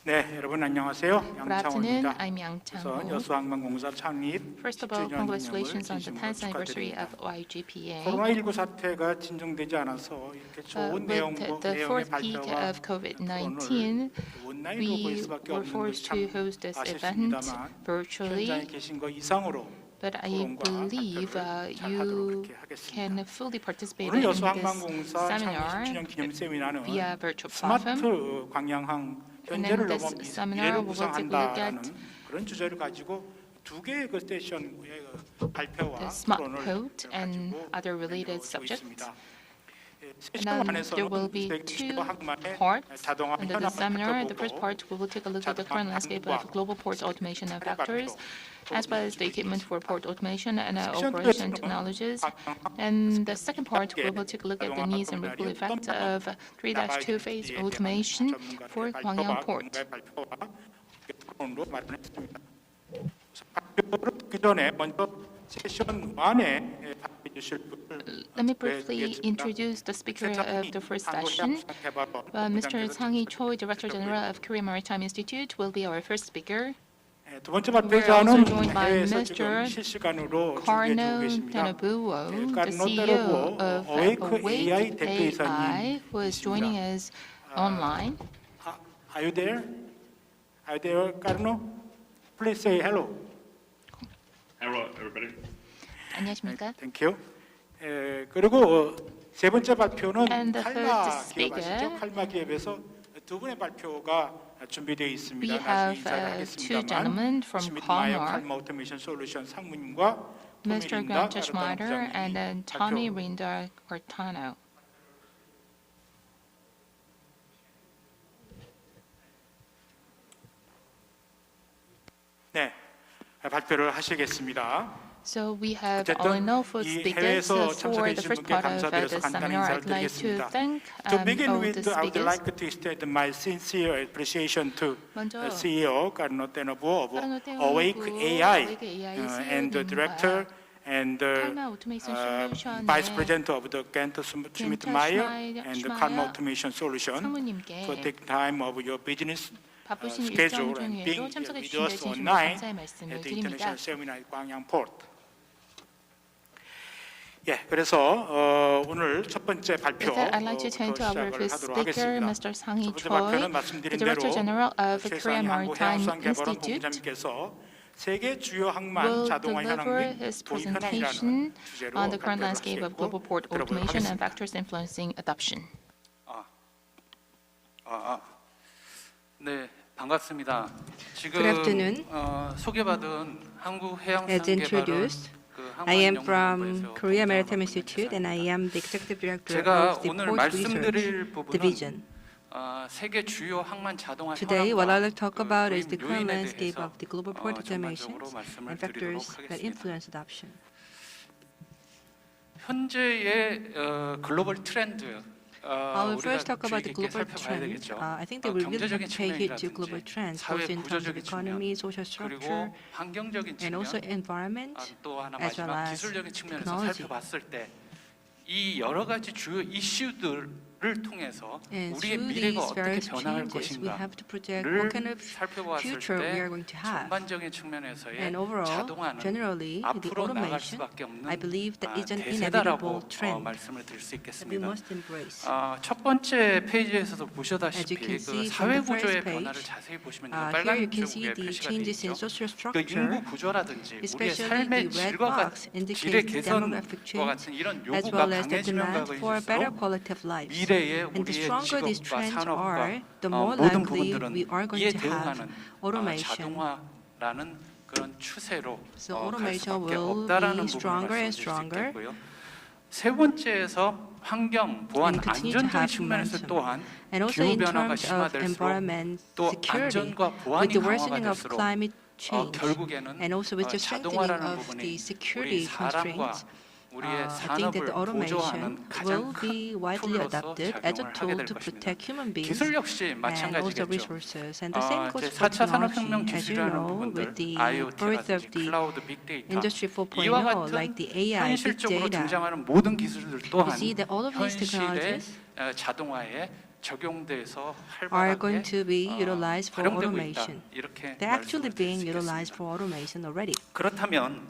네, 여러분 안녕하세요. Good afternoon. 양창호입니다. I'm Yang 우선 Chang-ho. 여수항공공사 창립 First of all, 10주년 congratulations on the 기념을 10th anniversary 축하드립니다. of YGPA. 코로나19 사태가 진정되지 않아서 이렇게 좋은 With the 내용의 fourth peak 발표와 of 토론을 COVID-19, 온라인으로 볼 we 수밖에 were 없는 forced to 것이 host this 참 event 아쉽습니다만 현장에 virtually, 계신 것 이상으로 but I 토론과 believe 발표를 잘 하도록 you 그렇게 하겠습니다. can fully participate 오늘 in this 여수항공공사 창립 seminar 10주년 기념 세미나는 via virtual platform. 스마트 광양항 And 현재를 in 넘어 this seminar, 미래를 we will take a look 구상한다라는 at 그런 주제를 가지고 두 개의 그 세션의 발표와 the smart 토론을 code and 가지고 other related 진행되고 subjects. 있습니다. And then there will be two parts under the seminar. The first part, we will take a look at the current landscape of global port automation and factors, as well as the equipment for port automation and operation technologies. And the second part, we will take a look at the needs and ripple effect of 3-2 phase automation for Gwangyang Port. 그 전에 먼저 세션 1에 발표해 주실 분을 Let me briefly introduce the speaker of the first session. Mr. Sang-hee Choi, Director General of Korea Maritime Institute, will be our first speaker. 두 번째 We're also 발표자는 joined by 해외에서 지금 Mr. 실시간으로 준비해 주고 Carno 계십니다. Tanabuo, the Carno CEO Tanabuo, of Awake AI Awake 대표이사님 AI, who is joining us online. Are you there? Are you there, Carno? Please say hello. Hello, everybody. 안녕하십니까? Thank you. 그리고 세 번째 발표는 And the 칼마 third 기업 아시죠? speaker. 칼마 기업에서 두 분의 발표가 준비되어 We 있습니다. 나중에 have 인사를 two 하겠습니다만 gentlemen from 스미트 마이어 Kalmar, 칼마 오토메이션 솔루션 상무님과 Mr. 토미 린다 Gunther 아르타노 Schmider and then Tommy 발표. Rinder Cortano. 네, 발표를 하시겠습니다. So we have 어쨌든 all enough 이 speakers 해외에서 for 참석해 the 주신 first 분께 part of 감사드려서 the 간단히 seminar. 인사를 I'd like to 드리겠습니다. thank To begin all with, the I would speakers. like to extend my sincere appreciation to 먼저 CEO Carno Tenobuo of Carno Tenobuo, Awake AI Awake AI and the CEO님과 Director and 칼마 오토메이션 솔루션의 Vice President of the Gento Schmidt Meyer and the Carma Automation Solution 상무님께 for taking time of your business 바쁘신 일정 schedule and 중에도 being 참석해 with 주신 데 us 진심으로 online 감사의 말씀을 at the 드립니다. International Seminar at Gwangyang Port. 예, 그래서 오늘 첫 번째 발표 With that, I'd like to turn to our 시작을 first 하도록 speaker, 하겠습니다. Mr. Sang-hee 첫 번째 발표는 Choi, 말씀드린 the Director 대로 General of Korea 최상희 Maritime 항공해양수산개발원 Institute, 본부장님께서 세계 주요 항만 will 자동화 현황 deliver 및 his 도입 presentation 현황이라는 주제로 on the current 발표를 landscape of 하시겠고 global port 들어보도록 automation and 하겠습니다. factors influencing adoption. 네, 반갑습니다. Good afternoon. 지금 소개받은 As introduced, I am from Korea Maritime Institute and I am the Executive Director 제가 of the 오늘 Port Research 말씀드릴 부분은 Division. 세계 주요 항만 자동화 Today, what I'd like to talk 그 about is the 도입 current 요인에 landscape 대해서 of the global port automation 전반적으로 말씀을 and factors 드리도록 that 하겠습니다. influence adoption. 현재의 글로벌 트렌드 I will first talk about the 주의 깊게 global 살펴봐야 trend. 되겠죠. I think that we really have 경제적인 to pay heed to 측면이라든지 global trends, 사회 both in terms of 구조적인 economy, 측면 social structure, 그리고 환경적인 and also 측면 environment, 또 하나 as well 마지막 as 기술적인 측면에서 technology. 살펴봤을 때 이 여러 가지 주요 이슈들을 통해서 And 우리의 through 미래가 these 어떻게 various 변화할 changes, we have to project 것인가를 what kind of 살펴봤을 future we are 때 going to have. 전반적인 측면에서의 And overall, 자동화는 generally, the 앞으로 나갈 automation, 수밖에 없는 I believe that is an 대세다라고 inevitable trend 말씀을 드릴 수 that we 있겠습니다. must embrace. 첫 번째 페이지에서도 As 보셔다시피 you can 그 see 사회 from the 구조의 first 변화를 page, 자세히 보시면 here 빨간 you can see 쪽에 the 표시가 되어 changes in 있죠. social 그 structure, 인구 구조라든지 우리의 especially 삶의 the red 질과 box 질의 indicates 개선과 demographic change, 같은 이런 as 요구가 well as the 강해지면 demand for better 가고있을수록 quality of life. 미래의 And the 우리의 stronger these 직업과 trends 산업과 are, the more 모든 likely 부분들은 we are going 이에 to have 대응하는 automation. 자동화라는 그런 추세로 So 갈 automation 수밖에 will 없다라는 be 부분을 stronger and 말씀드릴 수 stronger. 있겠고요. 세 번째에서 환경, 보안, And continue to 안전적인 have 측면에서 momentum. 또한 And also 기후 in 변화가 terms of 심화될수록 environment 또 security, 안전과 with 보안이 the 강화가 worsening of 될수록 climate change, 결국에는 and also with the strengthening 자동화라는 of 부분이 the 우리 security 사람과 constraints, 우리의 I think that 산업을 the automation 보조하는 가장 will 큰 be widely 툴로서 adopted as a 작용을 하게 tool 될 to 것입니다. protect human beings 기술 역시 and also 마찬가지겠죠. resources. And the same goes 이제 for 4차 산업혁명 technology, as you 기술이라는 know, 부분들, with the birth of IoT라든지 the 클라우드, 빅데이터 Industry 이와 4.0, like 같은 the AI, big 현실적으로 data. 등장하는 모든 기술들 You 또한 see that all of these 현실의 technologies 자동화에 적용돼서 are going 활발하게 to be utilized for 활용되고 있다. automation. 이렇게 They're actually 말씀을 드릴 being 수 utilized 있겠습니다. for automation already. 그렇다면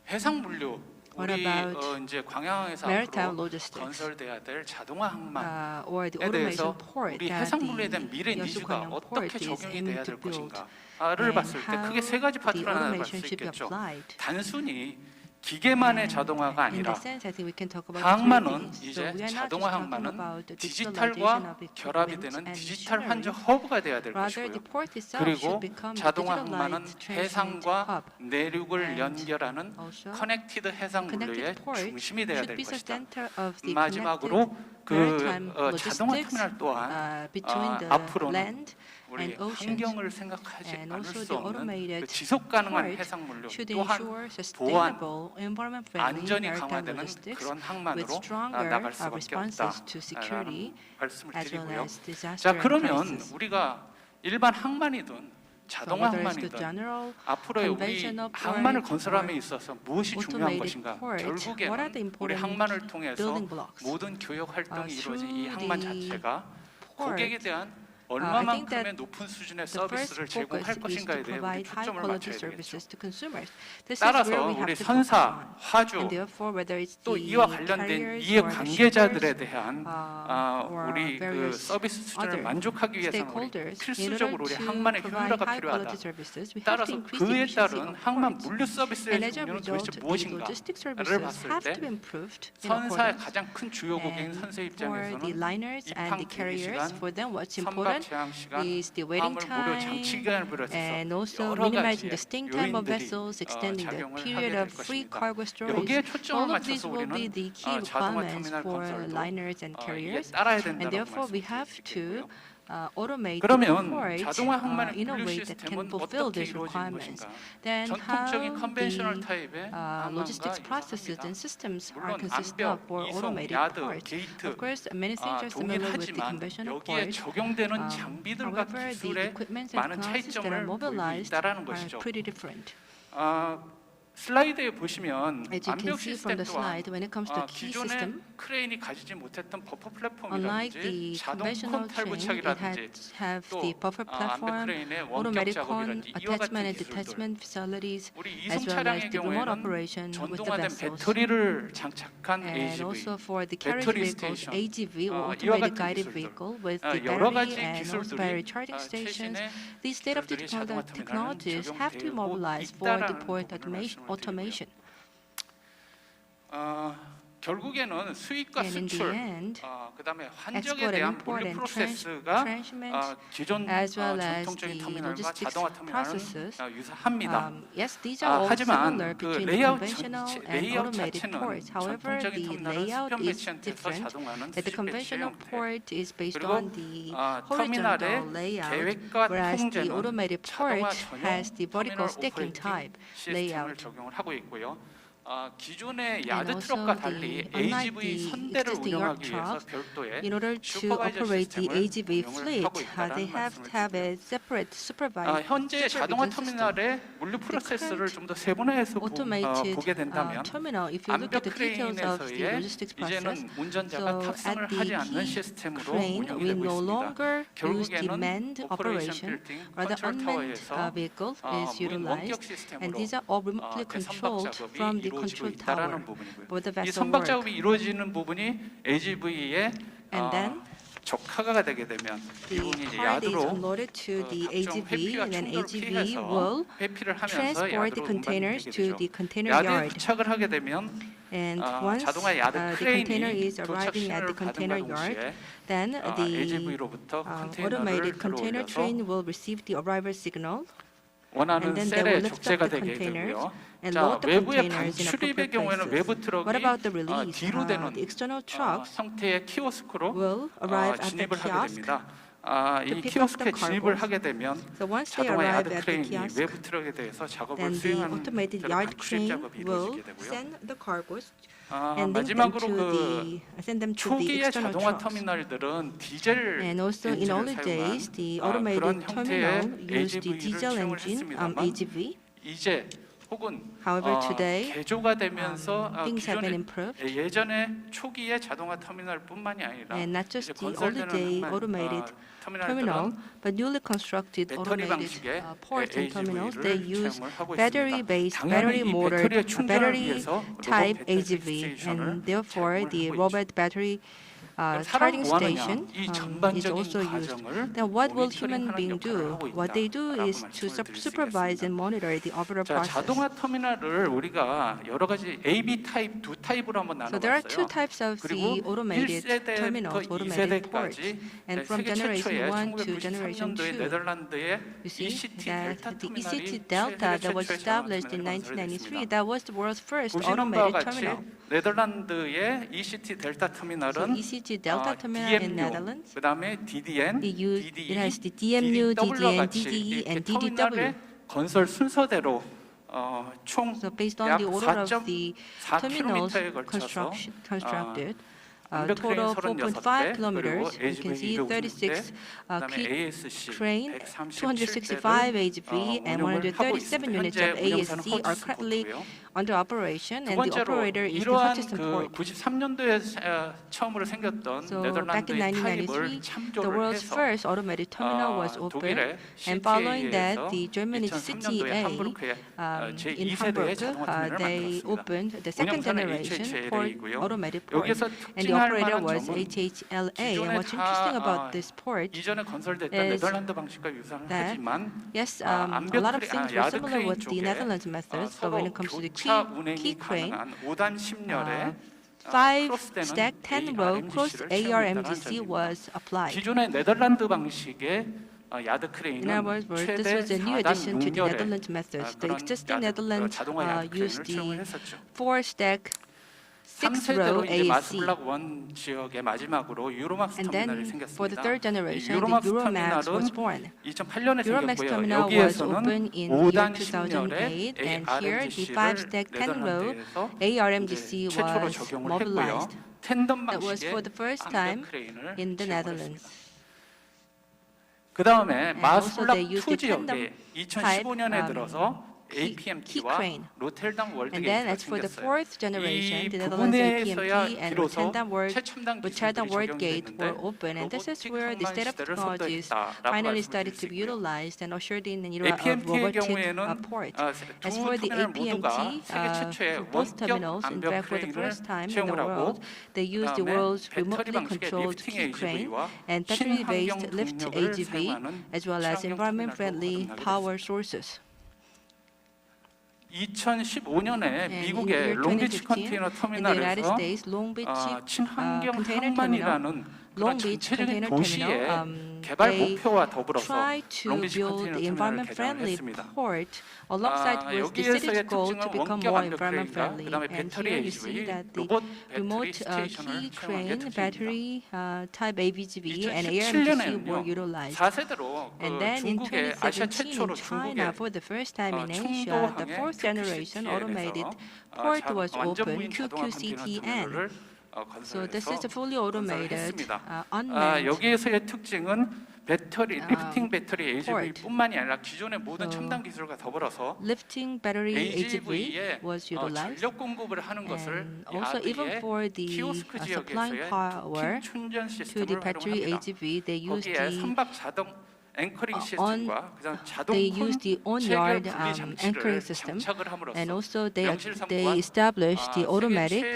해상물류 What 우리 about 이제 광양에서 maritime 앞으로 logistics? 건설돼야 될 자동화 항만 Or the 에 대해서 automation port 우리 that 해상물류에 대한 the 미래 니즈가 Yeosu-Gwangyang 어떻게 port is 적용이 aiming 돼야 to 될 build, 것인가를 and 봤을 때 크게 세 가지 how 파트로 the 나눠볼 automation 수 should be 있겠죠. applied. 단순히 기계만의 자동화가 In 아니라 that sense, I think we can talk about 항만은 three things. So 이제 we are not just 자동화 talking 항만은 about the 디지털과 digitalization of 결합이 equipment 되는 and 디지털 환적 machinery. 허브가 돼야 될 Rather, the 것이고요. port itself 그리고 should become the 자동화 항만은 digitalized transshipment 해상과 hub. 내륙을 And 연결하는 also, 커넥티드 해상물류의 connected port 중심이 돼야 should 될 be the 것이다. center of the 마지막으로 connected maritime 자동화 logistics 터미널 또한 between the 앞으로는 land 우리 and oceans. 환경을 생각하지 And 않을 also 수 the 없는 automated 지속 가능한 port 해상물류 should 또한 ensure 보안, sustainable, environment-friendly 안전이 maritime 강화되는 logistics 그런 with 항만으로 stronger 나갈 수밖에 responses to security 없다라는 말씀을 as well 드리고요. as disaster 자 and 그러면 crisis. 우리가 일반 항만이든 So 자동화 whether it's the 항만이든 general 앞으로의 우리 conventional 항만을 port 건설함에 or 있어서 무엇이 중요한 automated 것인가? port, what are the 결국에는 우리 important 항만을 통해서 building blocks? 모든 교역 활동이 이루어진 이 through 항만 the 자체가 port, 고객에 대한 I think 얼마만큼의 that 높은 수준의 the first 서비스를 제공할 focus is to 것인가에 대해 우리 provide high 초점을 quality 맞춰야 되겠죠. services to consumers. This is 따라서 where we 우리 have to focus 선사, on. 화주 And therefore, whether it's 또 the 이와 관련된 carriers 이해 or the 관계자들에 shippers, 대한 or 우리 그 various 서비스 수준을 other 만족하기 위해서는 우리 stakeholders, in 필수적으로 order 우리 to 항만의 provide 효율화가 high 필요하다. quality services, we have to 따라서 increase the 그에 efficiency 따른 of 항만 ports. 물류 서비스의 And as a 종류는 result, 도대체 the 무엇인가를 logistic services 봤을 have 때 to be improved in 선사의 accordance. 가장 큰 주요 고객인 And 선사 for the 입장에서는 liners and the 입항 대기 carriers, 시간, for them, what's 선박 important 제한 시간, is the waiting 화물 무료 time 장치 기간을 비롯해서 and also 여러 minimizing 가지의 the staying time of 요인들이 vessels, extending the 작용을 period 하게 of 될 free 것입니다. cargo storage. 여기에 초점을 All of these 맞춰서 will be 우리는 the key 자동화 requirements 터미널 for 건설도 liners and 이에 carriers, 따라야 and 된다고 therefore we have 말씀드리겠고요. to automate the 그러면 port 자동화 항만의 in a 분류 way that can 시스템은 fulfill 어떻게 these 이루어지는 requirements. 것인가? Then how 전통적인 컨벤셔널 the 타입의 항만과 logistics processes 유사합니다. and systems are 물론 consisted 암벽, of for 이송, automated 야드, ports. 게이트 Of course, many things are similar with the 동일하지만 conventional 여기에 ports. 적용되는 장비들과 However, the 기술의 equipments and 많은 technologies that 차이점을 are 보이고 mobilized 있다라는 are 것이죠. pretty different. 슬라이드에 보시면 As you can 암벽 see 시스템 from the 또한 slide, when it comes to key 기존의 system, 크레인이 가지지 못했던 버퍼 unlike 플랫폼이라든지 the 자동 conventional 콘 train, it 탈부착이라든지 had have 또 the buffer 암벽 platform, 크레인의 원격 automatic con 작업이라든지 이와 attachment 같은 and 기술들 detachment facilities, 우리 as 이송 well as 차량의 the remote 경우에는 operation with the 전동화된 vessels. 배터리를 장착한 And AGV, also for the carriage 배터리 vehicles, 스테이션, AGV or 이와 automated 같은 guided 기술들, vehicle with the 여러 battery 가지 and also 기술들이 battery charging stations. 최신의 These state-of-the-art 기술들이 자동화 터미널은 technologies have to be 적용되고 mobilized for the 있다라는 port 부분을 말씀을 automation. 결국에는 수입과 And in the 수출, end, 그다음에 환적에 export and 대한 import 물류 and 프로세스가 transshipment, 기존 as well as 전통적인 the 터미널과 logistics 자동화 터미널은 processes, 유사합니다. yes, these are all 하지만 similar 그 between 레이아웃 conventional 전체, and 레이아웃 automated 자체는 ports. However, 전통적인 the 터미널은 layout 수평 is 배치 형태에서 different. 자동화는 That the 수직 배치 conventional 형태. port is based 그리고 on the 터미널의 horizontal layout, 계획과 whereas the 통제는 automated 자동화 port 전용 has the vertical 터미널 stacking 오퍼레이팅 type 시스템을 layout. 적용을 하고 있고요. 기존의 And 야드 also 트럭과 달리 unlike AGV the 선대를 existing 운영하기 yard 위해서 trucks, 별도의 in order to 슈퍼바이저 operate the 시스템을 AGV 운영을 fleet, 하고 they 있다라는 have to 말씀을 have 드리고요. a separate 현재 자동화 supervision system. 터미널의 물류 프로세스를 좀 더 세분화해서 Automated 보게 된다면 terminal, if you look at 암벽 the details of the 크레인에서의 logistics process, 이제는 운전자가 so 탑승을 at the 하지 않는 key 시스템으로 crane, 운영이 we 되고 no 있습니다. longer use the 결국에는 manned 오퍼레이션 operation, 빌딩, rather 컨트롤 unmanned 타워에서 vehicle is 무인 원격 utilized, 시스템으로 and these are all remotely 대선박 controlled 작업이 from the 이루어지고 control 있다라는 tower 부분이고요. where the 이 vessel 선박 work. 작업이 이루어지는 부분이 AGV의 And then 적화가 되게 되면 이 the 부분이 이제 part is 야드로 unloaded to the 각종 AGV, 회피와 and then 충돌을 AGV 피해서 will 회피를 하면서 transport the 야드로 containers 운반되게 to 되죠. the container 야드에 yard. 도착을 하게 되면 And once 자동화 야드 the container 크레인이 is 도착 arriving at 신호를 the container 받음과 yard, 동시에 then the AGV로부터 컨테이너를 automated container 들어올려서 train will receive the arrival signal, 원하는 and then they will 셀에 lift up 적재가 the 되게 containers 되고요. and 자, load the 외부의 containers in 반출입의 appropriate 경우에는 places. 외부 트럭이 What about the release? 뒤로 되는 The external trucks 형태의 키오스크로 will arrive at the 진입을 하게 kiosk. 됩니다. 이 pick up 키오스크에 the 진입을 cargos. 하게 되면 So once they 자동화 arrive 야드 at the 크레인이 kiosk, 외부 트럭에 대해서 작업을 then the 수행하는 automated 대로 yard 반출입 train 작업이 will 이루어지게 되고요. send the cargos and link them 마지막으로 send them to the 초기의 external 자동화 trucks. 터미널들은 디젤 And also in 엔진을 early days, 사용한 the 그런 automated 형태의 terminal used the AGV를 diesel 사용을 engine, 했습니다만 AGV. 이제 혹은 However, today, 개조가 되면서 things have been 기존의 improved. 예전에 초기의 자동화 터미널뿐만이 아니라 And not just 이제 the 건설되는 all-day 항만, automated 터미널들은 terminal, but newly constructed 배터리 automated 방식의 ports and terminals, they AGV를 use 사용을 하고 battery-based, 있습니다. 당연히 이 battery-motored, 배터리의 충전을 battery 위해서 type 로봇 배터리 AGV, 스테이션을 and therefore 제공을 the 하고 robot battery 그럼 charging 사람은 뭐 station 하느냐? 이 is 전반적인 also used. 과정을 Then what will human 모니터링하는 being 역할을 do? 하고 What they do 있다라고 is to 말씀을 드릴 수 supervise and 있겠습니다. monitor the overall 자, process. 자동화 터미널을 우리가 여러 가지 A/B 타입 두 타입으로 한번 So there are two 나눠봤어요. types of 그리고 the automated 1세대부터 terminals, automated ports. 2세대까지 And from 세계 generation 최초의 1 to generation 1993년도에 2, 네덜란드의 you see ECT that 델타 the 터미널이 ECT 세계 Delta that was 최초의 established in 자동화 터미널이 1993, 건설됐습니다. that was the world's first 보시는 바와 automated 같이 terminal. 네덜란드의 ECT 델타 So 터미널은 ECT Delta terminal in Netherlands, 그다음에 DDN, it has the DMU, DDW와 DDN, 같이 DDE, 이렇게 and 터미널의 DDW. 건설 순서대로 총 So based on 약 the order of the 4.4 terminals km에 걸쳐서 constructed, 암벽크레인 total 36대 4.5 그리고 kilometers. You can see AGV 36 그다음에 key ASC crane, 265 AGV, and 운영을 하고 137 있습니다. units 현재 of 운영사는 ASC are currently 호치스포트고요. under operation, 두 and the 번째로 operator is the 이러한 Hutchison 그 Port. 93년도에 처음으로 생겼던 So back in 네덜란드의 타입을 1993, the 참조를 world's 해서 first automated terminal was opened, 독일의 and following that, CTA에서 the Germany's 2003년도에 CTA 함부르크에 in 제2세대의 Hamburg, 자동화 터미널을 they 만들었습니다. opened the second 운영사는 generation port, HHLA이고요. automated port, 여기서 and the 특징할 operator 만한 was 점은 HHLA. And 기존에 what's interesting about this port 이전에 건설됐던 is 네덜란드 방식과 유사는 that, 하지만 yes, a lot of things were similar with the Netherlands methods, but when 서로 it comes to the 교차 key 운행이 crane, 가능한 5단 10열의 5-stack 10-row cross ARMGC was applied. 기존의 네덜란드 방식의 야드 In 크레인은 other words, this 최대 was a new 4단 addition to the 6열의 Netherlands methods. The existing Netherlands 자동화 야드 used 크레인을 the 채용을 했었죠. 4-stack 6-row 3세대로 이제 마스 AAC. 블락 1 지역의 마지막으로 유로막스 And 터미널이 then for the 생겼습니다. third 이 generation, the 유로막스 Euromax was 터미널은 born. 2008년에 Euromax 생겼고요. terminal was 여기에서는 opened in year 5단 2008, 10열의 and here the ARMGC를 5-stack 10-row 네덜란드에서 ARMGC 최초로 was 적용을 mobilized. 했고요. 텐덤 That was 방식의 for the first time 암벽 크레인을 in the 채용을 Netherlands. 했습니다. 그 다음에 마스 also 블락 they used 2 the tandem 지역에 2015년에 type, 들어서 key APMT와 crane. 로텔담 월드 And then 게이트가 as for the 생겼어요. fourth generation, 이 the Netherlands 부분에서야 APMT and 비로소 Rotterdam 최첨단 Rotterdam 기술들이 World Gate 적용됐는데 were open, and this is 로보틱 where the 통관 state of 시대를 technologies 선도했다라고 finally 말씀드릴 started 수 to be 있고요. utilized and ushered in an era of APMT의 robotic 경우에는 port. 두 As for the 터미널 모두가 APMT, 세계 최초의 for both 원격 terminals, in 암벽 fact, for the 크레인을 first time in the 채용을 하고 world, they used the 그다음에 world's 배터리 remotely 방식의 controlled 리프팅 key crane AGV와 and battery-based 친환경 lift 동력을 AGV, 사용하는 as well as 친환경 environment-friendly 터미널로 power sources. 2015년에 And in 미국의 year 롱비치 2015, 컨테이너 in the United 터미널에서 States, Long Beach 친환경 container terminal, 항만이라는 그런 Long Beach 전체적인 container 도시의 terminal, 개발 they 목표와 더불어서 try to 롱비치 build 컨테이너 the 터미널을 개장을 environment-friendly 했습니다. port alongside with the city's 여기에서의 goal to 특징은 become 원격 more 암벽 크레인과 environment-friendly. 그다음에 And 배터리 here you see AGV, that the 로봇 배터리 remote 스테이션을 key 채용한 게 crane, 특징입니다. battery type ABGV, and ARMGC were 2017년에는요. utilized. 4세대로 And then in 중국의 아시아 2017 최초로 in China, 중국의 for the first time in Asia, the 충도항의 fourth generation automated port was opened, QQCTN. So this is a fully automated, unmanned 여기에서의 특징은 배터리 리프팅 배터리 port. AGV뿐만이 아니라 기존의 모든 So 첨단 기술과 더불어서 lifting battery AGV AGV에 was utilized. 전력 공급을 하는 것을 And 이 also even 아드의 for the 키오스크 supplying 지역에서의 power 퀵 충전 to the 시스템을 battery 활용합니다. AGV, they used 거기에 the 선박 자동 앵커링 시스템과 그다음 자동 they used the on-yard 체결 분리 anchoring 장치를 system, 장착을 함으로써 and also they 명실상부한 established the 세계 automatic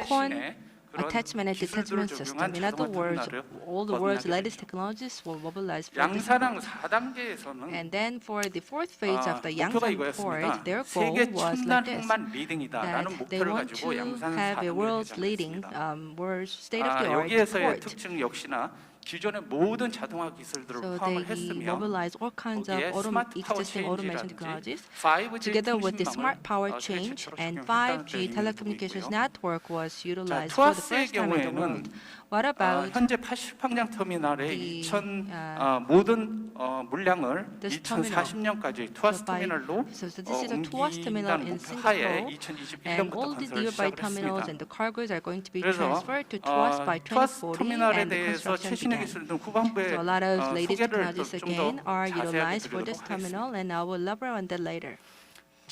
con 최신의 그런 attachment and 기술들을 detachment system. 적용한 In other 자동화 words, 터미널을 all the world's 거듭나게 latest 되죠. technologies were mobilized for this 양산항 port. 4단계에서는 And then for the fourth phase of the 목표가 Yangsan 이거였습니다. port, their goal 세계 was 첨단 like this, 항만 리딩이다라는 that they 목표를 want 가지고 to 양산항 have a 4단계를 world's leading, 개장했습니다. world's state-of-the-art 여기에서의 port. 특징 역시나 기존의 모든 자동화 기술들을 So 포함을 they 했으며 mobilize all kinds of 거기에 스마트 파워 existing automation 체인지라든지 technologies. 5G Together with the smart power 세계 change 최초로 and 적용했다는 5G 점이 telecommunications 있고요. network was utilized for the 투아스의 first time in the world. 경우에는 What about 현재 80방향 터미널의 the, 2000 모든 물량을 this 2040년까지 투아스 So by- 터미널로 so this is a TUAS terminal 옮긴다는 in 목표 하에 Singapore, and 2021년부터 all the 건설을 nearby 시작을 terminals 했습니다. and the cargoes are going to be 그래서 transferred to TUAS by 투아스 2040, 터미널에 and the 대해서 construction 최신의 began. 기술들 후반부에 So a lot of latest 소개를 technologies 좀 더 again are 자세하게 utilized for 드리도록 this 하겠습니다. terminal, and I will elaborate on that later.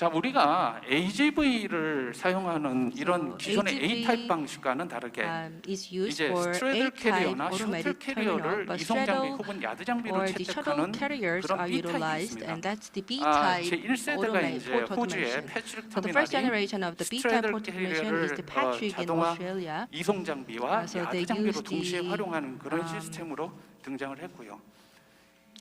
자, 우리가 AGV를 사용하는 이런 So, 기존의 AGV, A 타입 방식과는 다르게 is used 이제 for 스트레들 A-type 캐리어나 셔틀 automated terminal, 캐리어를 but 이송 장비 straddle 혹은 야드 장비로 or the shuttle 채택하는 carriers 그런 are B 타입이 utilized, 있습니다. and that's the 제 B-type 1세대가 automated 이제 port 호주의 automation. 패트릭 So the first 터미널이 generation of the B-type 스트레들 port automation is the 캐리어를 Patrick in 자동화 Australia. 이송 장비와 So they 야드 장비로 use 동시에 the, 활용하는 그런 시스템으로 등장을 했고요.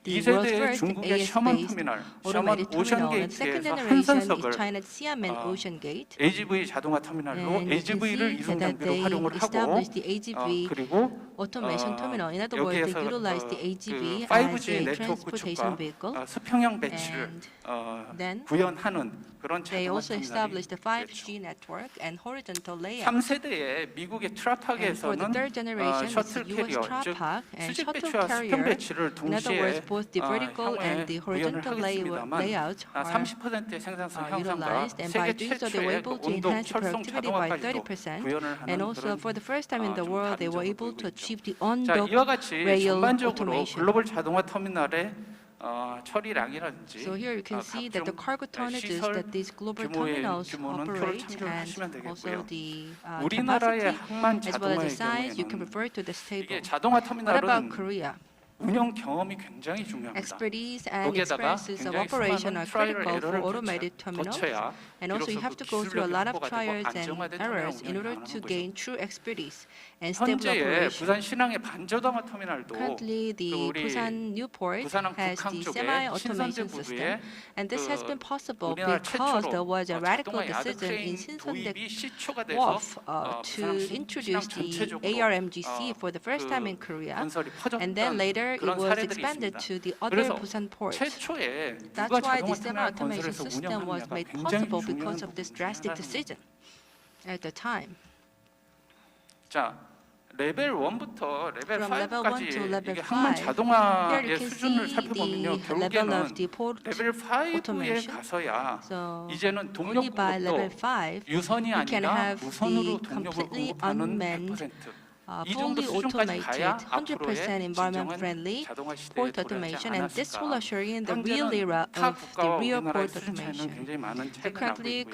the world's 2세대의 first 중국의 셔먼 AS-based 터미널, 셔먼 automated terminal, and the second 오션게이트에서 generation is 한선석을 China's Xiamen Ocean Gate. AGV 자동화 터미널로 And you can AGV를 see 이송 that 장비로 they 활용을 하고 established the AGV 그리고 automation terminal. In other words, they 여기에서 utilized the AGV 그 as 5G a 네트워크 transportation 구축과 vehicle. 수평형 배치를 And then 구현하는 그런 they 자동화 also 터미널이 established the 됐죠. 5G network and horizontal layout. 3세대의 미국의 And for the 트라팍에서는 third generation, it's 셔틀 the US 캐리어, 즉 Trapak and 수직 shuttle 배치와 수평 carrier. 배치를 In other words, 동시에 both the vertical and the 향후에 구현을 horizontal 하겠습니다만 layouts are 30%의 생산성 향상과 utilized, and by 세계 doing so, they 최초의 were able to 온도 enhance the 철송 productivity by 자동화까지도 30%. 구현을 And 하는 also, 그런 for the first time in the 좀 world, they 다른 were 점을 able 보이고 to 있죠. achieve the 자, on-dock 이와 같이 rail 전반적으로 automation. 글로벌 자동화 터미널의 처리량이라든지 So here you can see that the 각종 cargo tonnages 시설 that these global 규모는 terminals 표를 operate, 참조하시면 and also 되겠고요. the 우리나라의 capacity 항만 as well as the 자동화의 size, you can 경우에는 refer to this table. 이게 자동화 What about 터미널은 Korea? 운영 경험이 굉장히 중요합니다. Expertise and 거기에다가 experiences of 굉장히 operation 수많은 are 트라이얼 critical for 에러를 automated terminals. 거쳐야 And also, you 비로소 have 그 to go through a 기술력이 lot of 확보가 되고 trials and 안정화된 errors 터미널 in order 운영이 to 가능한 gain 거죠. true expertise and stable 현재의 operation. 부산 신항의 반자동화 터미널도 Currently, the 우리 Busan Newport 부산항 has 북항 the 쪽에 semi-automation 신선제 system, 부두에 and this has been possible 우리나라 because there 최초로 was a radical 자동화 야드 decision in 크레인 Shinseondae 도입이 시초가 돼서 Wharf to 부산항 introduce 신항 the 전체적으로 ARMGC for the first time in 그 Korea, 건설이 and then 퍼졌던 later it 그런 was 사례들이 expanded 있습니다. to the other 그래서 Busan ports. 최초에 That's 누가 why the 자동화 터미널 semi-automation 건설해서 system was 운영하느냐가 made 굉장히 possible 중요한 because of this 부분 중 drastic 하나입니다. decision at the time. 자, 레벨 1부터 레벨 From level 1 to 5까지 level 이게 항만 5, here 자동화의 you can 수준을 see 살펴보면요. the level of 결국에는 the port 레벨 5에 automation. 가서야 So 이제는 only by level 동력 5, 유선이 you can 아니라 have 무선으로 the 동력을 completely 공급하는 unmanned, 100%. 이 정도 fully 수준까지 automated, 가야 100% 앞으로의 environment 진정한 friendly 자동화 시대에 port 도래하지 automation, and this will 않았을까. usher in the real 현재는 era 타 of the 국가와 real 우리나라의 port 수준 차이는 automation. 굉장히 많은 So 차이가 나고 currently, 있고요.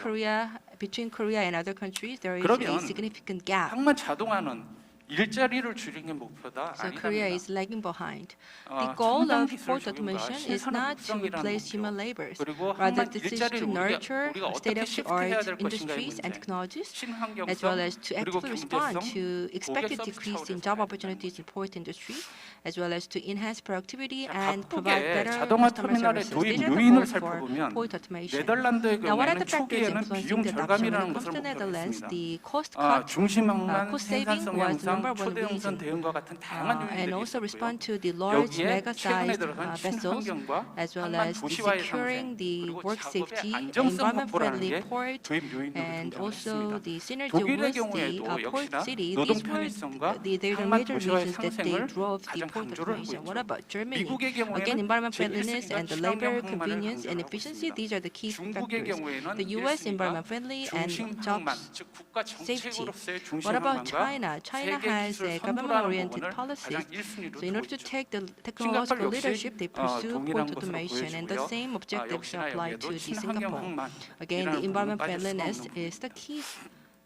between Korea and other countries, there is 그러면 a significant gap. 항만 자동화는 일자리를 줄이는 게 목표다 So Korea 아니다. is lagging behind. The 어, goal 첨단 of 기술 port 적용과 automation is 신산업 not to 육성이라는 replace human 목표, labors. 그리고 Rather, 항만 this is 일자리를 to nurture 우리가 어떻게 state-of-the-art 시프트해야 될 것인가의 industries and 문제, technologies, 신환경성, as well as to 그리고 actively respond 경제성, to expected 고객 서비스 decrease in 차원에서 job 가야 opportunities in port industry, as well as to enhance productivity 자, and provide 각국의 better 자동화 customer 터미널의 services. 도입 These are the 요인을 goals for 살펴보면 port automation. 네덜란드의 Now, what are 경우에는 the factors 초기에는 influencing 비용 the adoption? When 절감이라는 it comes 것을 to Netherlands, 목표로 했습니다. the cost cut 중심항만 cost saving 생산성 was the 향상, number one 초대 reason. 음선 대응과 같은 다양한 And 요인들이 also 있었고요. respond to the large 여기에 최근에 mega-sized 들어선 vessels, 친환경과 as well 항만 as the 도시화의 securing 상생, the 그리고 work 작업의 safety, 안정성 environment-friendly 확보라는 게 port, 도입 요인으로 and 등장을 also 했습니다. the synergy 독일의 with the 경우에도 port 역시나 city. 노동 These were 편의성과 the 항만 major 도시화의 reasons that they 상생을 drove the 가장 port 강조를 하고 automation. 있죠. What about Germany? 미국의 경우에는 Again, environment 제1 friendliness 순위가 and the labor 친환경 항만을 convenience and 강조하고 efficiency. 있습니다. These are the key 중국의 factors. 경우에는 The U.S. 1순위가 environment friendly and 중심 jobs 항만, 즉 국가 safety. 정책으로서의 중심 What about 항만과 China? China 세계 has 기술 a 선도라는 government-oriented 부분을 policies. 가장 1순위로 So in order to 두고 있죠. take the technological 역시, leadership, they pursue 동일한 port 것으로 automation, and the 보여지고요. same objectives 역시나 apply 여기에도 to the 친환경 Singapore. 항만 Again, the environment friendliness is the key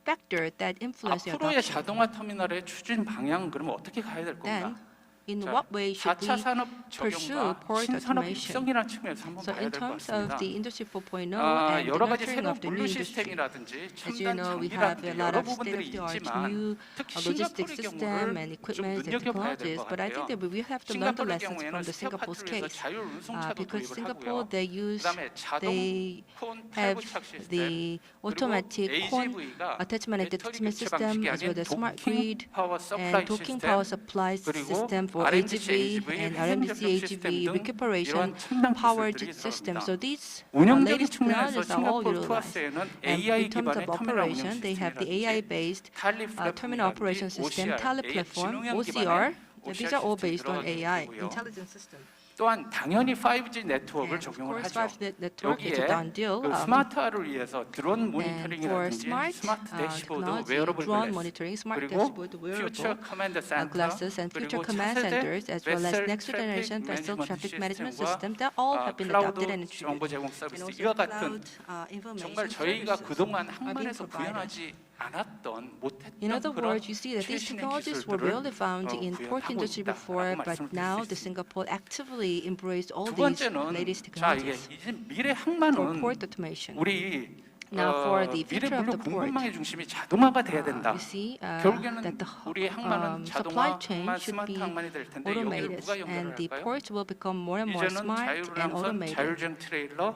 factor that influences the 앞으로의 adoption. 자동화 터미널의 추진 방향 그러면 어떻게 가야 될 Then, 건가? in 자, what way should 4차 we 산업 pursue 적용과 port 신산업 automation? 육성이라는 측면에서 한번 So 봐야 in 될 것 terms of 같습니다. the Industry 4.0 and the 여러 가지 nurturing 새로운 of the new 물류 industry, 시스템이라든지 as you 첨단 know, we have 장비라든지 a lot 여러 of 부분들이 state-of-the-art 있지만 new 특히 logistics 싱가포르의 system 경우를 and 좀 equipment and 눈여겨봐야 될 technologies, 것 but I think 같아요. that we have to learn the 싱가포르의 lessons 경우에는 from the Singapore's 스페어파트를 위해서 case, 자율 운송차도 because 도입을 Singapore 하고요. they use 그다음에 자동 they 폰 have 탈부착 시스템 the automatic phone AGV가 attachment and 배터리 detachment 교체 system, 방식이 as well 아닌 as smart 도킹 grid 파워 and 서플라이 talking 시스템 power supply 그리고 system for RMDC AGV and RMDC AGV recuperation powered system. So these 운영적인 latest 측면에서 technologies are all 싱가포르 utilized. 투하스에는 And AI in terms 기반의 of 터미널 운영 operation, they have the 시스템이라든지 AI-based 탈리 terminal operation system, 플랫폼이라든지 tele OCR, platform, 진흥형 OCR. 기반의 These are all OCR based on 시스템이 AI, 들어가게 되고요. intelligent system. 또한 당연히 5G 네트워크를 And of 적용을 course, 하죠. 5G network is a 여기에 done deal. 그 스마트화를 위해서 드론 And for 모니터링이라든지 smart 스마트 대시보드, technology, 웨어러블 drone 글래스, monitoring, smart 그리고 dashboard, 퓨처 wearable 커맨드 센터, glasses, and future 그리고 command 차세대 centers, as well as vessel next generation traffic vessel traffic management 시스템과 system that all have been 클라우드 adopted and 정보 introduced. 제공 And 서비스 also 이와 같은 cloud information 정말 저희가 services 그동안 are being 항만에서 provided. 구현하지 않았던 못했던 In other 그런 words, you see that these 최신의 technologies were 기술들을 rarely found in port 구현하고 industry 있다라고 before, but 말씀을 now 드릴 the 수 있습니다. Singapore actively embraced all 두 these 번째는 latest 자 이게 technologies 이제 미래 for 항만은 port automation. 우리 Now for the 미래 future of 물류 the port, 공급망의 중심이 자동화가 돼야 된다. you see 결국에는 that the 우리 항만은 supply 자동화, chain 항만, should 스마트 be 항만이 될 텐데 여기를 automated, 누가 연결을 and the 할까요? ports will become more and more 이제는 smart and 자율운항선, automated. 자율주행 트레일러,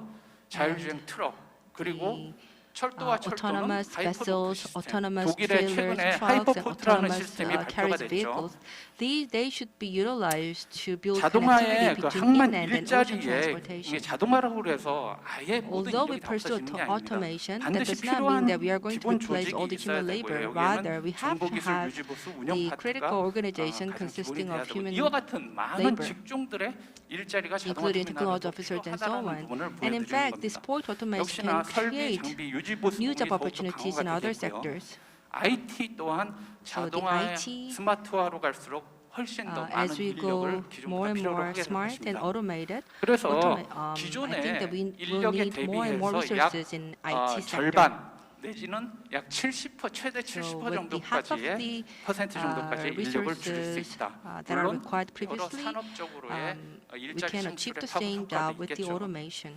자율주행 트럭 그리고 철도와 철도는 Autonomous 하이퍼포트 vessels, 시스템. autonomous 독일의 trailers, 최근에 trucks, and 하이퍼포트라는 autonomous 시스템이 발표가 carriage 됐죠. vehicles. They should be utilized to build 자동화의 connectivity 그 between 항만 inland and ocean 일자리에 이게 transportation. 자동화라고 그래서 아예 모든 Although we 인력이 다 pursue 없어지는 게 아닙니다. automation, that 반드시 does not mean 필요한 that we are going to 기본 replace all 조직이 the 있어야 human labor. 되고요. Rather, 여기에는 we have to 정보기술 have 유지보수 운영 the 파트가 critical organization 가장 기본이 consisting 돼야 of 되고 human 이와 같은 많은 labor, 직종들의 일자리가 자동화 including technology 터미널에도 officers and so 필요하다는 on. 부분을 And in 보여드리는 fact, this 겁니다. port automation 역시나 can 설비, create 장비, 유지보수 new 부분이 job 더욱더 opportunities in 강화가 other 되겠고요. sectors. IT 또한 So the 자동화의 IT, 스마트화로 갈수록 훨씬 더 많은 as we go 인력을 more 기존보다 and 필요로 more 하게 될 smart and 것입니다. automated, 그래서 I think 기존의 that we will 인력에 need more and more 대비해서 약 resources in IT sector. 절반 내지는 약 70% 최대 70% So with the half of 정도까지의 the 퍼센트 정도까지 인력을 줄일 수 resources 있다. that are 물론 required 여러 previously, 산업적으로의 we 일자리 can achieve 창출에 the same 파급 효과도 job with the 있겠죠. automation.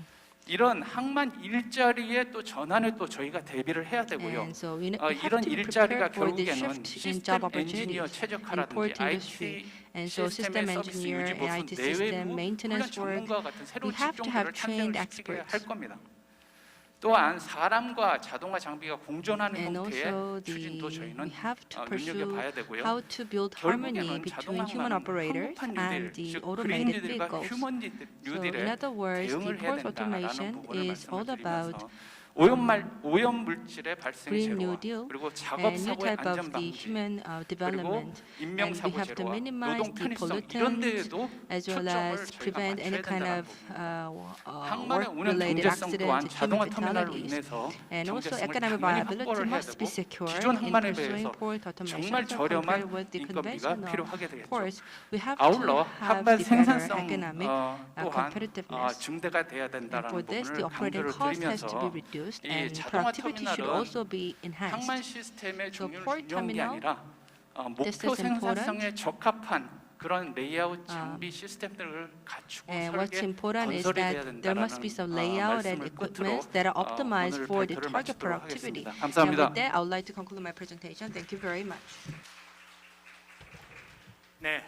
이런 항만 일자리의 또 전환에 또 저희가 대비를 해야 되고요. And so we have 이런 to be 일자리가 prepared for the 결국에는 shift in job 시스템 엔지니어 opportunities in 최적화라든지 port industry. IT And so system 시스템의 서비스 engineer and 유지보수 IT system 내외부 훈련 maintenance work, 전문가 같은 새로운 we have to have 직종들을 trained 탄생을 시키게 experts. 할 겁니다. 또한 사람과 자동화 장비가 공존하는 And 형태의 also 추진도 저희는 we have to pursue 눈여겨봐야 되고요. how to build harmony 결국에는 between human 자동화는 operators 황급한 and 뉴딜, the 즉 automated 그린 뉴딜과 vehicles. 휴먼 So in 뉴딜에 other words, the 대응을 해야 port 된다라는 automation 부분을 is all 말씀을 about 드리면서 오염 물질의 발생 Green 제로와 New Deal 그리고 작업 and new 사고의 type 안전 of the 방지 human 그리고 development. 인명 And we 사고 have to 제로와 minimize 노동 the 편의성 이런 pollutants 데에도 as well 초점을 as 저희가 prevent any 맞춰야 kind 된다는 of 부분입니다. 항만의 운영 work-related 경제성 또한 accidents and 자동화 human 터미널로 fatalities. 인해서 And also 경제성을 economic 당연히 viability 확보를 해야 must 되고 be secure 기존 in 항만에 pursuing 비해서 port automation. 정말 So 저렴한 compared with the 인건비가 conventional 필요하게 되겠죠. ports, we have to 아울러 have 항만 the better 생산성 economic 또한 competitiveness. 증대가 돼야 And 된다는 for this, the 부분을 operating 강조를 cost has to be 드리면서 reduced 이 and 자동화 productivity should 터미널은 also be enhanced. 항만 시스템의 So 종류를 port 중요한 게 terminal, 아니라 this 목표 is important. 생산성에 적합한 그런 레이아웃 장비 시스템들을 갖추고 And what's 설계 important is 건설이 돼야 that there must be some layout and 말씀을 equipment 끝으로 that are optimized 오늘 for the 발표를 target 마치도록 productivity. 하겠습니다. And 감사합니다. with that, I would like to conclude my presentation. Thank you very much. 네,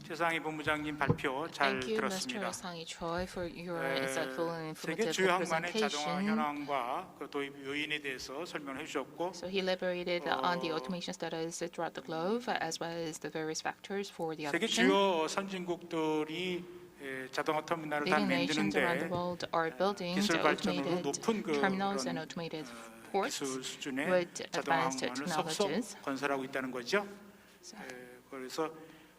최상희 본부장님 발표 잘 Thank you, 들었습니다. Mr. Sang Choi, for your 에, insightful and 세계 informative 주요 항만의 자동화 presentation. 현황과 그 도입 요인에 대해서 설명해 주셨고 So he elaborated on the automation status throughout the globe, as well as the various factors for the 세계 adoption. 주요 선진국들이 자동화 터미널을 다 Leading nations around the 만드는데 world are building 기술 발전으로 automated 높은 terminals and 그런 automated ports 기술 수준의 with 자동화 advanced 항만을 속속 technologies. 건설하고 있다는 거죠. 그래서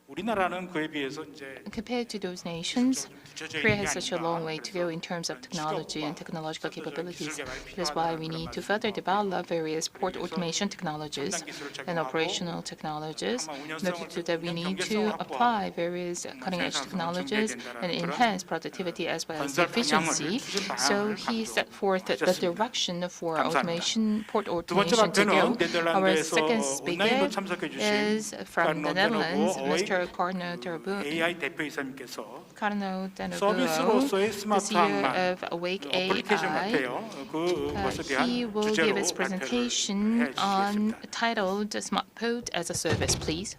우리나라는 그에 비해서 이제 Compared to those nations, 좀 뒤처져 Korea 있는 게 has such a 아닌가. long way to go in terms of technology and technological capabilities. That is why we need to further develop various port automation technologies and operational technologies. In order to do that, we need to apply various cutting-edge technologies and enhance productivity as well as efficiency. So he set forth the direction for automation, port 두 번째 automation to go. 발표는 Our 네덜란드에서 second 온라인으로 speaker 참석해 주신 is from the Netherlands, 카르노 Mr. Carno Terbu. AI 대표이사님께서 Carno Terbu, 서비스로서의 the 스마트 CEO 항만 of Awake 어플리케이션 AI. 같아요. 그것에 대한 He will 주제로 give his 발표를 presentation on 해주시겠습니다. titled Smart Port as a Service, please.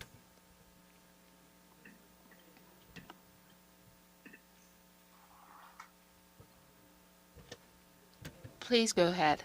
Please go ahead.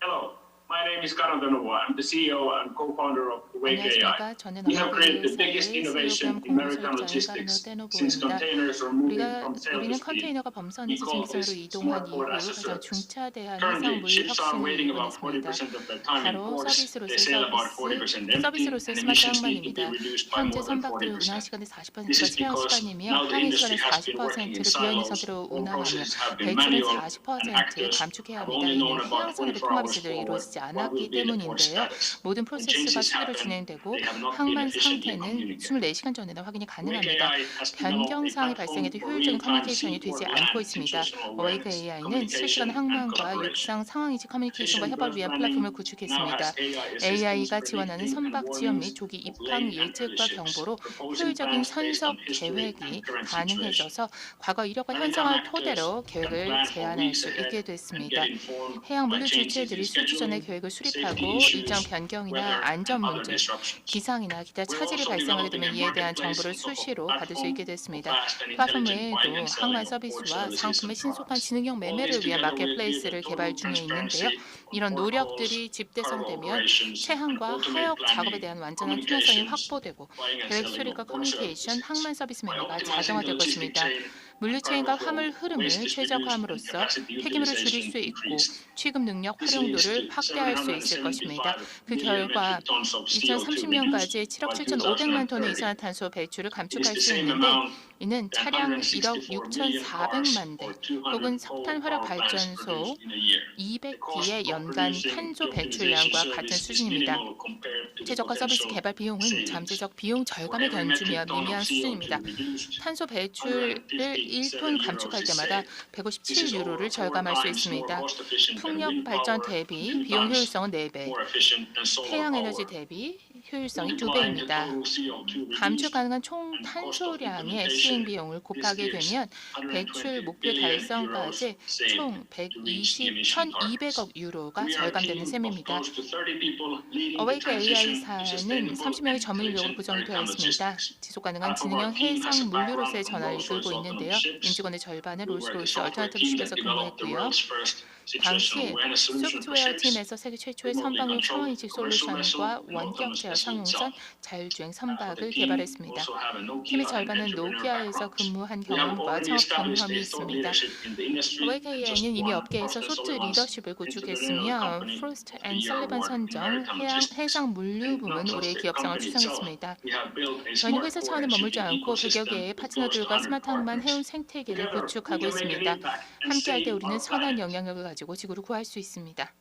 Hello, my name name is Karo Danova. I'm the CEO and co-founder of Wake AI. 안녕하십니까. 저는 We have created the 어웨이크의 biggest innovation CEO in maritime 겸 logistics 공동설립자인 since 까르노 containers are moving from sail to 우리는 sea. 컨테이너가 범선에서 We call 중기선으로 this 이동한 smart 이후 port as a 가장 service. 중차대한 Currently, 해상물 ships are 혁신을 waiting about 이뤄냈습니다. 40% of their time in 바로 ports. They 서비스로서의 sail about 40% empty, 서비스로서의 and 스마트 emissions need to be 항만입니다. reduced by 현재 more than 선박들의 운항 40%. 시간의 This 40%가 is 체험 because 시간이며 now the 항해 industry 시간의 has been working in 40%를 비어있는 silos. 상태로 All 운항하며 processes have been 배출은 manual, and 40%에 actors 감축해야 have 합니다. only 이는 known about 해양산업의 24 통합이 hours 제대로 forward 이루어지지 what 않았기 will be the port 때문인데요. status. 모든 When 프로세스가 changes 수시로 happen, 진행되고 they have not been 항만 efficiently 상태는 communicated. 24시간 전에나 확인이 Wake 가능합니다. AI has developed a 변경사항이 platform 발생해도 for 효율적인 real-time 커뮤니케이션이 되지 seaport 않고 land 있습니다. situational 어웨이크 awareness, AI는 communication, 실시간 and 항만과 collaboration. 육상 상황인식 커뮤니케이션과 Precision 협업을 berth 위한 planning 플랫폼을 now 구축했습니다. has AI assistance AI가 지원하는 predicting and 선박 지연 및 warnings 조기 of 입항 lane and 예측과 early ships, 경보로 proposing 효율적인 plans based 선적 on history 계획이 and current situation. 가능해져서 과거 이력과 Maritime 현상을 actors 토대로 can 계획을 plan for 제안할 weeks 수 ahead 있게 and 됐습니다. get informed 해양 by 물류 changes in 주체들이 수주 전에 scheduling, 계획을 safety 수립하고 일정 issues, 변경이나 weather, 안전 and other 문제, disruptions. 기상이나 기타 We're 차질이 also 발생하게 developing 되면 a 이에 대한 marketplace 정보를 of 수시로 받을 수 platform 있게 for 됐습니다. fast and 플랫폼 intelligent buying 외에도 and selling 항만 of port 서비스와 services 상품의 and 신속한 products. 지능형 All 매매를 this 위한 together will give 마켓플레이스를 a 개발 total 중에 있는데요. transparency on 이런 port 노력들이 calls, 집대성되면 cargo operations, and 채항과 ultimate 하역 작업에 planning, 대한 완전한 투명성이 communications, 확보되고 buying and 계획 selling 수립과 of port 커뮤니케이션, services. 항만 서비스 By 매매가 optimizing the 자동화될 logistic 것입니다. chain, 물류 체인과 cargo 화물 flow, 흐름을 waste is reduced, and 최적화함으로써 capacity 폐기물을 줄일 utilization 수 있고 increased. 취급 능력 This leads 활용도를 to 확대할 수 있을 것입니다. 그 결과 2030년까지 7억 7,500만 톤의 이산화탄소 배출을 감축할 수 있는데 이는 차량 1억 6,400만 대 혹은 석탄 화력 발전소 200기의 연간 탄소 배출량과 같은 수준입니다. 최저가 서비스 개발 비용은 잠재적 비용 절감에 견주며 미미한 수준입니다. 탄소 배출을 1톤 감축할 때마다 157유로를 절감할 수 있습니다. 풍력 발전 대비 비용 효율성은 4배, 태양 에너지 대비 효율성이 2배입니다. 감축 가능한 총 탄소량의 시행 비용을 곱하게 되면 배출 목표 달성까지 총 1,200억 유로가 절감되는 셈입니다. 어웨이크 AI사는 30명의 전문 인력으로 구성이 되어 있습니다. 지속 가능한 지능형 해상 물류로서의 전환을 이끌고 있는데요. 임직원의 절반은 롤스로이스 얼터너티브 쉽에서 근무했고요. 당시 소프트웨어 팀에서 세계 최초의 선박용 상황인식 솔루션과 원격 제어 상용선 자율주행 선박을 개발했습니다. 팀의 절반은 노키아에서 근무한 경험과 창업 경험이 있습니다. 어웨이크 AI는 이미 업계에서 소트 리더십을 구축했으며 프로스트 앤 설리번 선정 해상 물류 부문 올해의 기업상을 수상했습니다. 저희는 회사 차원에 머물지 않고 100여 개의 파트너들과 스마트 항만 해운 생태계를 구축하고 있습니다. 함께할 때 우리는 선한 영향력을 가지고 지구를 구할 수 있습니다.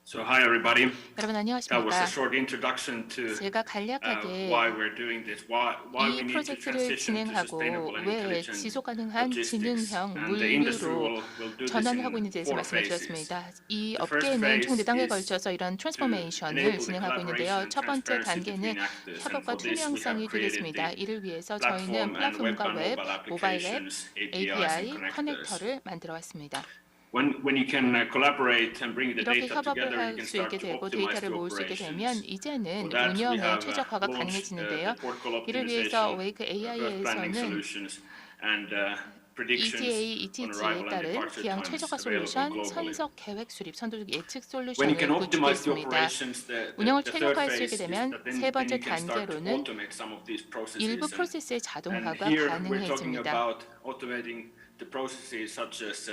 So hi everybody. 여러분 That was 안녕하십니까? a short introduction to 제가 간략하게 why we're doing this, why we 이 need to 프로젝트를 transition to 진행하고 sustainable and 왜 intelligent 지속 가능한 logistics. 지능형 And the industry 물류로 will do this 전환을 하고 in 있는지에 대해서 4 말씀을 phases. 드렸습니다. 이 The first 업계는 phase 총 4단계에 is 걸쳐서 이런 to 트랜스포메이션을 enable the 진행하고 있는데요. collaboration and 첫 번째 transparency 단계는 between actors. And 협업과 for this, we 투명성이 have created 되겠습니다. the 이를 위해서 저희는 platform and web 플랫폼과 and 웹, mobile 모바일 앱, applications, APIs API, and connectors. 커넥터를 만들어 왔습니다. When you can collaborate and bring the 이렇게 data 협업을 together, you 할 can 수 start 있게 to 되고 optimize 데이터를 the 모을 수 있게 되면 operations. 이제는 For that, we 운영의 have 최적화가 launched 가능해지는데요. the port call 이를 위해서 optimization, 어웨이크 berth AI에서는 planning solutions, and predictions ETA, on ETG에 arrival and 따른 departure 기항 times 최적화 available 솔루션, globally. 선적 계획 수립, 선도적 예측 When you 솔루션을 can optimize the 구축했습니다. operations, 운영을 the third 최적화할 수 phase 있게 is 되면 that then 세 번째 you can start to 단계로는 automate some of these processes. 일부 And 프로세스의 자동화가 here we're talking 가능해집니다. about automating the processes such as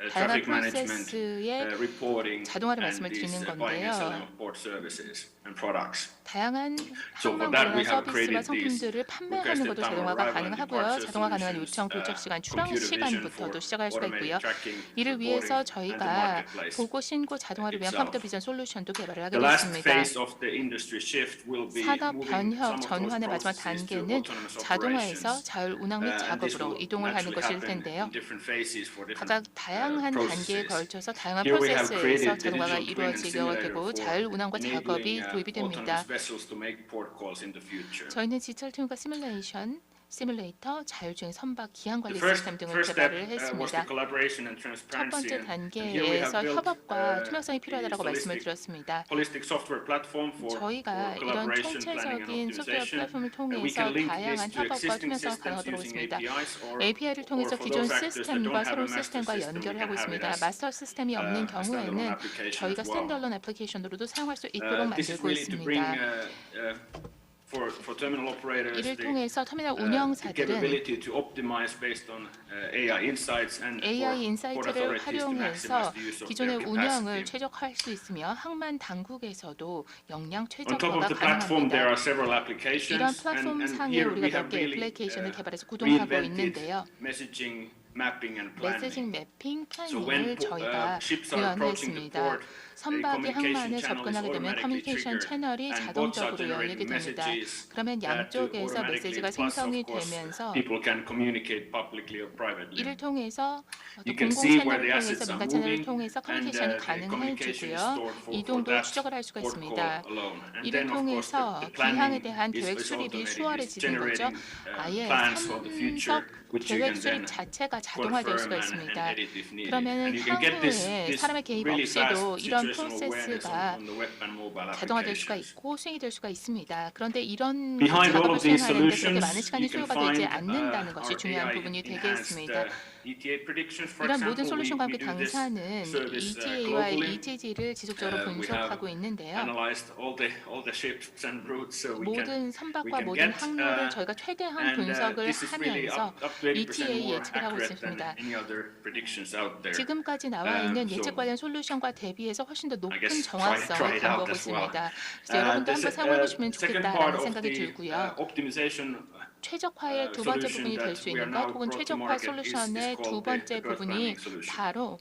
다양한 traffic management, 프로세스의 reporting, 자동화를 and 말씀을 these 드리는 buying and selling 건데요. of port services and products. 다양한 So for 항만 that, we 관련 have 서비스와 created these 상품들을 판매하는 requested 것도 time 자동화가 arrival and 가능하고요. departure 자동화 가능한 solutions, 요청 도착 시간, 출항 computer vision 시간부터도 for 시작할 수가 있고요. automated tracking, 이를 위해서 reporting, and the 저희가 marketplace 보고 신고 자동화를 위한 itself. 컴퓨터 비전 솔루션도 개발을 하게 The last 됐습니다. phase of the industry shift will be 산업 moving 변혁 some of those 전환의 마지막 processes to 단계는 autonomous 자동화에서 operations. 자율 운항 및 And this 작업으로 will 이동을 하는 naturally 것일 happen 텐데요. in different phases for different 각각 다양한 단계에 processes. 걸쳐서 다양한 Here we have 프로세스에서 created the 자동화가 digital twin and 이루어지게 simulator 되고 for 자율 운항과 작업이 enabling 도입이 됩니다. autonomous vessels to make port calls in the future. 저희는 디지털 튠과 시뮬레이션 시뮬레이터, 자율주행 선박 기한 관리 The 시스템 등을 first step 개발을 was the 했습니다. collaboration and 첫 transparency. 번째 And here we have 단계에서 built 협업과 투명성이 the 필요하다고 말씀을 holistic 드렸습니다. software platform for 저희가 이런 collaboration, planning, and 총체적인 소프트웨어 optimization. 플랫폼을 We 통해서 can link 다양한 this to 협업과 existing 투명성을 systems 가능하도록 using 했습니다. APIs or API를 통해서 for 기존 those actors that 시스템과 don't have 새로운 a master 시스템과 system, we 연결을 can 하고 have it 있습니다. as 마스터 시스템이 없는 a standalone 경우에는 application 저희가 as well. 스탠드얼론 애플리케이션으로도 사용할 수 있도록 This is 만들고 really to bring 있습니다. for terminal operators 이를 the 통해서 터미널 the 운영사들은 capability to optimize based on AI insights and AI for 인사이트를 authorities to 활용해서 maximize the use of 기존의 their 운영을 capacity. 최적화할 수 있으며 항만 당국에서도 역량 On top of 최적화가 the platform, there 가능합니다. are several 이런 applications, 플랫폼 and 상에 here 우리가 we 몇 have 개 really 애플리케이션을 개발해서 구동하고 reinvented 있는데요. messaging, mapping, and planning. 메시징 매핑 So when 플래닝을 저희가 ships are approaching the 구현했습니다. port, 선박이 항만에 communication channel is 접근하게 되면 automatically 커뮤니케이션 triggered, 채널이 and bots are 자동적으로 열리게 generating 됩니다. messages 그러면 that 양쪽에서 automatically, 메시지가 plus of 생성이 course 되면서 people can communicate publicly or privately. 이를 통해서 또 You can 공공 see where 채널을 the 통해서 assets are 민간 채널을 moving, 통해서 and 커뮤니케이션이 the communication is 가능해지고요. stored for 이동도 that 추적을 할 수가 port call 있습니다. alone. And 이를 then, of course, 통해서 the 기항에 planning 대한 is 계획 수립이 automated. It's 수월해지는 거죠. generating 아예 plans for the future, 삼석 which you 계획 can 수립 then 자체가 자동화될 수가 confirm and 있습니다. edit if needed. 그러면 And you can get this 향후에 사람의 개입 really fast 없이도 이런 situational awareness 프로세스가 on the web and mobile 자동화될 수가 applications. 있고 수행이 될 수가 있습니다. 그런데 이런 Behind all 작업을 of these 수행하는데 그렇게 solutions, 많은 시간이 you can 소요가 되지 find 않는다는 것이 our 중요한 AI 부분이 enhanced 되겠습니다. ETA predictions, for 이런 모든 example. 솔루션과 함께 We do this 당사는 service ETA와 globally. ETG를 지속적으로 We have 분석하고 있는데요. analyzed all the ships and routes, so we can 모든 선박과 can 모든 get, 항로를 저희가 최대한 분석을 this is really 하면서 up to 80% ETA more 예측을 하고 accurate than 있습니다. any other predictions out there. 지금까지 나와 있는 so 예측 관련 솔루션과 대비해서 훨씬 더 높은 I guess 정확성을 try it out 담보하고 as well. 있습니다. 그래서 여러분도 한번 사용해 보시면 second part 좋겠다라는 of 생각이 the 들고요. optimization 최적화의 두 번째 solution 부분이 될 that 수 we are 있는 now 것 혹은 brought to 최적화 market is 솔루션의 called 두 번째 the birth 부분이 planning solution. 바로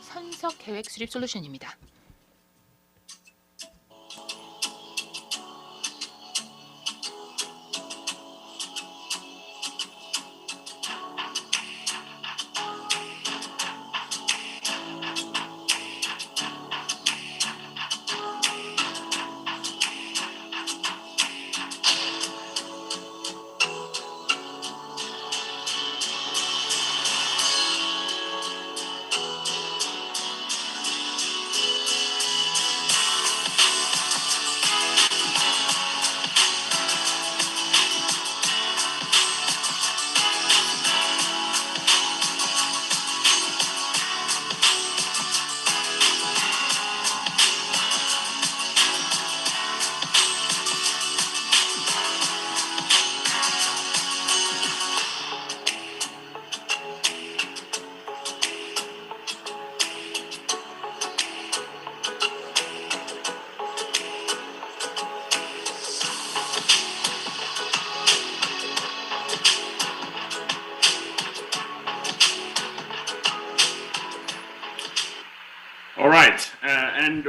선석 계획 수립 솔루션입니다. All right, and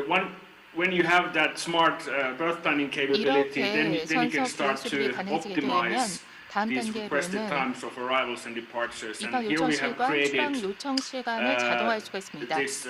when you have that smart birth planning capability, then 이렇게 you can 선석 start 계획 to 수립이 가능해지게 되면 optimize 다음 these requested 단계로는 times of arrivals and departures. 입항 And here 요청 we have 시간, 출항 created 요청 시간을 자동화할 수가 있습니다. this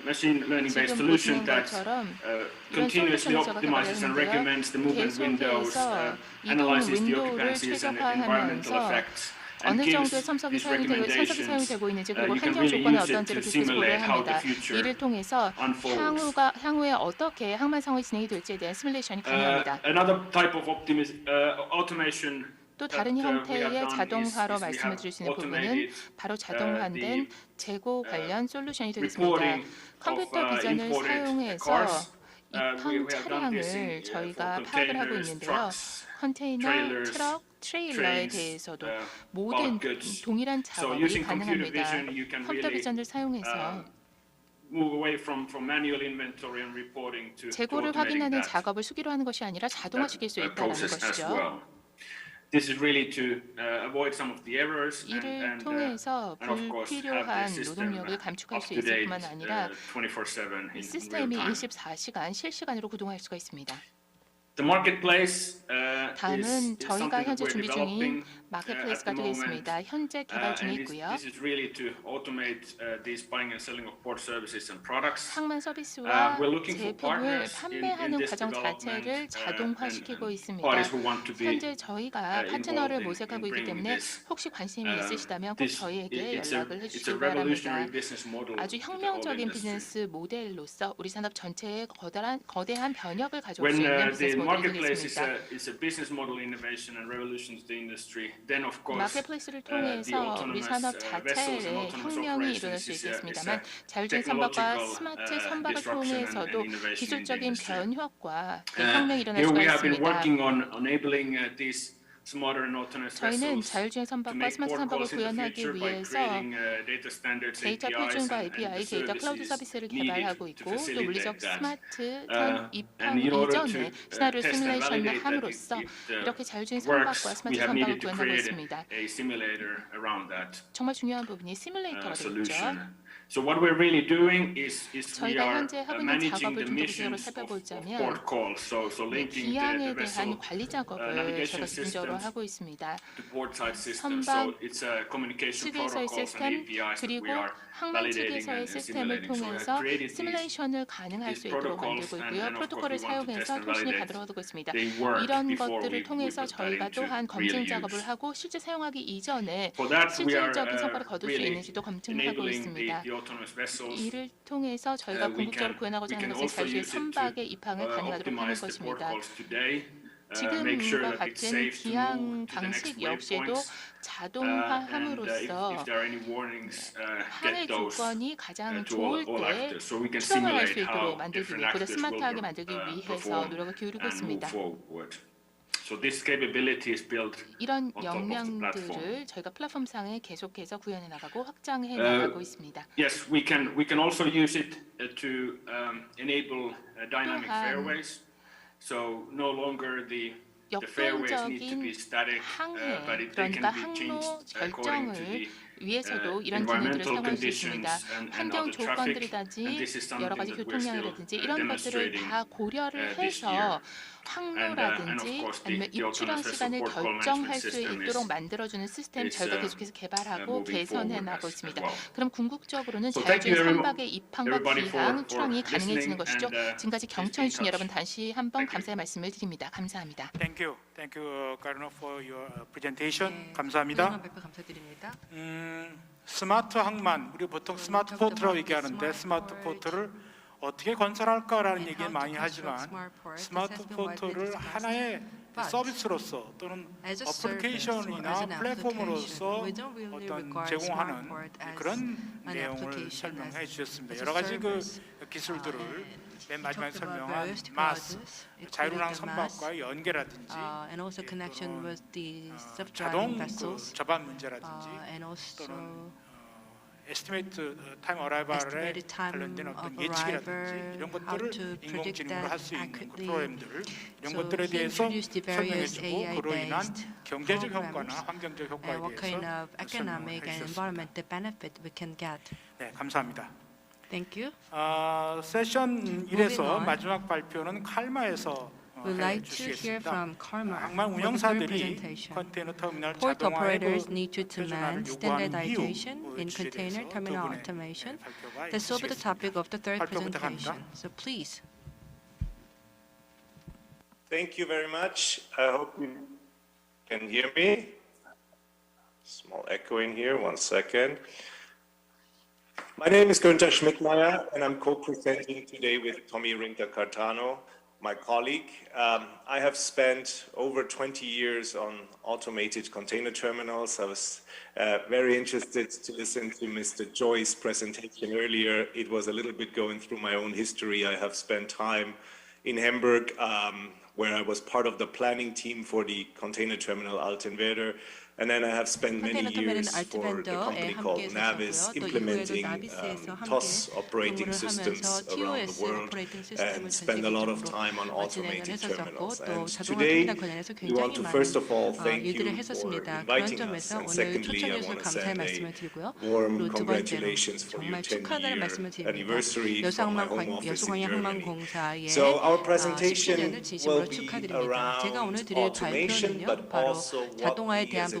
machine learning-based 지금 solution 보시는 that 것처럼 이런 continuously 솔루션을 제가 optimizes and 개발했는데요. recommends the movement windows, 계속해서 이동 analyzes the 윈도우를 occupancies and environmental 최적화하면서 effects, 어느 and gives 정도의 선석이 these 사용되고 선석이 recommendations. 사용되고 있는지 그리고 You can 환경 really 조건이 use it 어떤지를 to 계속 고려를 simulate how the 합니다. future 이를 통해서 unfolds. 향후에 어떻게 항만 상황이 진행이 될지에 대한 시뮬레이션이 가능합니다. Another type of automation 또 다른 that we have 형태의 done 자동화로 is we 말씀을 have 드릴 수 있는 부분은 automated 바로 자동화된 재고 관련 솔루션이 되겠습니다. reporting 컴퓨터 of 비전을 imported 사용해서 cars. 입항 We have done this 차량을 저희가 for 파악을 하고 containers, 있는데요. trucks, 컨테이너, trailers, 트럭, 트레일러에 trains, 대해서도 bulk 모든 goods. 동일한 So 작업이 using computer 가능합니다. vision, you can 컴퓨터 really 비전을 사용해서 move away from manual inventory and reporting to 재고를 automating 확인하는 that 작업을 수기로 하는 것이 아니라 자동화시킬 수 있다는 process as 것이죠. well. This is really to avoid some of the errors 이를 and 통해서 of course have 불필요한 the system 노동력을 감축할 수 up to 있을 date 뿐만 아니라 24/7 in real 시스템이 time. 24시간 실시간으로 구동할 수가 있습니다. The marketplace 다음은 is 저희가 something that 현재 we're 준비 중인 developing. 마켓플레이스가 at the moment. 되겠습니다. 현재 개발 중에 And 있고요. this is really to automate this buying and selling of port services and products. 항만 서비스와 We're looking for 제품을 partners 판매하는 in this 과정 자체를 development, 자동화시키고 and 있습니다. parties who want to be 현재 저희가 파트너를 involved 모색하고 있기 in bringing 때문에 this. 혹시 관심이 있으시다면 꼭 저희에게 It's 연락을 a 해주시기 revolutionary 바랍니다. business model 아주 to the whole 혁명적인 industry. 비즈니스 모델로서 우리 산업 전체에 거대한 변혁을 가져올 When 수 있는 the 비즈니스 모델이 marketplace 되겠습니다. is a business model innovation and revolutions the industry, then of course 마켓플레이스를 the 통해서 우리 autonomous 산업 vessels and 자체의 autonomous 혁명이 일어날 operations 수 is 있겠습니다만 a 자율주행 선박과 technological 스마트 선박을 disruption and 통해서도 innovation in the 기술적인 industry. 변혁과 혁명이 일어날 Here 수가 we have been 있습니다. working on enabling these smarter and autonomous 저희는 vessels 자율주행 to 선박과 make 스마트 port 선박을 calls in the 구현하기 future by 위해서 creating data standards, 데이터 APIs, 표준과 and API, the 데이터 클라우드 services 서비스를 needed 개발하고 to 있고 또 facilitate 물리적 that. 스마트 입항 And in order 이전에 to 시나리오 test and 시뮬레이션을 validate that 함으로써 it 이렇게 자율주행 works, 선박과 we 스마트 have 선박을 needed to 구현하고 create 있습니다. a simulator around that 정말 중요한 부분이 시뮬레이터가 되겠죠. solution. So what we're really doing is we 저희가 are 현재 하고 있는 managing 작업을 the 좀 더 구체적으로 missions of 살펴보자면 port calls. So linking 기항에 the 대한 vessel 관리 작업을 navigation 제가 집중적으로 systems 하고 있습니다. to portside systems. 선박 So it's a communication 측에서의 protocols and 시스템 APIs that 그리고 we are 항만 validating 측에서의 and 시스템을 simulating. So we 통해서 have created 시뮬레이션을 가능할 수 these 있도록 protocols 만들고 and 있고요. of course 프로토콜을 we want to test 사용해서 and 통신이 validate 가도록 하고 있습니다. they work 이런 before 것들을 we 통해서 put that 저희가 into 또한 검증 real 작업을 use. 하고 실제 사용하기 이전에 For that we are 실질적인 성과를 거둘 수 really 있는지도 검증을 하고 enabling 있습니다. the autonomous vessels. 이를 통해서 저희가 We 궁극적으로 구현하고자 하는 can 것은 also 자율주행 use it to 선박의 입항을 가능하도록 하는 optimize the port 것입니다. calls today. Make sure 지금과 that it's 같은 safe to 기항 move to the next 방식 역시도 waypoints. 자동화함으로써 If there are any warnings, 항해 get those 조건이 가장 to 좋을 all 때 actors, so we can 실험을 할 수 simulate 있도록 how 만들기 different 위해 보다 actors 스마트하게 will 만들기 위해서 perform 노력을 기울이고 and move 있습니다. forward. So this capability is built 이런 on top of the platform. 역량들을 저희가 플랫폼상에 계속해서 구현해 나가고 확장해 나가고 있습니다. Yes, we can also use it to enable dynamic 또한 fairways. So no longer the fairways need to be 역동적인 static, 항해, but they 그러니까 can be 항로 changed according to 결정을 the 위해서도 이런 기능들을 environmental 사용할 수 있습니다. conditions and 환경 other traffic. 조건들이라든지 And this is something 여러 가지 that we're still 교통량이라든지 이런 것들을 demonstrating 다 고려를 this 해서 year. 항로라든지 And of course 아니면 the 입출항 autonomous 시간을 vessel port call 결정할 management 수 system 있도록 is 만들어주는 시스템 저희가 계속해서 개발하고 moving 개선해 forward 나가고 as 있습니다. well. 그럼 궁극적으로는 So thank you 자율주행 선박의 입항과 everybody 기항, for 출항이 가능해지는 listening 것이죠. and, 지금까지 please be in 경청해주신 touch. 여러분 다시 한번 Thank you. 감사의 말씀을 드립니다. 감사합니다. Thank you, Carno, for your presentation. 네, 감사합니다. 훌륭한 발표 감사드립니다. 스마트 항만, 우리 보통 스마트 포트라고 얘기하는데 스마트 포트를 어떻게 건설할까라는 얘기를 많이 하지만 스마트 포트를 하나의 서비스로서 또는 어플리케이션이나 플랫폼으로서 어떤 제공하는 그런 내용을 설명해 주셨습니다. 여러 가지 그 기술들을 맨 마지막에 설명한 마스, 자율운항 선박과의 연계라든지 and also connection with the 자동 self-driving 그 vessels 접안 문제라든지 and also 또는 에스티메이트 타임 어라이벌에 estimated time 관련된 어떤 of 예측이라든지 arrival, 이런 how 것들을 to predict 인공지능으로 할 수 that 있는 그 accurately. 프로그램들 이런 So 것들에 he 대해서 introduced the various 설명해주고 그로 인한 AI-based 경제적 효과나 programs 환경적 효과에 and what kind 대해서 of economic 설명을 and 해주셨습니다. environmental benefit we can get. 네, 감사합니다. Thank you. 세션 1에서 마지막 발표는 칼마에서 We'd like to hear 해주시겠습니다. from Karma 항만 for the third 운영사들이 presentation. 컨테이너 터미널 Port 자동화의 operators 그 need to 표준화를 demand 요구하는 standardization 이유 in 주제에 container 대해서 terminal 두 분의 automation. 발표가 That's over the 있으시겠습니다. topic of the third 발표 부탁합니다. presentation. So please. Thank you very much. I hope you can hear me. Small echo in here, 1 second. My name is Günther Schmidtmeyer, and I'm co-presenting today with Tommy Rinker-Cartano, my colleague. I have spent over 20 years on automated container terminals. I was very interested to listen to Mr. Joy's presentation earlier. It was a little bit going through my own history. I have spent time in Hamburg, where I was part of the planning team for the container terminal Altenwerder. And then I have spent many years for the company called Navis, implementing TOS operating systems around the world, and spend a lot of time on automated terminals. And today, we want to first of all thank you for inviting us, and secondly, I want to send a warm congratulations for your 10-year anniversary from my home office in Germany. So our presentation will be around automation, but also what we as a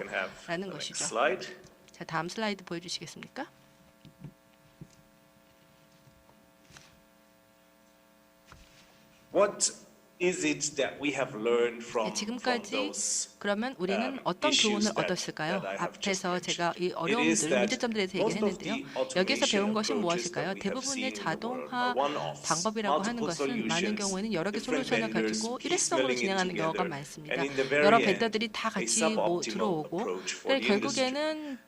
can have 있다라는 the next 것이죠. slide. 자, 다음 슬라이드 보여주시겠습니까? What is it that we have learned from 지금까지 those 그러면 우리는 어떤 교훈을 얻었을까요? 앞에서 제가 이 어려움들, 문제점들에 대해 얘기했는데요. 여기서 배운 것이 무엇일까요? 대부분의 자동화 방법이라고 하는 것은 많은 경우에는 여러 개 솔루션을 가지고 일회성으로 진행하는 경우가 많습니다. 여러 벤더들이 다 같이 들어오고 결국에는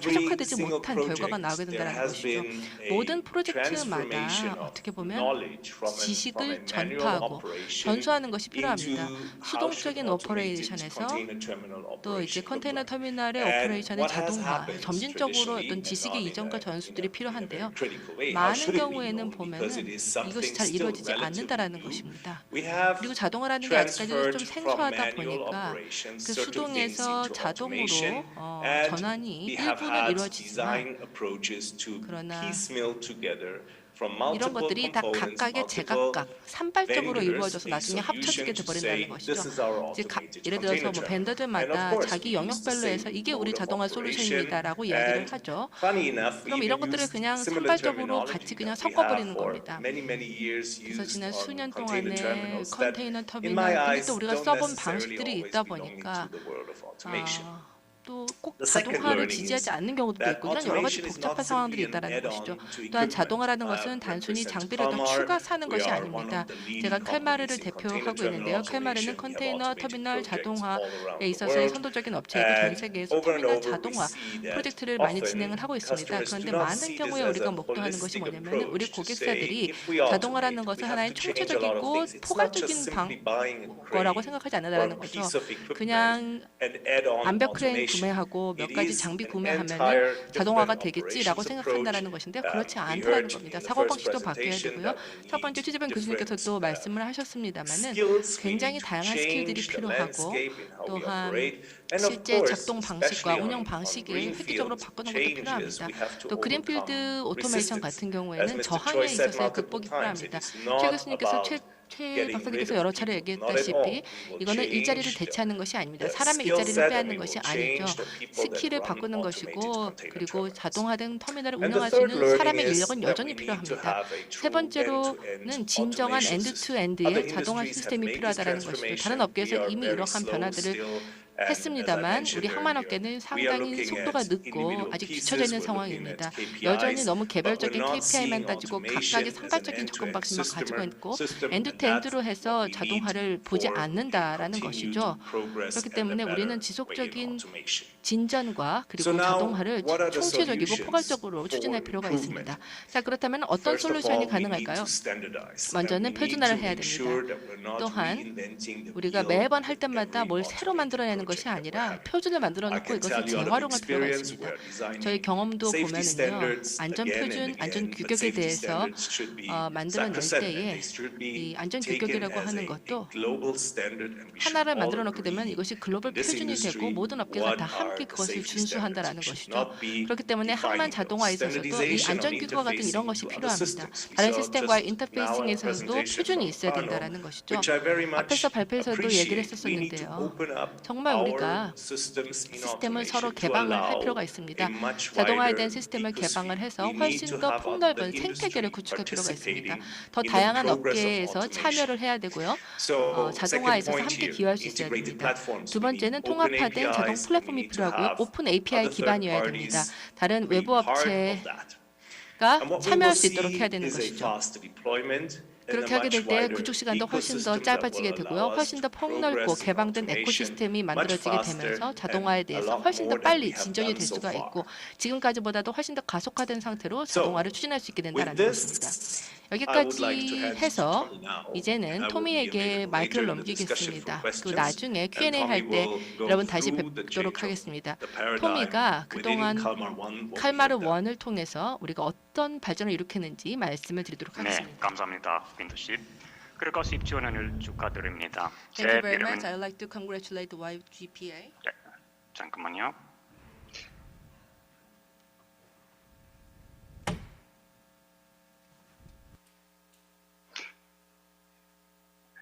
최적화되지 못한 결과가 나오게 된다는 것이죠. 모든 프로젝트마다 어떻게 보면 지식을 전파하고 전수하는 것이 필요합니다. 수동적인 오퍼레이션에서 또 이제 컨테이너 터미널의 오퍼레이션의 자동화, 점진적으로 어떤 지식의 이전과 전수들이 필요한데요. 많은 경우에는 보면은 이것이 잘 이루어지지 않는다라는 것입니다. 그리고 자동화라는 게 아직까지 좀 생소하다 보니까 그 수동에서 자동으로 전환이 일부는 이루어지지만 그러나 이런 것들이 다 각각의 제각각 산발적으로 이루어져서 나중에 합쳐지게 돼버린다는 것이죠. 예를 들어서 뭐 벤더들마다 자기 영역별로 해서 이게 우리 자동화 솔루션입니다라고 이야기를 하죠. 그럼 이런 것들을 그냥 산발적으로 같이 그냥 섞어버리는 겁니다. 그래서 지난 수년 동안에 컨테이너 터미널들이 또 우리가 써본 방식들이 있다 보니까 또 꼭 자동화를 지지하지 않는 경우도 있고 이런 여러 가지 복잡한 상황들이 있다는 것이죠. 또한 자동화라는 것은 단순히 장비를 더 추가 사는 것이 아닙니다. 제가 칼마르를 대표하고 있는데요. 칼마르는 컨테이너 터미널 자동화에 있어서의 선도적인 업체이고 전 세계에서 터미널 자동화 프로젝트를 많이 진행을 하고 있습니다. 그런데 많은 경우에 우리가 목도하는 것이 뭐냐면 우리 고객사들이 자동화라는 것은 하나의 총체적이고 포괄적인 거라고 생각하지 않는다는 거죠. 그냥 암벽 크레인 구매하고 몇 가지 장비 구매하면은 자동화가 되겠지라고 생각한다는 것인데 그렇지 않다는 겁니다. 사고방식도 바뀌어야 되고요. 첫 번째 최재병 교수님께서도 말씀을 하셨습니다만은 굉장히 다양한 스킬들이 필요하고 또한 실제 작동 방식과 운영 방식을 획기적으로 바꾸는 것도 필요합니다. 또 그린필드 오토메이션 같은 경우에는 저항에 있어서의 극복이 필요합니다. 최 교수님께서 최 박사님께서 여러 차례 얘기했다시피 이거는 일자리를 대체하는 것이 아닙니다. 사람의 일자리를 빼앗는 것이 아니죠. 스킬을 바꾸는 것이고 그리고 자동화된 터미널을 운영할 수 있는 사람의 인력은 여전히 필요합니다. 세 번째로는 진정한 엔드-투-엔드의 자동화 시스템이 필요하다는 것이죠. 다른 업계에서 이미 이러한 변화들을 했습니다만 우리 항만업계는 상당히 속도가 늦고 아직 뒤처져 있는 상황입니다. 여전히 너무 개별적인 KPI만 따지고 각각의 산발적인 접근 방식만 가지고 있고 엔드-투-엔드로 해서 자동화를 보지 않는다라는 것이죠. 그렇기 때문에 우리는 지속적인 진전과 그리고 자동화를 총체적이고 포괄적으로 추진할 필요가 있습니다. 자, 그렇다면 어떤 솔루션이 가능할까요? 먼저는 표준화를 해야 됩니다. 또한 우리가 매번 할 때마다 뭘 새로 만들어내는 것이 아니라 표준을 만들어 놓고 이것을 재활용할 필요가 있습니다. 저희 경험도 보면은요, 안전 표준, 안전 규격에 대해서 만들어낼 때에 이 안전 규격이라고 하는 것도 하나를 만들어 놓게 되면 이것이 글로벌 표준이 되고 모든 업계가 다 함께 그것을 준수한다라는 것이죠. 그렇기 때문에 항만 자동화에 있어서도 이 안전 규격과 같은 이런 것이 필요합니다. 다른 시스템과의 인터페이싱에서도 표준이 있어야 된다라는 것이죠. 앞에서 발표에서도 얘기를 했었는데요. 정말 우리가 시스템을 서로 개방을 할 필요가 있습니다. 자동화된 시스템을 개방을 해서 훨씬 더 폭넓은 생태계를 구축할 필요가 있습니다. 더 다양한 업계에서 참여를 해야 되고요. 자동화에 있어서 함께 기여할 수 있어야 됩니다. 두 번째는 통합화된 자동 플랫폼이 필요하고요. 오픈 API 기반이어야 됩니다. 다른 외부 업체가 참여할 수 있도록 해야 되는 것이죠. 그렇게 하게 될 때 구축 시간도 훨씬 더 짧아지게 되고요. 훨씬 더 폭넓고 개방된 에코시스템이 만들어지게 되면서 자동화에 대해서 훨씬 더 빨리 진전이 될 수가 있고 지금까지보다도 훨씬 더 가속화된 상태로 자동화를 추진할 수 있게 된다는 것입니다. 여기까지 해서 이제는 토미에게 마이크를 넘기겠습니다. 그 나중에 Q&A 할 때 여러분 다시 뵙도록 하겠습니다. 토미가 그동안 칼마르 1을 통해서 우리가 어떤 발전을 일으켰는지 말씀을 드리도록 하겠습니다. 네, 감사합니다. 빈도씨. 그리고 10주년을 축하드립니다. Thank you very much. I'd like to congratulate the YGPA. 네, 잠깐만요.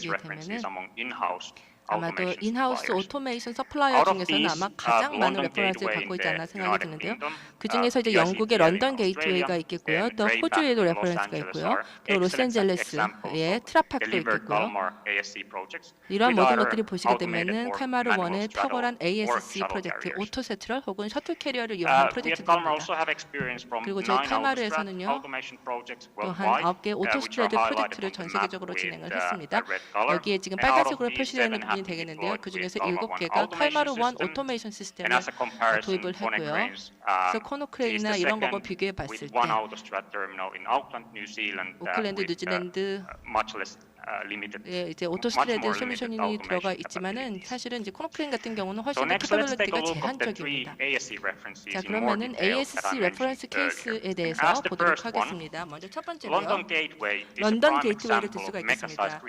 보시게 references 되면은 among in-house 아마도 automation 인하우스 suppliers. 오토메이션 서플라이어 Out of 중에서는 these, 아마 가장 많은 London 레퍼런스를 Gateway 갖고 in 있지 않나 the 생각이 United 드는데요. Kingdom, 그 중에서 이제 PRC 영국의 here in 런던 게이트웨이가 Australia, 있겠고요. and 또 Greyback 호주에도 in Los 레퍼런스가 Angeles 있고요. are 또 로스앤젤레스의 트라팍도 delivered 있겠고요. Kalmar ASC projects 이러한 with 모든 either 것들이 보시게 automated 되면은 or 칼마르 manual 원의 straddle 탁월한 or ASC shuttle 프로젝트, carriers. 오토 세트럴 혹은 셔틀 캐리어를 We 이용한 at Kalmar 프로젝트들입니다. also have experience from 그리고 저희 9 칼마르에서는요, automation projects 또한 worldwide, 9개 which are 오토스트레드 highlighted 프로젝트를 on the 전 map 세계적으로 with 진행을 a 했습니다. red color. 여기에 지금 And out of 빨간색으로 these, 표시되어 있는 7 부분이 소루션이 되겠는데요. 그 중에서 7개가 칼마루 원 오토메이션 시스템을 도입을 했고요. 그래서 코노크레인이나 이런 거와 비교해 봤을 때 오클랜드, 뉴질랜드 이제 오토스트레드 솔루션이 들어가 있지만은 사실은 이제 코노크레인 같은 경우는 훨씬 더 캐퍼빌리티가 제한적입니다. 자, 그러면은 ASC 레퍼런스 케이스에 대해서 보도록 하겠습니다. 먼저 첫 번째로요. 런던 게이트웨이를 들 수가 있겠습니다.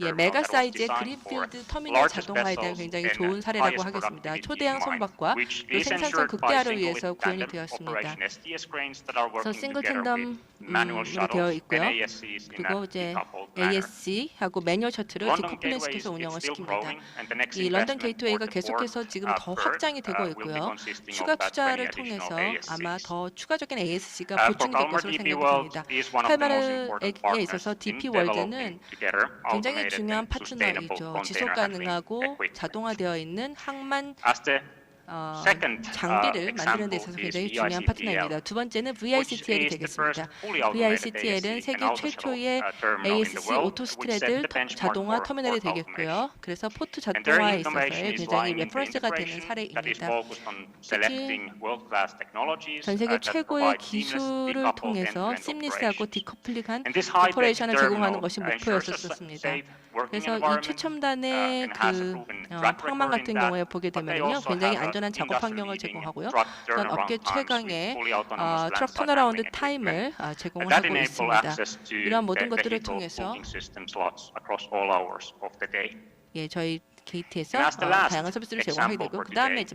예, 메가 사이즈의 그린필드 터미널 자동화에 대한 굉장히 좋은 사례라고 하겠습니다. 초대형 선박과 또 생산성 극대화를 위해서 구현이 되었습니다. 그래서 싱글 캔덤으로 되어 있고요. 그리고 이제 ASC하고 매뉴얼 셔틀을 디커플링 시켜서 운영을 시킵니다. 이 런던 게이트웨이가 계속해서 지금 더 확장이 되고 있고요. 추가 투자를 통해서 아마 더 추가적인 ASC가 보충이 될 것으로 생각됩니다. 칼마르에 있어서 DP 월드는 굉장히 중요한 파트너이죠. 지속 가능하고 자동화되어 있는 항만 장비를 만드는 데 있어서 굉장히 중요한 파트너입니다. 두 번째는 VICTL이 되겠습니다. VICTL은 세계 최초의 ASC 오토스트레드 자동화 터미널이 되겠고요. 그래서 포트 자동화에 있어서의 굉장히 레퍼런스가 되는 사례입니다. 특히 전 세계 최고의 기술을 통해서 심리스하고 디커플링한 오퍼레이션을 제공하는 것이 목표였었습니다. 그래서 이 최첨단의 그 항만 같은 경우에 보게 되면요, 굉장히 안전한 작업 환경을 제공하고요. 또한 업계 최강의 트럭 턴어라운드 타임을 제공을 하고 있습니다. 이러한 모든 것들을 통해서 예, 저희 게이트에서 다양한 서비스를 제공하게 되고 그 다음에 이제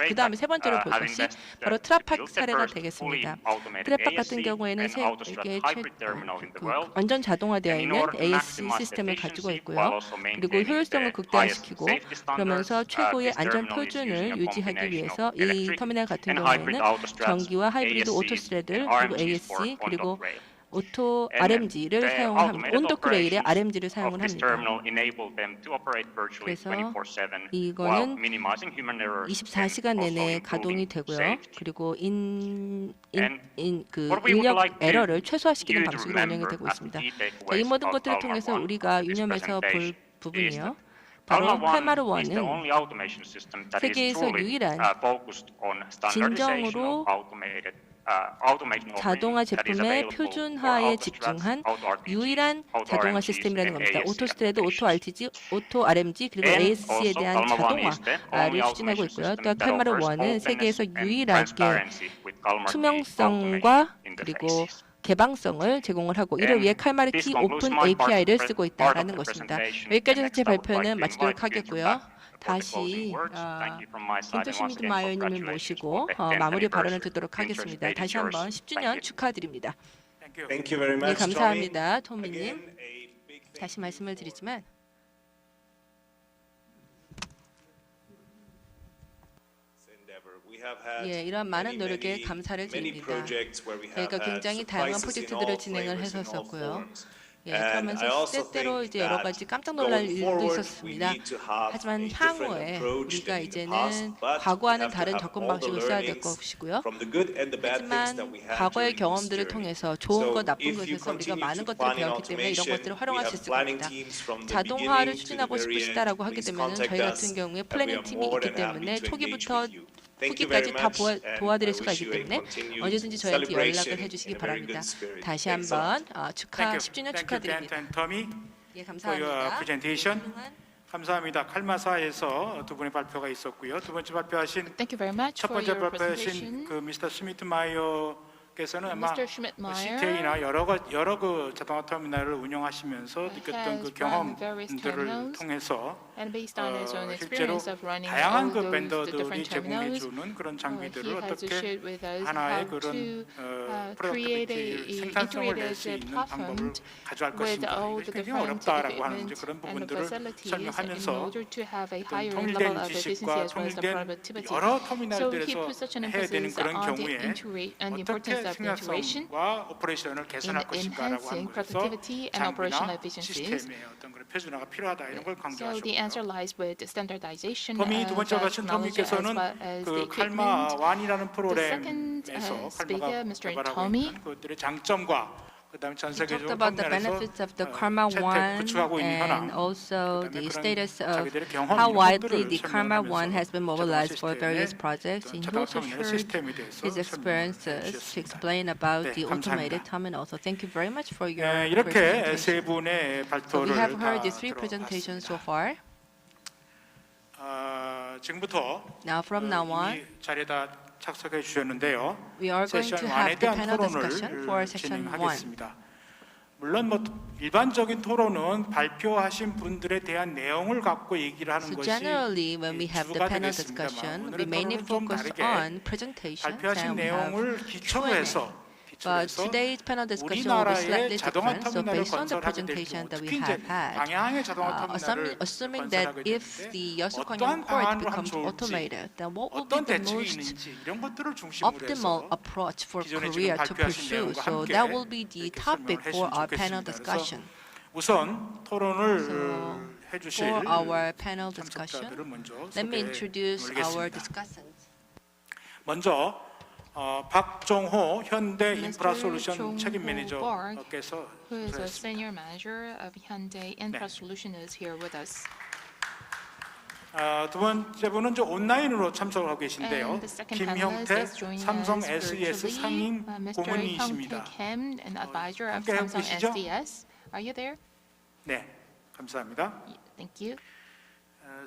그 다음에 세 번째로 볼 것이 바로 트라팍 사례가 되겠습니다. 트라팍 같은 경우에는 세계 완전 자동화되어 있는 ASC 시스템을 가지고 있고요. 그리고 효율성을 극대화시키고 그러면서 최고의 안전 표준을 유지하기 위해서 이 터미널 같은 경우에는 전기와 하이브리드 오토스레드 그리고 ASC 그리고 오토 RMG를 사용합니다. 온도크레일의 RMG를 사용을 합니다. 그래서 이거는 24시간 내내 가동이 되고요. 그리고 인력 에러를 최소화시키는 방식으로 운영이 되고 있습니다. 자, 이 모든 것들을 통해서 우리가 유념해서 볼 부분이요. 바로 칼마루 1은 세계에서 유일한 진정으로 자동화 제품의 표준화에 집중한 유일한 자동화 시스템이라는 겁니다. 오토스트레드, 오토 RTG, 오토 RMG 그리고 ASC에 대한 자동화를 추진하고 있고요. 또한 칼마루 1은 세계에서 유일하게 투명성과 그리고 개방성을 제공을 하고 이를 위해 칼마르키 오픈 API를 쓰고 있다는 것입니다. 여기까지 제 발표는 마치도록 하겠고요. 다시 켄토시미드 마이어님을 모시고 마무리 발언을 듣도록 하겠습니다. 다시 한번 10주년 축하드립니다. 네, 감사합니다, 토미님. 다시 말씀을 드리지만 예, 이러한 많은 노력에 감사를 드립니다. 저희가 굉장히 다양한 프로젝트들을 진행을 했었고요. 예, 그러면서 때때로 이제 여러 가지 깜짝 놀랄 일도 있었습니다. 하지만 향후에 우리가 이제는 과거와는 다른 접근 방식을 써야 될 것이고요. 하지만 과거의 경험들을 통해서 좋은 것, 나쁜 것에서 우리가 많은 것들을 배웠기 때문에 이런 것들을 활용할 수 있을 겁니다. 자동화를 추진하고 싶으시다라고 하게 되면 저희 같은 경우에 플래닝 팀이 있기 때문에 초기부터 후기까지 다 도와드릴 수가 있기 때문에 언제든지 저희한테 연락을 해주시기 바랍니다. 다시 한번 10주년 축하드립니다. 예, 감사합니다. 감사합니다. 칼마사에서 두 분의 발표가 있었고요. 두 번째 발표하신 첫 번째 발표하신 그 미스터 스미트 마이어께서는 아마 CTA나 여러 그 자동화 터미널을 운영하시면서 느꼈던 그 경험들을 통해서 실제로 다양한 그 벤더들이 제공해주는 그런 장비들을 어떻게 하나의 그런 프로덕티비티 생산성을 낼 수 있는 방법을 가져갈 것인가, 이게 굉장히 어렵다라고 하는 그런 부분들을 설명하면서 통일된 지식과 통일된 여러 터미널들에서 해야 되는 그런 경우에 어떻게 생산성과 오퍼레이션을 개선할 것인가라고 하는 것에서 장비나 시스템의 어떤 그런 표준화가 필요하다, 이런 걸 강조하셨고요. 토미 두 번째 가신 토미께서는 그 칼마 1이라는 프로그램에서 칼마가 개발하고 있는 그것들의 장점과 그다음에 전 He talked 세계적으로 about the 펌넬에서 benefits of the Karma One 구축하고 있는 and 현황, also 그다음에 the 그런 status of 자기들의 경험 how 이런 widely 것들을 the Karma 설명하면서 One has been mobilized for various 자동화 projects. And he 자동화 also 터미널 shared 시스템에 대해서 his 설명을 experiences to 해주셨습니다. explain about 네, the automated 감사합니다. terminal. So thank you very much for your 이렇게 세 presentation. 분의 So we 발표를 have 다 heard the three presentations so 들어봤습니다. far. 지금부터 Now from now on, 이 자리에다 착석해 주셨는데요. we are going 세션 to 1에 have the 대한 panel discussion for 토론을 session 1. 진행하겠습니다. 물론 뭐 일반적인 토론은 발표하신 분들에 대한 내용을 갖고 얘기를 하는 So 것이 generally, when we have the 주가 panel 되겠습니다만 discussion, we 오늘의 mainly 토론은 좀 focus 다르게 on presentations 발표하신 and we have 내용을 기초로 Q&A. 해서 But today's panel discussion will be 우리나라의 slightly 자동화 different. So 터미널을 based on the 건설하게 될 presentation 경우 that we 특히 이제 have had, 방향의 자동화 터미널을 assuming that 건설하게 if 되는데 the Yasukangyeong 어떠한 port 방안으로 하면 becomes 좋을지 automated, then what will be 어떤 the 대책이 most 있는지 이런 것들을 중심으로 optimal 해서 approach for 기존에 지금 Korea to 발표하신 pursue? 내용과 So 함께 that will be the 이렇게 topic 설명을 for 해주시면 our panel 좋겠습니다. discussion. 그래서 우선 토론을 So 해주실 for our panel 참석자들을 discussion, 먼저 let me 소개해 introduce our 드리겠습니다. discussants. 먼저 박종호 현대 Mr. 인프라솔루션 Jong-ho 책임 Park, 매니저께서 who is a 인사했습니다. senior manager of Hyundai Infra Solution, is here with us. 두 번째 분은 이제 온라인으로 참석을 하고 계신데요. And the second panelist 김형태 is joining 삼성 us SES virtually, 상임 Mr. 고문이십니다. Hyung-tae Kim, an advisor of 함께 하고 Samsung 계시죠? SDS. Are you there? 네, 감사합니다. Thank you.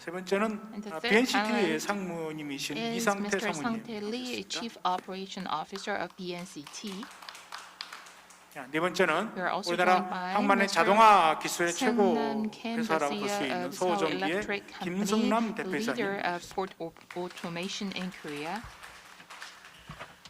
세 번째는 And the third BNCT의 panelist 상무님이신 Is 이상태 Mr. 사무님. Sang-tae Lee, Chief Operation Officer of BNCT. 네 번째는 We are also 우리나라 joined by 항만의 Mr. 자동화 기술의 최고 Sang-nam Kim, the 회사라고 볼 수 CEO 있는 of Seoul 서호전기의 Electric Company, 김승남 the leader 대표이사님. of port automation in Korea.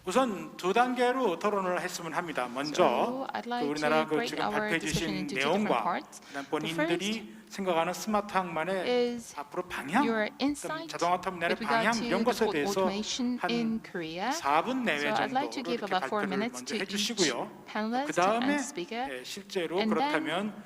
우선 두 단계로 토론을 했으면 합니다. 먼저 So I'd like 우리나라 to break 지금 our 발표해 discussion 주신 into two different 내용과 parts. 그다음 The 본인들이 생각하는 스마트 항만의 is 앞으로 방향, your 그다음 insight 자동화 터미널의 with regard 방향 to 이런 the 것에 port 대해서 automation in 한 Korea. 4분 내외 So I'd like to 정도로 give 이렇게 about 4 발표를 minutes 먼저 to each 해주시고요. 그 panelist 다음에 and speaker. 실제로 And then 그렇다면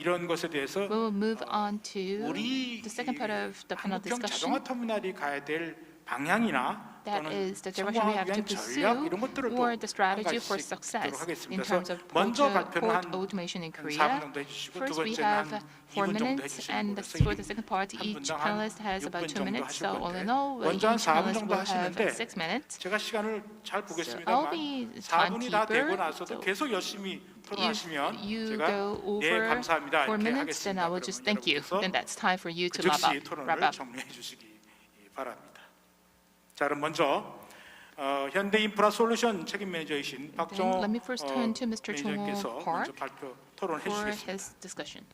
이런 것에 대해서 We will move on to 우리 the second part of the panel 한국형 discussion. 자동화 터미널이 가야 될 방향이나 That 또는 is the direction we 성공하기 have to 위한 전략 pursue, 이런 것들을 or 또한 the strategy 가지씩 for 듣도록 success 하겠습니다. in terms of 그래서 먼저 발표는 port 한 automation in 4분 Korea. 정도 해주시고 두 First, we 번째는 have 한 4 2분 정도 minutes, 해주시는 and 거로서 for the second part, 한 each 분당 한 panelist has 6분 about 2 정도 minutes. 하실 So all 건데 in all, 먼저 한 each 4분 panelist 정도 will have 하시는데 6 minutes. 제가 시간을 잘 So I'll 보겠습니다만 be 4분이 다 되고 timekeeper. 나서도 So 계속 열심히 if 토론하시면 you 제가 go 네 over 감사합니다 4 이렇게 minutes, then 하겠습니다. I will just 그러면 thank you. 여러분께서 Then that's time for you 그 to wrap 즉시 up. 토론을 정리해 주시기 바랍니다. 자, 그럼 먼저 현대 인프라 솔루션 책임 매니저이신 박종호 let me first turn to Mr. 매니저께서 Jong-ho 먼저 Park 발표 토론해 for 주시겠습니다. his discussion.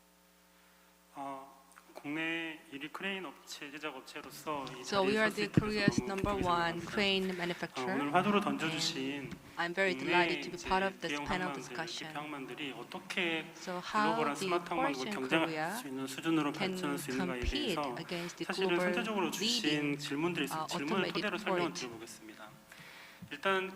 국내 1위 크레인 업체 제작 업체로서 이 So we 자리에 are 설 수 the 있어서 Korea's 너무 number 기쁘게 one 생각합니다. crane manufacturer. 오늘 화두로 던져주신 I'm very delighted to be 국내 part of this 대형 panel 항만들, discussion. 대표 항만들이 어떻게 So how 글로벌한 the 스마트 항만과 ports in 경쟁할 Korea 수 있는 수준으로 can 발전할 수 있는가에 compete 대해서 against the 사실은 global 선제적으로 leading 주신 질문들이 있습니다. 질문을 automated 토대로 설명을 port. 드려보겠습니다. 일단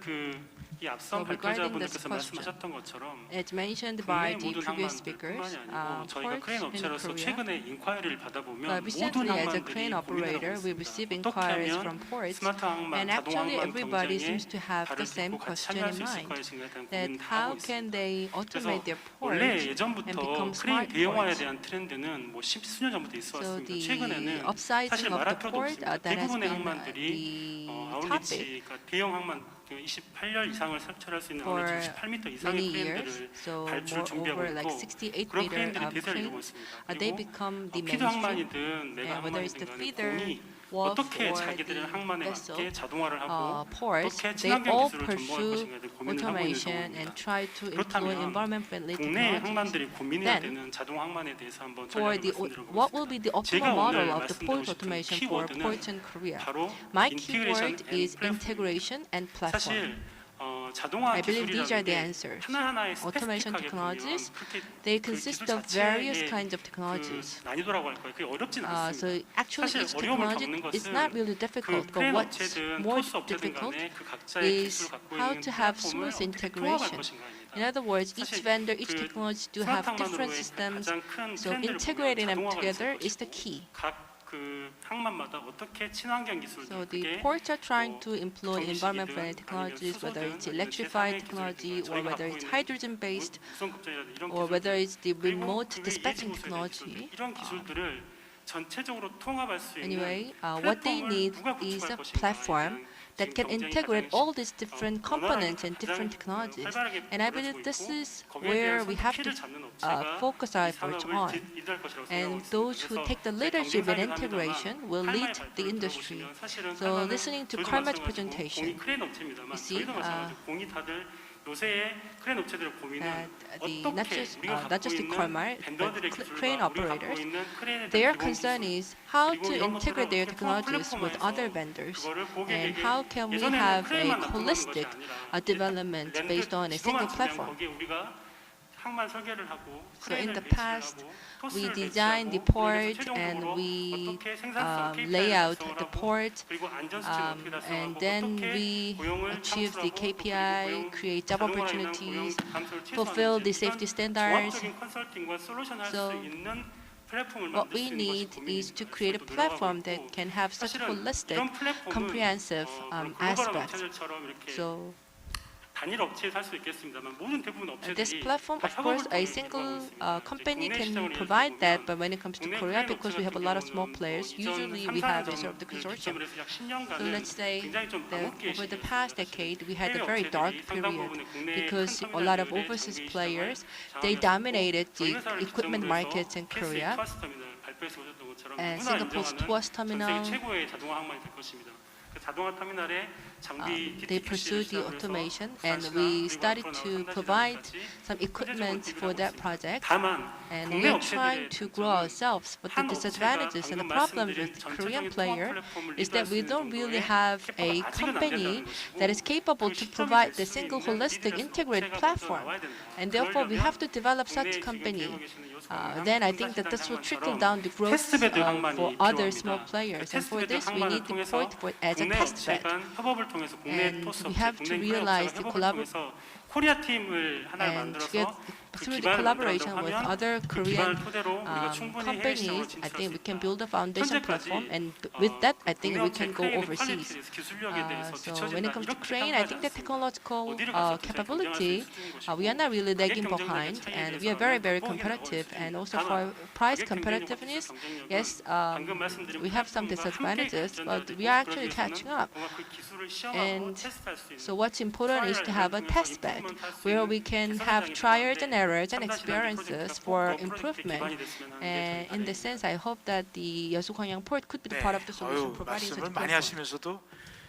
이 앞선 So regarding this 발표자분들께서 question, 말씀하셨던 것처럼 As mentioned 국내 by the 모든 previous 항만들뿐만이 speakers, 아니고 저희가 ports 크레인 in 업체로서 Korea. 최근에 인콰이리를 받아보면 But 모든 recently, as a 항만들이 crane 고민하고 operator, we 있습니다. receive 어떻게 inquiries 하면 from ports, 스마트 항만, and 자동 actually 항만 everybody 경쟁에 seems to have 발을 the same 딛고 같이 question 참여할 in 수 있을 mind. 것인가에 대한 That 고민을 다 how 하고 can 있습니다. they 그래서 automate their 원래 port and 예전부터 become 크레인 smart 대형화에 ports? 대한 트렌드는 뭐 수년 전부터 있어 So 왔습니다. the 최근에는 사실 upsizing of 말할 the 필요도 port 없습니다. that has 대부분의 been 항만들이 the topic 아울리치, 그러니까 대형 항만 28열 이상을 설치할 수 있는 for 아울리치 18m many 이상의 years. 크레인들을 So 발주를 준비하고 moreover like 있고 68 그런 meter 크레인들이 대세를 이루고 cranes, 있습니다. they 그리고 become the 피드 mainstream. 항만이든 메가 And whether it's the 항만이든 간에 feeder, 공이 wharf, 어떻게 or 자기들의 the 항만에 vessel, 맞게 자동화를 하고 ports, 어떻게 they 친환경 all 기술을 전공할 pursue 것인가에 대해 고민을 하고 있는 automation and 상황입니다. try to employ 그렇다면 environment-friendly 국내 technologies. 항만들이 고민해야 Then, 되는 자동 항만에 대해서 한번 For 전략을 the 말씀드려보겠습니다. what will be the optimal 제가 오늘 model of the port 말씀드리고 싶은 automation for 키워드는 ports in Korea? 바로 My 인티그레이션 keyword is 앤 플랫폼. integration and platform. 사실 자동화 I believe these are 기술이라는 the 게 answers. 하나하나의 Automation 스페시픽하게 보면 technologies, 그렇게 They 그 consist 기술 of various 자체의 kinds of technologies. 그 난이도라고 할 거예요. 그게 어렵진 So 않습니다. actually, 사실 each 어려움을 technology 겪는 is 것은 not really 그 difficult. But 크레인 what's 업체든 more 토스 업체든 difficult 간에 그 각자의 is 기술을 갖고 how 있는 to have 플랫폼을 smooth 어떻게 통합할 integration. 것인가입니다. In other words, each 사실 vendor, each 그 technology do 스마트 have different 항만으로의 systems. 가장 큰 So 트렌드를 보면 integrating them 자동화가 together 있을 is the 것이고 key. 각그 항만마다 어떻게 친환경 기술을 So the ports are trying to employ environment-friendly technologies, whether it's electrified technology or whether it's hydrogen-based or whether it's the remote dispatching technology. 이런 기술들을 전체적으로 통합할 수 있는 Anyway, what they need is a platform that can integrate all these different components and different technologies. And I believe this is where we have to focus our efforts on. And those who take the leadership in integration will lead the industry. So listening to Karma's presentation, you see 요새의 크레인 업체들의 고민은 not just the Karma, but crane operators, their concern is how to integrate their technologies with other vendors and how can we have a holistic development based on a single platform. So in the past, we design the port and we lay out the port, and then we achieve the KPI, create job opportunities, fulfill the safety standards. So what we need is to create a platform that can have such holistic, comprehensive aspects. So this platform, of course, a single company can provide that, but when it comes to Korea, because we have a lot of small players, usually we have a sort of the consortium. So let's say that over the past decade, we had a very dark period because a lot of overseas players, they dominated the equipment markets in Korea. And Singapore's Tuas terminal, they pursued the automation, and we started to provide some equipment for that project. And we're trying to grow ourselves, but the disadvantages and the problems with the Korean player is that we don't really have a company that is capable to provide the single holistic integrated platform. And therefore, we have to develop such a company. Then I think that this will trickle down the growth for other small players. And for this, we need the port as a test bed. And we have to realize the collaboration. And through the collaboration with other Korean companies, I think we can build a foundation platform, and with that, I think we can go overseas. So when it comes to crane, I think the technological capability, we are not really lagging behind, and we are very, very competitive. And also for price competitiveness, yes, we have some disadvantages, but we are actually catching up. And so what's important is to have a test bed where we can have trials and errors and experiences for improvement. And in the sense, I hope that the 여수광양 port could be the part of the solution, providing such a 말씀을 많이 platform. 하시면서도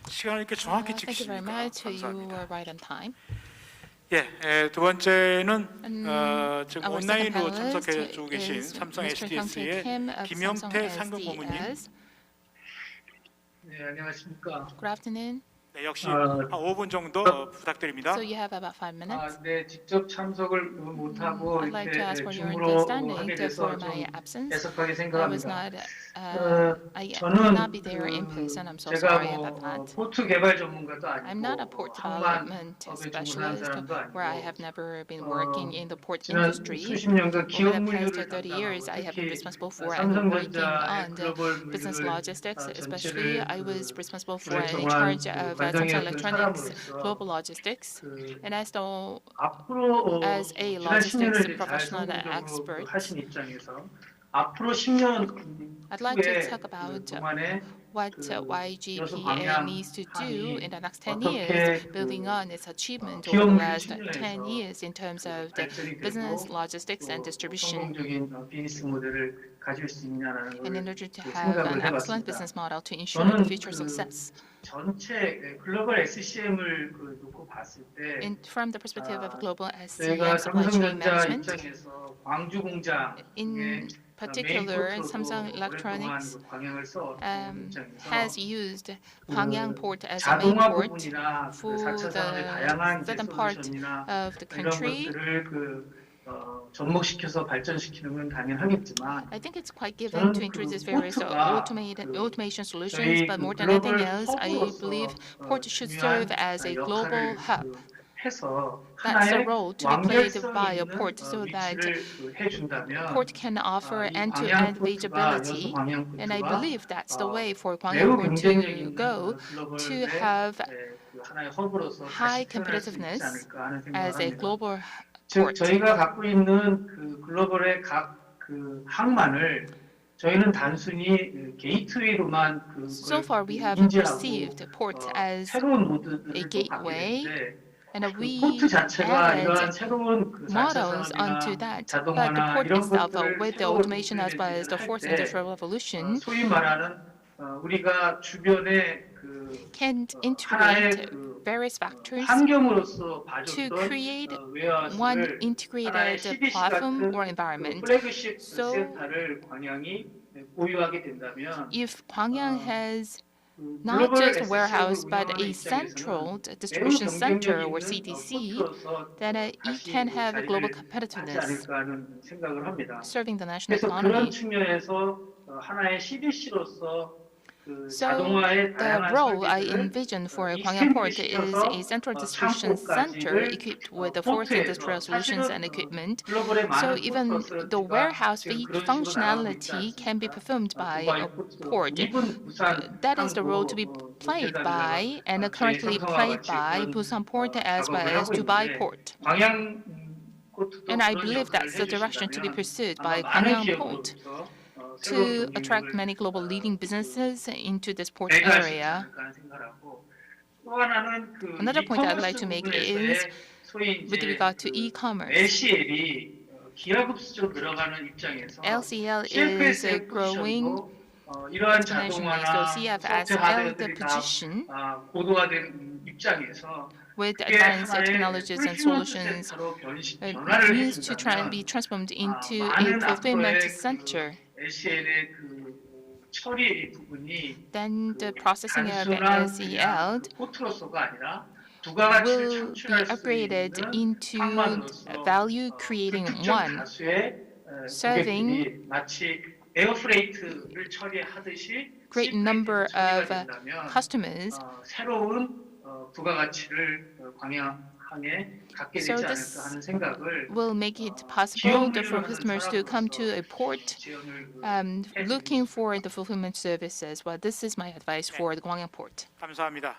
시간을 이렇게 정확히 Thank you very 지키시니까 much. You 감사합니다. were right on time. 두 번째는 지금 Our second 온라인으로 panelist 참석해 주고 계신 is 삼성 Mr. Hyung-tae HDS의 Kim of 김영태 Samsung 상금고문님. SDS. 네, 안녕하십니까. Good afternoon. 네, 역시 한 5분 정도 부탁드립니다. So you have about 5 minutes. 네, 직접 참석을 못하고 I'd like to ask for your 줌으로 understanding 하게 for 돼서 좀 my absence. 애석하게 I was 생각합니다. not, I 저는 could not be there in person. I'm so 제가 sorry about that. 포트 개발 전문가도 I'm not a 아니고 port 항만 development 업에 종사한 specialist, 사람도 where I 아니고 have never been working in the port 지난 industry. 수십 년간 기업 Over the past 물류를 30 years, I have been 특히 responsible for and working 삼성전자의 on the 글로벌 business 물류를 logistics, especially I was responsible for and in 오랫동안 charge of 관장이었던 Samsung Electronics 사람으로서 global logistics. And as 앞으로 as a 지난 10년을 logistics 잘 professional 성공적으로 expert, 하신 입장에서 앞으로 10년 I'd like to 후에 talk about 동안에 what 여수 YGPA 방향 needs to do 항이 in the next 10 어떻게 years, building on its achievement 기업 over the 물류 last 10 측면에서 years in terms of the 발전이 business, 되고 logistics, and 또 distribution, 성공적인 비즈니스 모델을 가질 수 있냐는 in 걸 order to have an 생각을 excellent 해봤습니다. business model to ensure the 저는 future success. 전체 글로벌 SCM을 놓고 봤을 때 From the perspective of global 저희가 SCM supply chain 삼성전자 management, 입장에서 광주 공장에 in particular, Samsung Electronics has used Gwangyang Port as a main port for the southern part of the country. 접목시켜서 발전시키는 건 당연하겠지만 I think it's quite given to introduce various automation solutions, but more than anything else, I believe port should serve as a global hub. 해서 That's the 하나의 role to be played 완결성 by a 있는 port so that 위치를 해준다면 port can offer 이 end-to-end 광양 포트가 여수 visibility. 광양 And I 포트가 believe that's the way for 매우 Gwangyang Port 경쟁력 to 있는 go to 글로벌의 have 그 하나의 허브로서 high 다시 태어날 수 있지 competitiveness 않을까 하는 생각을 as a 합니다. global 즉 port. 저희가 갖고 있는 그 글로벌의 각 그 항만을 저희는 단순히 게이트웨이로만 So far, we have 인지하고 perceived ports as 새로운 a 모드들을 또 받게 gateway, 되는데 and 그 we 포트 자체가 이러한 add 새로운 그 4차 models onto 산업이나 that. But the 자동화나 port 이런 itself, 것들을 with the 새로운 automation as well as the 인플레이션을 fourth 할 때 industrial revolution, 소위 말하는 우리가 주변에 그 can 하나의 integrate 그 various factors 환경으로서 to 봐줬던 create one 웨어하우스를 하나의 integrated CDC platform 같은 or 그 environment. 플래그십 So, 센터를 광양이 보유하게 된다면 if Gwangyang has 그 not 글로벌 just a SCC를 warehouse but 운영하는 a 입장에서는 central 매우 distribution center 경쟁력 or 있는 CDC, 포트로서 then it 다시 can have a global 자리를 하지 competitiveness 않을까 하는 생각을 합니다. serving the national 그래서 그런 economy. 측면에서 하나의 CDC로서 그 So 자동화의 the 다양한 role I 설비들을 envision for Gwangyang Port is 시스템화시켜서 a central distribution center 창고까지를 equipped with the fourth industrial 포트에서 solutions 사실은 and equipment. 글로벌의 So 많은 even 포트 the warehouse 지금 그런 식으로 나가고 있지 functionality can be 않습니까? performed by 두바이 a 포트, port. 이번 부산 That is the role to be 항구 played 로테르담에다가 by and 저희 currently 삼성과 played 같이 by 그런 Busan Port as well 작업을 as 하고 Dubai 있는데 Port. 광양 포트도 And I 그런 believe 역할을 that's the direction to be 해주신다면 pursued 아마 by 많은 Gwangyang Port 기업으로부터 to 새로운 attract 경쟁력을 many global leading businesses into this port 배가할 수 있지 area. 않을까 하는 생각을 하고 또 하나는 그 Another point I'd like 이커머스 to make 부분에서의 is 소위 with 이제 regard to 그 e-commerce. LCL이 기하급수적으로 늘어가는 입장에서 LCL is CFS의 growing 포지션도 이러한 exponentially. 자동화나 So CFS 소프트 held the 하드웨어들이 다 position 고도화된 입장에서 with 그게 advanced 하나의 technologies and 풀피먼트 solutions 센터로 변화를 needs to be 해준다면 transformed into a 많은 fulfillment 앞으로의 center. 그 LCL의 그 처리 부분이 Then the 그 processing of 단순한 LCL 그냥 포트로서가 아니라 부가가치를 will be 창출할 수 upgraded 있는 into 항만으로서 value creating 특정 one, 다수의 serving 고객들이 마치 에어프레이트를 처리하듯이 great number 처리가 of 된다면 customers. 새로운 부가가치를 광양항에 갖게 되지 So 않을까 this 하는 생각을 will make it possible for customers to come to a port 지원을 looking for the fulfillment services. Well, this is my advice for the Gwangyang Port. 감사합니다.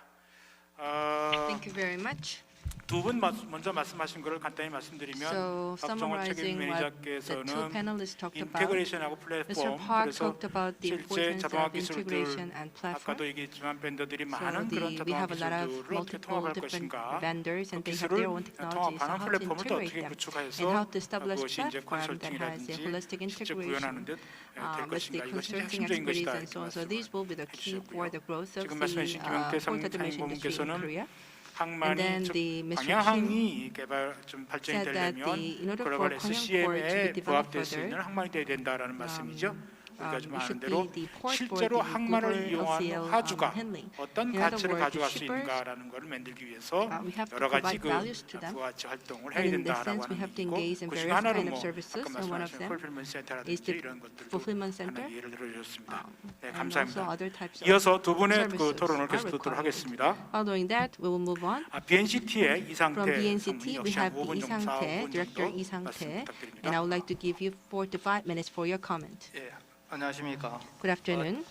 Thank you very much. 두 분 먼저 말씀하신 것을 간단히 말씀드리면 So 박정원 책임 summarizing what the two 매니저께서는 panelists talked about, 인테그레이션하고 Mr. 플랫폼 Park 그래서 talked about the 실제 importance 자동화 of integration 기술들 and platform. 아까도 얘기했지만 밴더들이 So 많은 그런 we 자동화 have a lot of 기술들을 어떻게 multiple 통합할 different 것인가 vendors 그 and they have 기술을 their own technologies. So 통합하는 how to 플랫폼을 또 integrate 어떻게 them 구축해서 and how to establish 그것이 이제 platform that has a holistic 컨설팅이라든지 실제 구현하는 integration 듯 될 with the 것인가 이것이 consulting 핵심적인 expertise 것이다 and so on. So these will be the key 해주셨고요. for the growth of 지금 the 말씀해주신 김영태 port automation industry in 상임고문께서는 Korea. 항만이 then 즉 the Mr. 광양항이 개발 좀 발전이 said that 되려면 in order for 글로벌 Gwangyang Port to SCM에 be 부합될 developed 수 있는 further, 항만이 돼야 된다라는 말씀이죠. 우리가 좀 it 아는 should 대로 be the port for 실제로 the 항만을 global 이용한 LCL 화주가 handling. 어떤 In other 가치를 words, 가져갈 the 수 shippers, 있는가라는 것을 만들기 위해서 we have to 여러 가지 provide 그 values to them. 부가치 활동을 And 해야 in this 된다라고 sense, we 하는 have to 얘기고 engage in 그 중에 various 하나로 kind of 뭐 services, 아까 and one of 말씀하신 them 풀필먼트 is 센터라든지 the 이런 것들도 fulfillment center, 하나 예를 들어줬습니다. 네, and also 감사합니다. other types of 이어서 두 분의 그 services 토론을 are 계속 듣도록 required. 하겠습니다. Following that, we will move on. BNCT의 이상태 From 상무 BNCT, we 역시 한 have 5분 정도, 4, 이상태, 5분 Director 정도 말씀 이상태, 부탁드립니다. and I would like to give you 4 to 5 minutes for your comment. 예, 안녕하십니까. Good afternoon.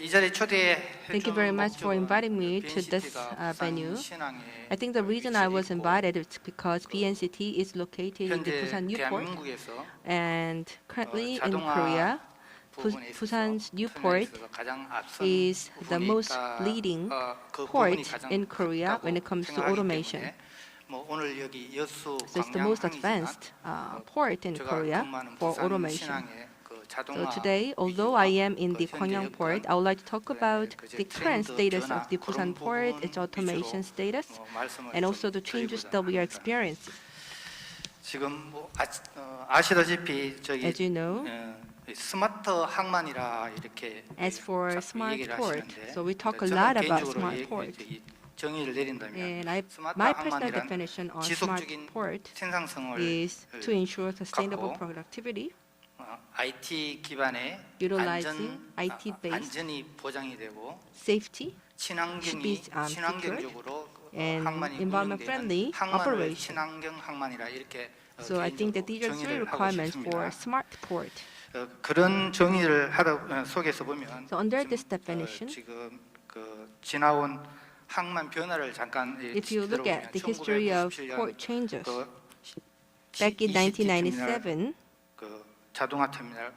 이 자리 초대해 Thank you very much for inviting me to this venue. I think the reason I was invited is because BNCT is located in the 현재 Busan Newport, 대한민국에서 and currently in 자동화 Korea, 부분에 있어서 Busan's Newport 분야에서 가장 앞선 is the 부분이 most 있다. leading 그 port 부분이 가장 in Korea when it comes to 생각하기 automation. 때문에 뭐 오늘 여기 여수 So it's the most 광양항이지만 advanced port in 제가 Korea 근무하는 for 부산 automation. 신항의 그 So 자동화 today, although I am in the Gwangyang port, I would like to talk about the current status of the Busan port, its automation status, and also the changes that we are experiencing. 지금 뭐 아시다시피 저기 As you know, 스마트 항만이라 이렇게 as for 자꾸 smart 얘기를 port, 하시는데 so we talk a 저는 lot about 개인적으로 smart port. 정의를 내린다면 And 스마트 my personal 항만이란 definition on smart 지속적인 port 생산성을 is to ensure sustainable 갖고 productivity, IT 기반의 utilizing IT-based 안전이 보장이 되고 safety, 친환경이 should be secured. 친환경적으로 and 항만이 environment-friendly 운영되는 항만을 operation. 친환경 항만이라 이렇게 So I think that these are three 정의를 하고 requirements for 싶습니다. smart port. 그런 정의를 속에서 보면 So under 지금, this definition, 지금 지나온 항만 변화를 잠깐 if you look at the history of port changes, back in ECT 1997, 자동화 터미널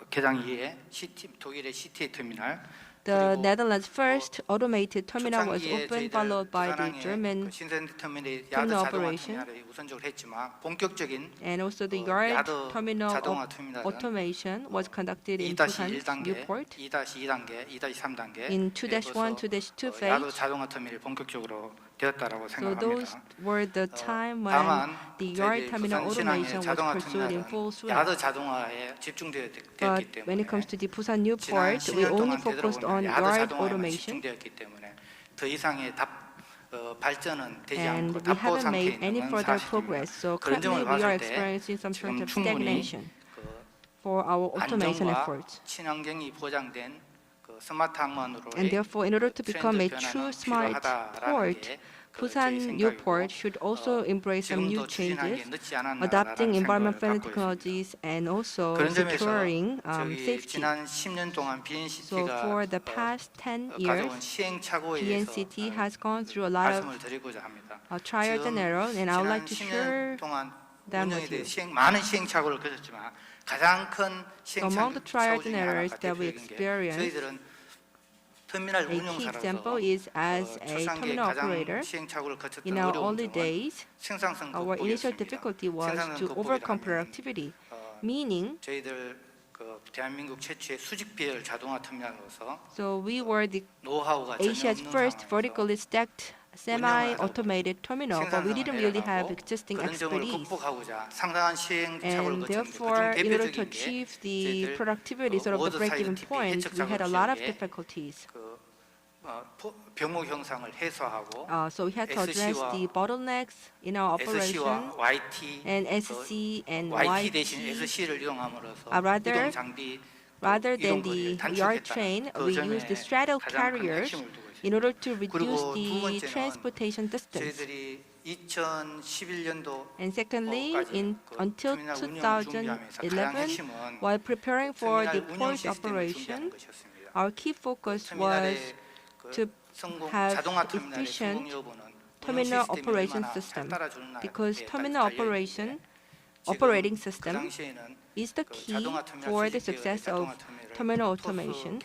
개장 이후에 독일의 CTA 터미널 the 그리고 Netherlands' first automated terminal was 초창기에 opened, 저희들 followed by the 부산항에 German 신센 터미널의 야드 terminal 자동화 operation. 터미널을 우선적으로 했지만 본격적인 and also the yard 야드 terminal 자동화 터미널은 automation was conducted in Busan 2-1단계, Newport 2-2단계, 2-3단계 in 2-1, 2-2 야드 phase. 자동화 터미널이 본격적으로 되었다라고 So those 생각합니다. were the time when 다만 the yard 저희들 terminal 부산 신항의 automation was 자동화 pursued in 터미널은 full swing. 야드 자동화에 집중되었기 But 때문에 when it comes to the Busan 지난 Newport, we 10년 only 동안 focused on 되돌아보면 야드 yard 자동화에만 automation, 집중되었기 때문에 더 이상의 발전은 되지 and 않고 we 답보 haven't 상태에 made any 있는 further 사실입니다. progress. So 그런 currently 점을 we are 봤을 때 experiencing some sort 지금 of 충분히 stagnation for our automation 안전과 efforts. 친환경이 보장된 스마트 항만으로 And therefore, in order to become a true smart port, Busan Newport should also embrace some new changes, adopting environment-friendly technologies and also 그런 점에서 securing 저기 safety. 지난 10년 동안 So for the BNCT가 past 10 가져온 years, 시행착오에 대해서 BNCT has gone through a lot of 말씀을 드리고자 합니다. trials and errors, and I would like to 지난 share 10년 동안 them 운영에 with 대해 you. 많은 시행착오를 거쳤지만 가장 큰 So among the trials 시행착오 and 중에 errors 하나가 that we 대표적인 게 experienced, 저희들은 터미널 a key 운영사로서 example is as a 초창기에 terminal 가장 operator. 시행착오를 거쳤던 In our 어려운 early 점은 days, 생산성 our initial 극복이었습니다. difficulty was 생산성 to overcome 극복이라면 productivity, meaning 저희들 대한민국 최초의 수직 비열 자동화 터미널로서 so we were the 노하우가 전혀 Asia's 없는 first 상황에서 vertically stacked semi-automated terminal, but we didn't really have existing 그런 점을 expertise. 극복하고자 상당한 시행착오를 And 거쳤는데 therefore, 그중 in order to 대표적인 게 achieve the 저희들 productivity sort of the 워드 break-even 사이드 point, TP we had a lot of 해적 difficulties. 병목 형상을 해소하고 So we had to address SC와 the bottlenecks in our operation, SC와 YT and SC and YT 대신 YT. SC를 이용함으로써 rather 이동 장비 Rather than 이동 the 거리를 yard 단축했다는 train, 그 we 점에 used the straddle 가장 큰 carriers 핵심을 두고 있습니다. in order to reduce 그리고 두 the 번째는 transportation distance. 저희들이 2011년도 And secondly, until 2011, while preparing for the port operation, our key focus was to have efficient terminal operation system, because terminal operating system is the key for the success of terminal automation.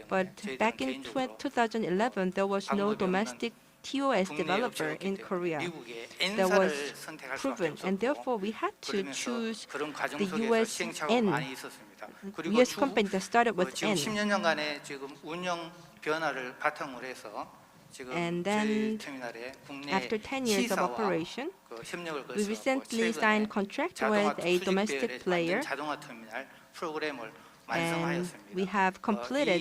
But back in 2011, there was no domestic TOS developer in Korea that was proven, and therefore we had to choose the US company that started with 지금 N. 10년간의 지금 운영 변화를 바탕으로 해서 지금 And 저희 then 터미널의 국내 after 10 years of C사와 operation, 협력을 we recently signed contract with a domestic player, 자동화 터미널 프로그램을 and we have completed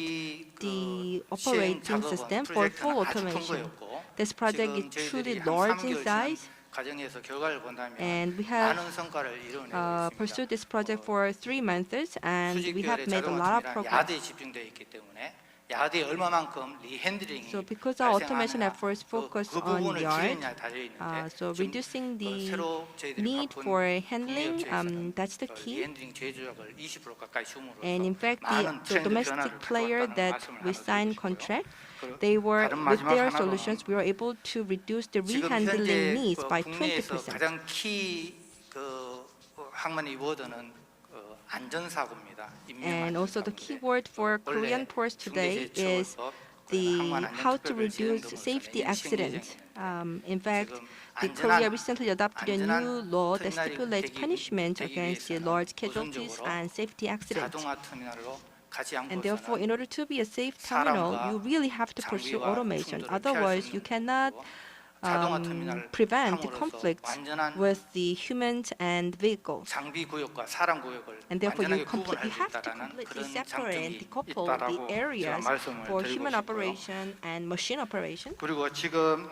the operating system for full automation. This project is truly large in size, 과정에서 결과를 본다면 and we have 많은 성과를 이루어내고 있습니다. pursued this project for 3 months, and we have 수직별의 made a 자동화 lot of 터미널 progress. 야드에 집중되어 있기 때문에 야드에 얼마만큼 리핸들링이 So because our automation 발생하느냐, efforts focus 그 on 부분을 yard, 줄이느냐에 달려 있는데 so 지금 reducing the 새로 저희들이 need 바꾼 for handling, 국내업체에서는 that's the key. 리핸들링 제조력을 20% 가까이 줌으로써 And in fact, 많은 the 트렌드 domestic 변화를 player 가져왔다는 that 말씀을 we 하나 signed 드리고요. contract, 그리고 they were 다른 with 마지막 their 하나로는 solutions, we were able to reduce the 지금 rehandling 현재 needs by 국내에서 20%. 가장 키 항만의 워드는 안전사고입니다. And also the key word for Korean ports today is how to reduce safety accidents. In fact, Korea recently adopted a new law that stipulates punishment against the large casualties and safety accidents. 자동화 터미널로 가지 And therefore, 않고서는 in order to be a safe terminal, you really have to pursue automation. Otherwise, you cannot prevent the conflict with the humans and vehicles. 장비 구역과 사람 구역을 And therefore, you 완전하게 구분할 수 have to 있다라는 completely 그런 separate and 장점이 decouple the 있다라고 제가 areas 말씀을 for 드리고 human 싶고요. operation and machine operation. 그리고 지금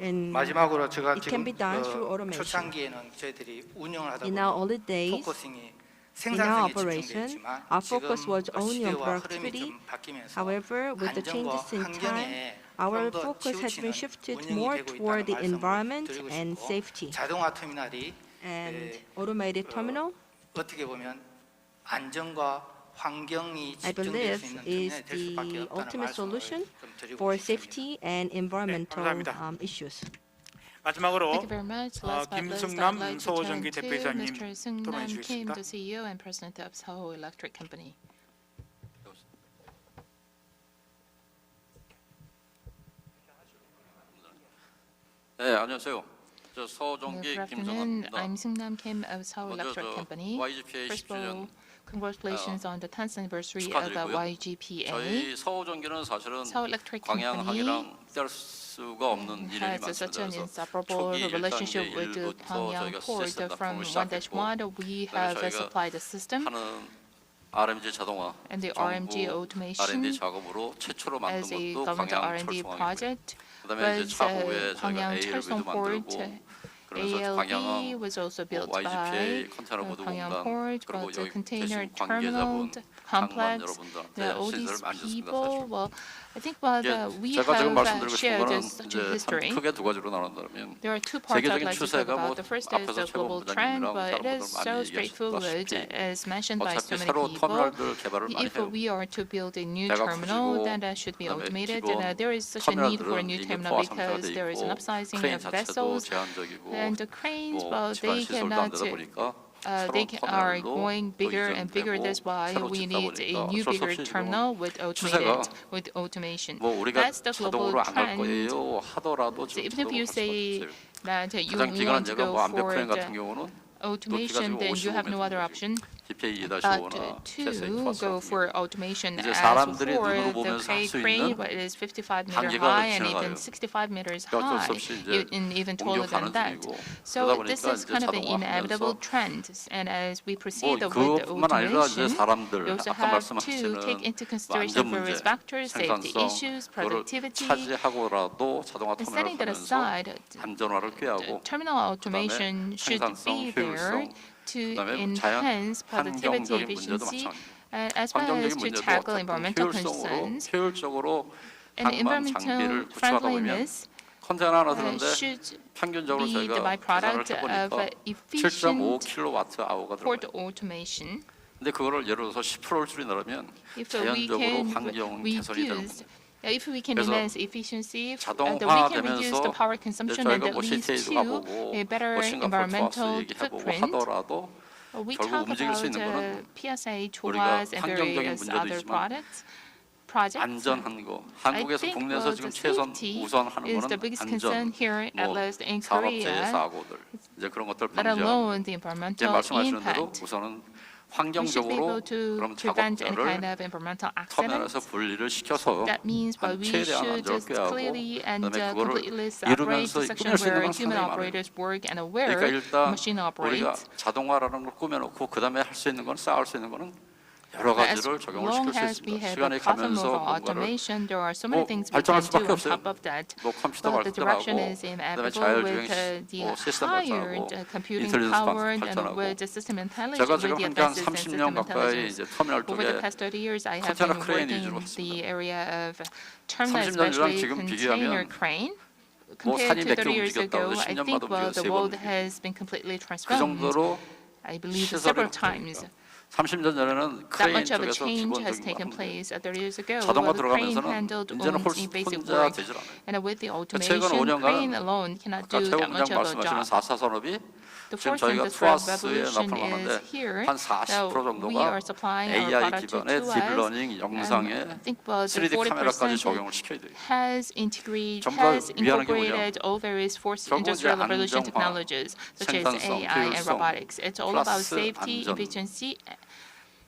And 마지막으로 제가 it can 지금 be done through automation. 초창기에는 저희들이 운영을 하다 In 보니 our early days, 포커싱이 In our 생산성이 operation, 집중되지만 our 지금 focus was only on 시대와 흐름이 productivity. 좀 바뀌면서 However, with the 안전과 changes in time, 환경에 our 좀더 focus has been 치우치는 shifted 운영이 more 되고 toward the 있다는 말씀을 environment 드리고 and 싶고 safety. 자동화 터미널이 And automated terminal, 어떻게 보면 안전과 환경이 I 집중될 believe, 수 있는 is 터미널이 될 수밖에 the 없다는 ultimate 말씀을 solution 좀 드리고 for 싶습니다. safety and environmental 감사합니다. issues. 마지막으로 Thank you very much. Last but not least, I'd 김승남 like to turn 서호전기 to 대표이사님 Mr. 토론해 Seung-nam Kim, 주시겠습니다. the CEO and President of Seoul Electric Company. 네, 안녕하세요. 저 Good 서정기 afternoon. 김성환입니다. I'm Seung-nam Kim of Seoul 먼저 Electric 저 Company. YGPA First of all, 10주년 congratulations on the 10th anniversary of 축하드리고요. YGPA. 저희 서정기는 사실은 Seoul Electric Company 광양항이랑 뗄 수가 없는 인연이 has such an 많습니다. 그래서 inseparable 초기 relationship 1단계 with the 1부터 Gwangyang 저희가 port. 시스템 From 납품을 시작했고 1-1, we have 저희가 supplied the system 하는 RMG 자동화 and the RMG 정부 automation R&D 작업으로 최초로 만든 as a 것도 government 광양 R&D 철송항이고요. project. 그다음에 이제 Was 차후에 저희가 Gwangyang ALB도 Cheolsong Port. 만들고 그래서 ALB 광양항 was also built YGPA by 컨테이너 보드 Gwangyang 공단 Port, 그리고 but the 여기 container 계신 관계자분, terminal 장관 complex. 여러분들한테 All 시설을 these 만졌습니다. people, 사실. well, I think what we 제가 지금 have 말씀드리고 싶은 shared 거는 is such a 이제 history. 크게 두 가지로 나눈다면 There are two parts I'd 세계적인 like to talk 추세가 뭐 about. The first is 앞에서 the global 최고 trend, 부장님이랑 but it 다른 is 분들 so 많이 straightforward, 얘기하셨다시피 as mentioned by so 어차피 many 새로 people. 터미널들 개발을 많이 If 해요. we are to build a new 배가 terminal, 커지고 then that should be 그다음에 automated. 기본 There is such a need for a 터미널들은 new 이미 terminal 포화 상태가 because 돼 there is an 있고 upsizing 크레인 of 자체도 vessels, 제한적이고 and the cranes, 뭐 well, 집안 they 시설도 안 cannot. 되다 보니까 They 새로운 are 터미널로 going bigger and bigger. 의존되고 That's why 새로 we 짓다 need a 보니까 new 어쩔 수 bigger 없이 지금은 terminal with automation. 뭐 우리가 That's the global 자동으로 안 갈 trend. 거예요 하더라도 So 지금 even if you 자동으로 갈 수밖에 say 없어요. that you 가장 기간은 want to 제가 go 뭐 암벽 for 크레인 the 같은 경우는 automation, then you have no other option GPA but 2-5나 to go for automation 이제 as 사람들이 for 눈으로 the 보면서 할 수 crane, 있는 but it is 55 meter 한계가 high and 지나가요. even 65 meters 어쩔 high, 수 없이 이제 and even taller 옮겨가는 than that. 중이고 So 그러다 this 보니까 is 이제 kind of an inevitable 자동화하면서 trend, and as we 뭐 proceed with the 그것뿐만 아니라 이제 automation, 사람들 we also 아까 have to 말씀하시는 take into 뭐 consideration 안전 문제, various factors, safety 생산성 issues, 그거를 productivity. 차지하고라도 자동화 And 터미널을 setting that 하면서 aside, 안전화를 꾀하고 terminal automation should 생산성, be there 효율성, to 그다음에 enhance productivity, 환경적인 문제도 efficiency, 마찬가지입니다. as well as 환경적인 to 문제도 tackle 어쨌든 environmental concerns. 효율적으로 And 항만 장비를 environmental 구축하다 보면 friendliness 컨테이너 하나 드는데 should 평균적으로 be the 저희가 계산을 byproduct of 해보니까 efficient 7.5kWh가 port 들어가요. automation. 근데 그거를 예를 들어서 10%를 줄인다면 If we 자연적으로 can 환경 개선이 되는 reduce, 겁니다. if we can 그래서 enhance efficiency, then we can reduce 자동화되면서 the power 이제 consumption 저희가 and that 뭐 leads CTA도 to 가보고 a better 뭐 싱가포르 투어스 environmental 얘기해보고 footprint. 하더라도 We 결국 talk 움직일 수 about 있는 거는 PSA, 우리가 TOAS, and 환경적인 various 문제도 other 있지만 projects. 안전한 거 한국에서 think, 국내에서 지금 the 최선 safety 우선하는 is the 거는 biggest 안전, concern here, at 뭐 least in 산업재해 Korea, 사고들 이제 그런 것들 let 방지하는 alone 이제 the environmental 말씀하시는 대로 impact. 우선은 We should be 환경적으로 able to 그럼 prevent any kind 작업자를 of environmental 터미널에서 accidents. 분리를 시켜서 That means 한 we 최대한 should 안전을 just 꾀하고 clearly and 그다음에 그거를 completely separate 이루면서 the section 꾸밀 수 있는 where 건 human 상당히 많아요. operators work and 그러니까 where 일단 machine 우리가 operates. 자동화라는 걸 꾸며놓고 그 다음에 할 수 있는 건 쌓을 수 있는 거는 여러 But as 가지를 적용을 long 시킬 수 as we 있습니다. have 시간이 the platform 가면서 of 뭔가를 automation, there are so 뭐 many things we 발전할 can 수밖에 do on 없어요. top of that. 뭐 컴퓨터 But the direction 발전하고 is 그다음에 inevitable with 자율주행 the 뭐 시스템 higher 발전하고 computing 인텔리전스 power and 발전하고 with the system intelligence, 제가 with 지금 the 한 advances in 30년 system 가까이 intelligence. 이제 터미널 Over the 쪽에 past 30 years, I have 컨테이너 been 크레인 working 위주로 in the 했습니다. area of terminal, 30년 전이랑 especially 지금 container 비교하면 crane. 뭐 Compared 산이 to 몇 개 30 years 움직였다 ago, 그래서 I 10년마다 think 움직여서 the 세 번 world 움직여요. has been completely 그 transformed. 정도로 I believe 시설이 several 바뀌니까. times. 30년 전에는 That 크레인 much of a 쪽에서 change has 기본적인 taken 거 하는데 place 30 years ago. 자동화 The crane 들어가면서는 handled 이제는 only basic 혼자 work, 되질 않아요. and with the 최근 automation, 5년간은 crane alone cannot 아까 do 최고 that much 부장 of a 말씀하시는 job. 4차 산업이 The 지금 fourth 저희가 industrial 투아스에 revolution 납품을 하는데 is here. 한 40% Now we 정도가 are supplying our AI product to 기반의 us. 딥러닝 영상에 I think about 3D 40% 카메라까지 적용을 시켜야 돼요. has 전부 다 위하는 게 incorporated all various fourth 결국 이제 industrial revolution 안정화, technologies such as 생산성, AI and 효율성, robotics. It's all about 플러스 safety, 안전. efficiency,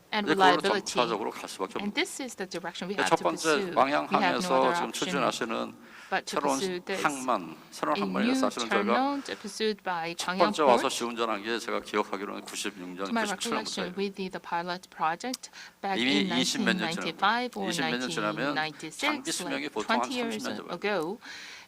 and 이제 그걸로 reliability. 점차적으로 갈 수밖에 And 없는 this is the direction we 거예요. have 첫 to pursue. 번째 We have no 광양항에서 other 지금 option. 추진하시는 but to 새로운 pursue this. 항만, 새로운 A 항만이 new 사실은 저희가 terminal pursued by 첫 Gwangyang 번째 와서 Port. 시운전한 게 제가 기억하기로는 96년, To my recollection, 97년부터예요. with the pilot project back 이미 in 20 몇 년 1995 or 20 몇 년 지나면 1996, 장비 수명이 like 보통 한 20 years 30년 정도. ago.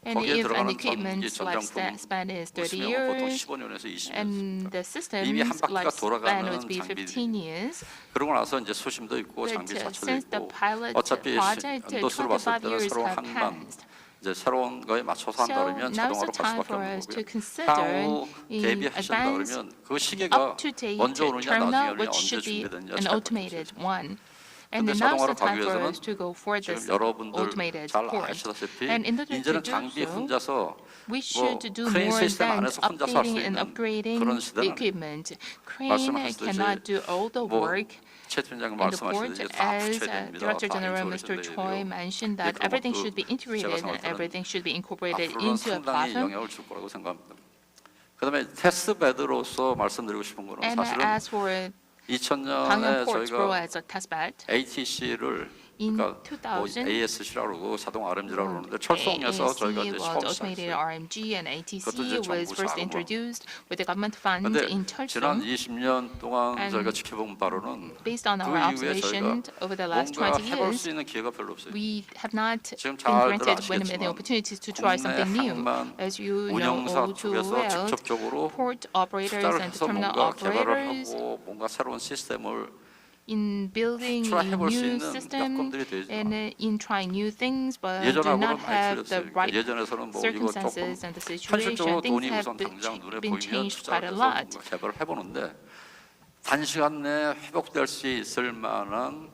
And 거기에 if an 들어가는 equipment's 전기 lifespan is 30 수명은 보통 years, 15년에서 20년. and the 이미 system's 한 바퀴가 lifespan 돌아가는 would be 15 장비들이. years. 그러고 나서 이제 수심도 있고 But 장비 자체도 since the 있고 pilot 어차피 project, 연도수를 봤을 25 때는 years 새로운 have 항만 passed. 이제 새로운 거에 맞춰서 한다 So 그러면 now's the 자동화로 갈 time 수밖에 for 없는 us to 거고요. consider 향후 in 대비하신다 advance 그러면 그 시계가 up-to-date 먼저 오느냐 terminal, 나중에 오느냐 which 언제 should be 준비되느냐 an 잘 automated 봐주세요. one. And 근데 now's the 자동화로 time 가기 for 위해서는 us to go for 지금 this 여러분들 automated 잘 port. 아시다시피 And in order to 이제는 do 장비 so, 혼자서 we 뭐 should do 크레인 more 시스템 than 안에서 혼자서 할 수 updating and 있는 upgrading 그런 the 시대는 equipment. Crane 말씀하셨듯이 cannot do all the 뭐 work 최 팀장님 in the port, 말씀하시듯이 다 as 붙여야 됩니다. Director 다 General 인수가 Mr. 돼야 Choi 돼요. mentioned 네, that 그런 everything 것도 should be 제가 integrated and 생각할 때는 everything should be incorporated 앞으로는 into a 상당히 platform. 영향을 줄 거라고 생각합니다. 그다음에 테스트 베드로서 말씀드리고 싶은 거는 And 사실은 as for 2000년에 Gwangyang Port's role 저희가 as a testbed, ATC를 in 그러니까 뭐 2000, ASC라고 그러고 자동 RMG라고 그러는데 철송에서 저희가 ASC 이제 was 처음 automated 시작했어요. RMG and 그것도 이제 ATC was 정부 first 자금으로. introduced with the government fund 근데 in 지난 Cheolsong. 20년 동안 And 저희가 지켜본 바로는 Based on 그 our 이후에 observation 저희가 over the last 뭔가 20 해볼 years, 수 있는 기회가 별로 없어요. we have not 지금 been 잘들 granted many 아시겠지만 opportunities to try 국내 something new. 항만 As you know 운영사 all too 쪽에서 well, 직접적으로 port operators 투자를 and 해서 terminal 뭔가 개발을 operators 하고 뭔가 새로운 시스템을 in building try 해볼 수 new 있는 system 여건들이 되지만 and in trying new things, but do 예전하고는 not 많이 have the 틀렸어요. right 예전에서는 뭐 이거 조금 circumstances and the situation. 현실적으로 Things 돈이 have 우선 당장 눈에 been 보이면 changed quite a 투자를 해서 lot. 뭔가 개발을 해보는데 단시간 내에 회복될 수 있을 만한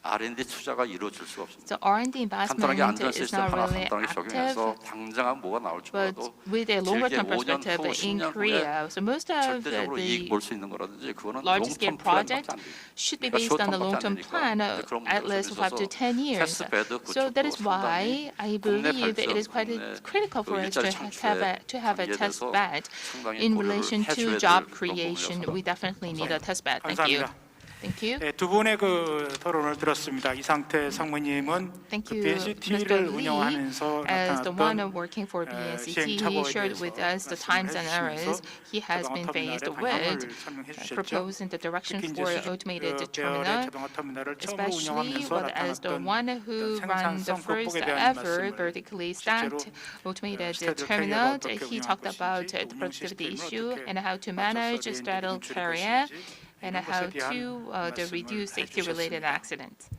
R&D 투자가 이루어질 수가 없습니다. So R&D 간단하게 investment 안전 is 시스템 not 하나 really 간단하게 적용해서 active. 당장은 뭐가 나올지 But 몰라도 with a longer 길게 term 5년 perspective 후, in 10년 후에 Korea, so most of 절대적으로 이익 the 볼 수 있는 거라든지 그거는 large scale 롱텀 플랜밖에 project 안 돼요. should be 그러니까 based on the 쇼텀밖에 안 long-term 되니까 plan, 그런 at 문제가 least 5 to 10 years. 테스트 베드 So that is 구축도 why 상당히 I 국내 believe it 발전, is quite 국내 critical for 그 us to 일자리 have a 창출에 test 관계돼서 bed 상당히 in 고려를 relation to 해줘야 job 될 부분이라서 creation. We definitely need a test bed. Thank you. 감사합니다. Thank you. 네, 두 분의 그 토론을 들었습니다. 이상태 상무님은 Thank 그 you, BNCT를 Mr. Lee. 운영하면서 As the one 나타났던 working for BNCT, he 시행착오에 shared 대해서 with us the 말씀을 times and errors 해주시면서 he has been 자동화 faced 터미널의 with, 방향을 설명해 주셨죠. proposing the direction 특히 for 이제 automated 수직 계열의 terminal, 자동화 터미널을 처음으로 especially 운영하면서 as the 나타났던 one who ran the 생산성 first 극복에 대한 ever 말씀을 vertically 실제로 stacked automated straddle terminal. carrier가 어떻게 He 운영할 talked about 것인지, the 운영 productivity 시스템을 issue 어떻게 and how to manage 맞춰서 straddle 인출할 carrier 것인지 and 이런 how 것에 대한 to reduce 말씀을 safety-related 해주셨습니다. accidents.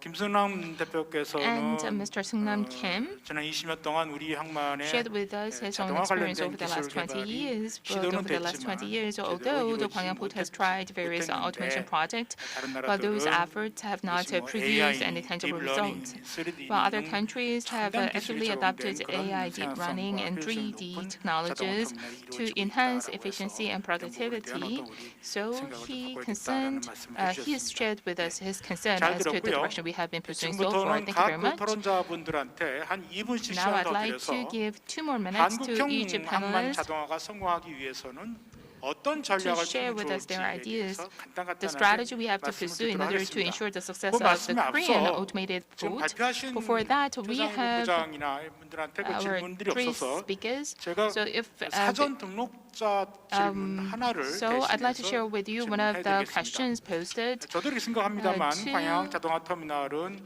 김승남 대표께서는 And Mr. Seungnam Kim 지난 20년 동안 우리 항만의 shared with us his own 자동화 experience 관련된 over the last 기술 20 개발이 years. But 시도는 over the last 20 됐지만 years, 제대로 although the 이루어지지 Gwangyang Port has tried various automation 못했는데 projects, 다른 but those 나라들은 efforts have not 뭐 produced AI, any tangible deep learning, results. 3D While other 등 countries have 첨단 actively 기술이 adopted 적용된 그런 AI, deep learning, 생산성과 and 효율성이 3D 높은 technologies 자동화 터미널이 to 이루어지고 enhance 있다라고 efficiency and 해서 그런 부분에 대한 productivity. 어떤 우리 So 생각을 he 좀 바꿔야겠다라는 concerned, 말씀을 he has 해주셨습니다. shared with us his concern 잘 as to the 들었고요. direction we have been pursuing so far. 지금부터는 Thank you very 각 much. 토론자분들한테 한 2분씩 Now 시간을 I'd 더 like 드려서 to give 2 more minutes to each 한국형 항만 panelist 자동화가 성공하기 위해서는 어떤 to 전략을 share 쓰면 with us their 좋을지에 ideas, 대해서 the strategy we have to 말씀을 pursue in 듣도록 order to 하겠습니다. ensure the success 그 of the 말씀에 Korean 앞서 automated 지금 boat. 발표하신 Before that, we 조상우 have 부장이나 분들한테 그 our 질문들이 three 없어서 speakers. 제가 So if 사전 등록자 질문 하나를 so I'd like to share 대신해서 with you one of the questions posted. 저도 이렇게 생각합니다만 to 광양 자동화 터미널은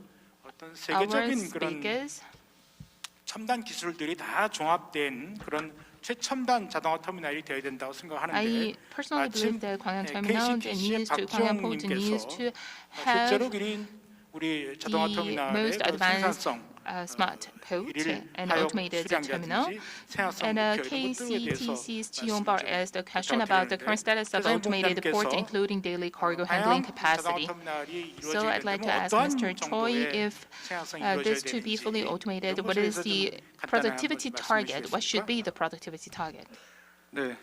어떤 Our 세계적인 그런 speakers. 첨단 기술들이 다 종합된 그런 최첨단 자동화 터미널이 되어야 된다고 생각하는데 I personally believe that Gwangyang Terminal KCTC의 needs to Gwangyang Port needs to have 실제로 우리 자동화 the 터미널의 most 그 advanced 생산성 smart port 일일 and 하역 automated terminal. 수량이라든지 생산성 And 목표 이런 것들에 대해서 KCTC's Cheonbar 말씀을 asked a question about the current status of 그래서 automated port, 부장님께서 including daily cargo handling 광양 capacity. 자동화 터미널이 So I'd 이루어지게 like to 되면 ask 어떠한 Mr. Choi 정도의 if 생산성이 this 이루어져야 to be fully 되는지 automated, 이런 what 것에 is 대해서 the 좀 간단하게 productivity 한번 target? What should 말씀해 be the productivity target? 네.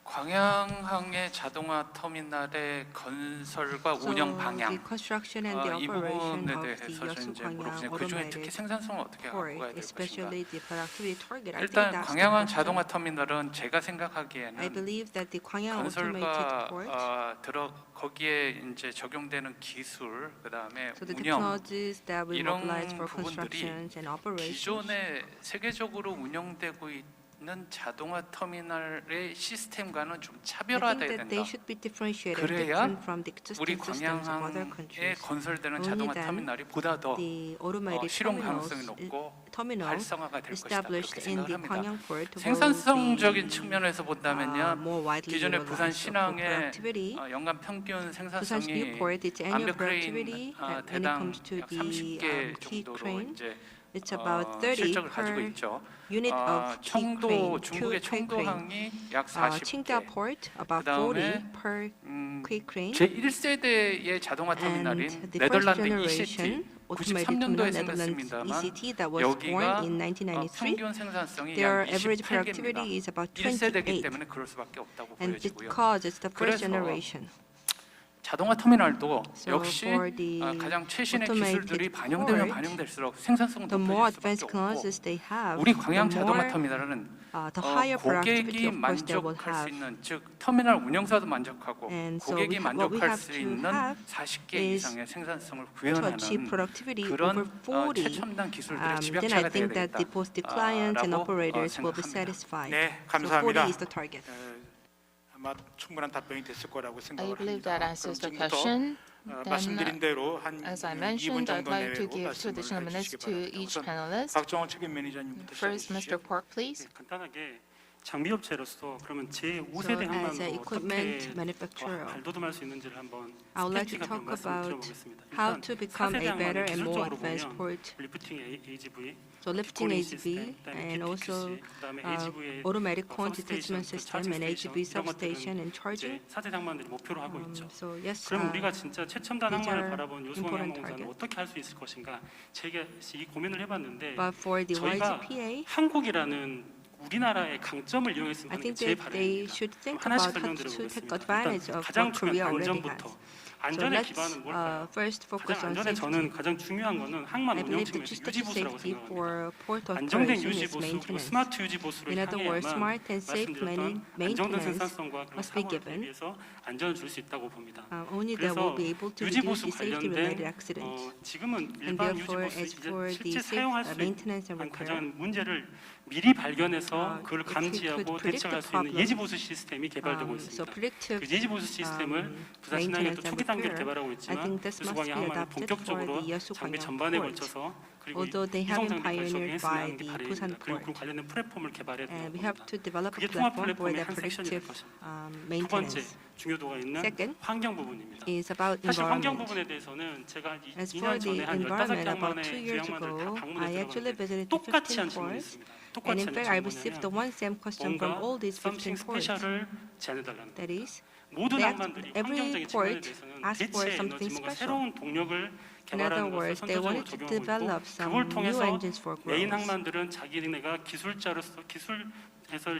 광양항의 자동화 터미널의 건설과 운영 방향 the construction and the 이 operation 부분에 of the 대해서 좀 이제 여수 물어보세요. 광양 그 중에 특히 automated 생산성을 어떻게 갖고 port, 가야 될 것인가. especially the productivity target. I think 일단 that's the 광양항 question. 자동화 터미널은 제가 I 생각하기에는 believe that the Gwangyang automated 건설과 port, 거기에 이제 적용되는 기술, 그다음에 so the 운영 technologies that we 이런 mobilize for 부분들이 constructions and operations, 기존에 세계적으로 운영되고 있는 자동화 터미널의 시스템과는 좀 I 차별화돼야 think that 된다. they should be differentiated 그래야 different from the 우리 existing systems of other 광양항에 countries. 건설되는 Only 자동화 then 터미널이 보다 더 The automated 실용 terminals, 가능성이 높고 terminal 활성화가 될 것이다. established 그렇게 in the 생각을 Gwangyang 합니다. port will 생산성적인 be 측면에서 본다면요, more widely 기존의 부산 utilized. So for 신항의 productivity, 연간 평균 Busan's 생산성이 Newport, its annual 암벽 productivity 크레인 when it 대당 comes to 약 the 30개 key 정도로 crane, 이제 it's about 30 실적을 가지고 per 있죠. unit of key 청도 crane, 중국의 crane. 청도항이 약 Qingdao 40개. port about 그다음에 40 per key crane. 제 1세대의 자동화 터미널인 And the first 네덜란드 generation ECT automated 93년도에 terminal Netherlands 생겼습니다만 ECT that was 여기가 born in 1993. 평균 생산성이 Their 약 average 28개입니다. productivity is about 1세대이기 28. 때문에 그럴 수밖에 없다고 And 보여지고요. because it's the first 그래서 generation. 자동화 터미널도 So 역시 for the 가장 최신의 automated 기술들이 반영되면 port, 반영될수록 생산성은 the more 높아질 advanced 수밖에 technologies 없고 they have, 우리 the 광양 자동화 more 터미널은 the higher productivity 고객이 of course they will 만족할 수 have. 있는 즉 터미널 운영사도 만족하고 And so 고객이 what we 만족할 have 수 to 있는 have 40개 is 이상의 생산성을 to 구현하는 achieve productivity 그런 over 40, 최첨단 기술들의 then I 집약체가 되어야 think that the both the clients and 되겠다라고 operators will be 생각합니다. satisfied. 네, So 40 감사합니다. is the target. 아마 충분한 답변이 됐을 거라고 I 생각을 believe 합니다. that answers the 그럼 지금부터 question. 말씀드린 대로 한 As I 2분 mentioned, I'd 정도 like to 내외로 give 2 additional 말씀을 minutes to 해주시기 each 바랍니다. panelist. 박정원 책임 매니저님부터 First, 시작해 Mr. 주시죠. Park, please. 간단하게 장비업체로서 그러면 제 So 5세대 as 항만으로 an equipment 어떻게 manufacturer, 발돋움할 수 있는지를 한번 I would like to 스케치가 talk 말씀을 about 드려보겠습니다. how 일단 to become 4세대 a better 항만은 and more 기술적으로 advanced 보면 port. 리프팅 AGV, So lifting 디코링 AGV 시스템, 그다음에 and also PTQC, 그다음에 AGV의 automatic current substation, detachment 그 system charging and AGV station, 이런 substation and 것들은 charging. 이제 4세대 항만들이 목표로 하고 있죠. So yes, 그럼 우리가 진짜 최첨단 these 항만을 are 바라본 important 요수광양공사는 targets. 어떻게 할 수 있을 것인가? 제가 이 고민을 해봤는데 but for the 저희가 YGPA, 한국이라는 우리나라의 강점을 이용했으면 I 하는 게 think 제 that they 바람입니다. should think 하나씩 about how to 설명드려보겠습니다. take advantage 일단 of 가장 what Korea 중요한 already 안전부터. has. So 안전의 let's 기반은 뭘까요? first focus 가장 on 안전에 safety. 저는 가장 중요한 거는 항만 I 운영 believe the 측면에서 key to 유지보수라고 safety 생각합니다. for port 안정된 operation is 유지보수 그리고 maintenance. 스마트 유지보수를 In other words, 향해야만 smart and safe 말씀드렸던 안정된 maintenance 생산성과 그런 must be 사고를 given. 대비해서 안전을 줄 수 있다고 봅니다. Only that will 그래서 be able to reduce 유지보수 the safety-related 관련된 accidents. 지금은 And 일반 therefore, 유지보수 as 이제 for the 실제 safe 사용할 수 maintenance and 있는 repair, 가장 문제를 미리 발견해서 그걸 it could 감지하고 predict 대처할 the 수 있는 problem. 예지보수 시스템이 개발되고 So 있습니다. predictive 그 예지보수 시스템을 부산 신항에도 maintenance and 초기 단계를 repair, 개발하고 I 있지만 think this must 요수광양 be 항만은 adapted for 본격적으로 the Yeosu 장비 Gwangyang 전반에 port. 걸쳐서 그리고 Although they 이송 haven't 장비까지 pioneered 적용했으면 by 하는 게 the 바람입니다. Busan 그리고 그 port. 관련된 플랫폼을 개발해야 된다고 And we have 봅니다. to develop 그게 a 통합 platform for 플랫폼의 their 한 섹션이 될 predictive 것입니다. 두 번째 maintenance. 중요도가 있는 Second 환경 부분입니다. is about 사실 환경 environment. 부분에 대해서는 제가 As 2년 for the 전에 한 15개 environment, about 항만의 2 years 주양만들 다 ago, 방문해 I actually 들어봤는데 visited 똑같이 15 한 질문이 ports, 있습니다. and 똑같이 in 하는 fact, I received the 질문이 one same question from 뭔가 all these something 15 ports. 스페셜을 제안해달라는 That 거예요. is, 모든 that 항만들이 every 환경적인 측면에 port 대해서는 asks for 대체 something 에너지 뭔가 special. 새로운 동력을 In other 개발하는 것을 words, they 선제적으로 wanted to 적용하고 있고 develop some 그걸 new 통해서 engines for 메인 growth. 항만들은 자기네가 기술자로서 기술에서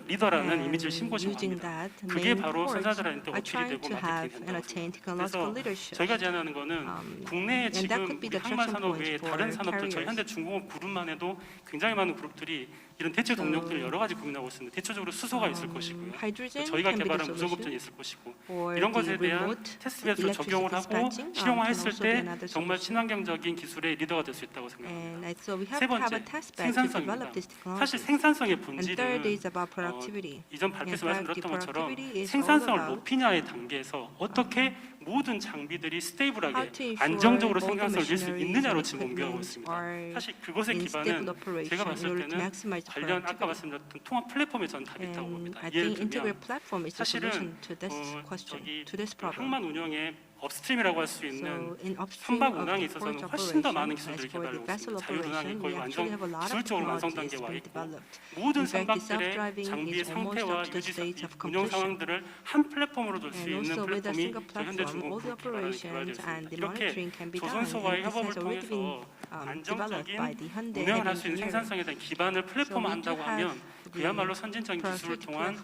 리더라는 이미지를 심고 싶어 Using 합니다. that, 그게 main 바로 ports 선사들한테 are 어필이 trying 되고 to have 마케팅이 and 된다고 attain 봅니다. technological 그래서 leadership. 저희가 제안하는 거는 국내에 and that 지금 could be 우리 the 항만 attraction 산업 외에 point 다른 for 산업들 저희 carriers. 현대중공업 그룹만 해도 굉장히 많은 그룹들이 이런 대체 동력들을 여러 가지 고민하고 있습니다. 대표적으로 수소가 있을 것이고요. hydrogen 저희가 can be the 개발한 solution 무소급전이 있을 것이고 for 이런 the 것에 대한 remote 테스트 배수로 electricity 적용을 하고 dispatching, 실용화했을 can also be 때 another 정말 solution. 친환경적인 기술의 리더가 될 수 있다고 생각합니다. And so we have 세 to have 번째, a test bed to develop 생산성입니다. this 사실 technology. 생산성의 And 본질은 third is about productivity. 이전 발표에서 In fact, 말씀드렸던 the 것처럼 productivity is all 생산성을 about 높이냐의 단계에서 어떻게 모든 장비들이 how to 스테이블하게 ensure 안정적으로 all the 생산성을 낼 수 machineries 있느냐로 and 지금 공부하고 equipments 있습니다. are 사실 그것의 in 기반은 stable operation 제가 in 봤을 order to 때는 maximize the 관련 아까 productivity. 말씀드렸던 통합 플랫폼에 전 답이 있다고 And 봅니다. I 예를 think integrated 들면 platform is the 사실은 solution to this question, to this problem. 항만 운영의 업스트림이라고 할 수 있는 So in upstream 선박 of 운항에 the 있어서는 port 훨씬 더 operation, 많은 as 기술들을 for the 개발하고 vessel 있습니다. 자율운항이 operation, 거의 we 완성 actually have a lot of 기술적으로 완성 technologies 단계에 와 being 있고 developed. 모든 In fact, the 선박들의 self-driving 장비의 is almost 상태와 up to the 유지 stage of 운영 completion. 상황들을 한 플랫폼으로 둘 수 And 있는 also with a 플랫폼이 single 저희 platform, all the 현대중공업으로 개발하는 operations and the 이렇게 monitoring can be done. 조선소와의 And this 협업을 has already 통해서 been developed by the 안정적인 Hyundai 운영을 할 Heavy 수 있는 Engineering. 생산성에 대한 기반을 So 플랫폼 we do 한다고 have 하면 the 그야말로 선진적인 기술을 통한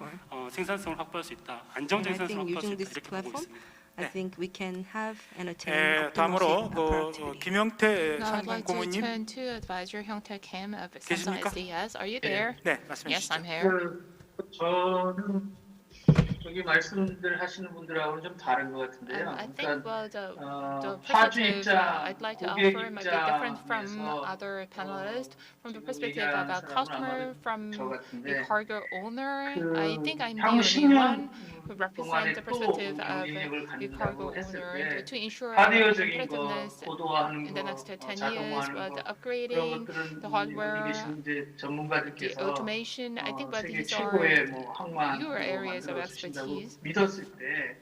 생산성을 확보할 수 있다. 안정적인 And I 생산성을 think 확보할 수 using 있다. this 이렇게 보고 platform, 있습니다. I think we can have and attain 다음으로 optimal productivity. 김영태 Now I'd like to 상공고문님 turn to Advisor Hyung-tae Kim of 계십니까? Samsung SDS. Are you there? 네, 말씀해 Yes, 주시죠. I'm here. 저는 저기 말씀들 하시는 분들하고는 좀 다른 것 같은데요. I think well, the 파주 perspective 입장, I'd like to 고객 offer might be different from 입장에서 other panelists. From the 지금 perspective of a 얘기하는 customer, 사람은 from 저 a 같은데 cargo owner, 그 I think I'm the 향후 only 10년 one who represents the 동안에 또 perspective of 경쟁력을 a cargo 갖는다고 했을 owner 때 to ensure 하드웨어적인 거, competitiveness 고도화하는 in the 거, next 10 years, 자동화하는 but 거 the 그런 upgrading, 것들은 the 여기 hardware, 계신 이제 the 전문가들께서 automation. I think well, 세계 these are 최고의 뭐 항만으로 your areas of 만들어 주신다고 expertise. 믿었을 때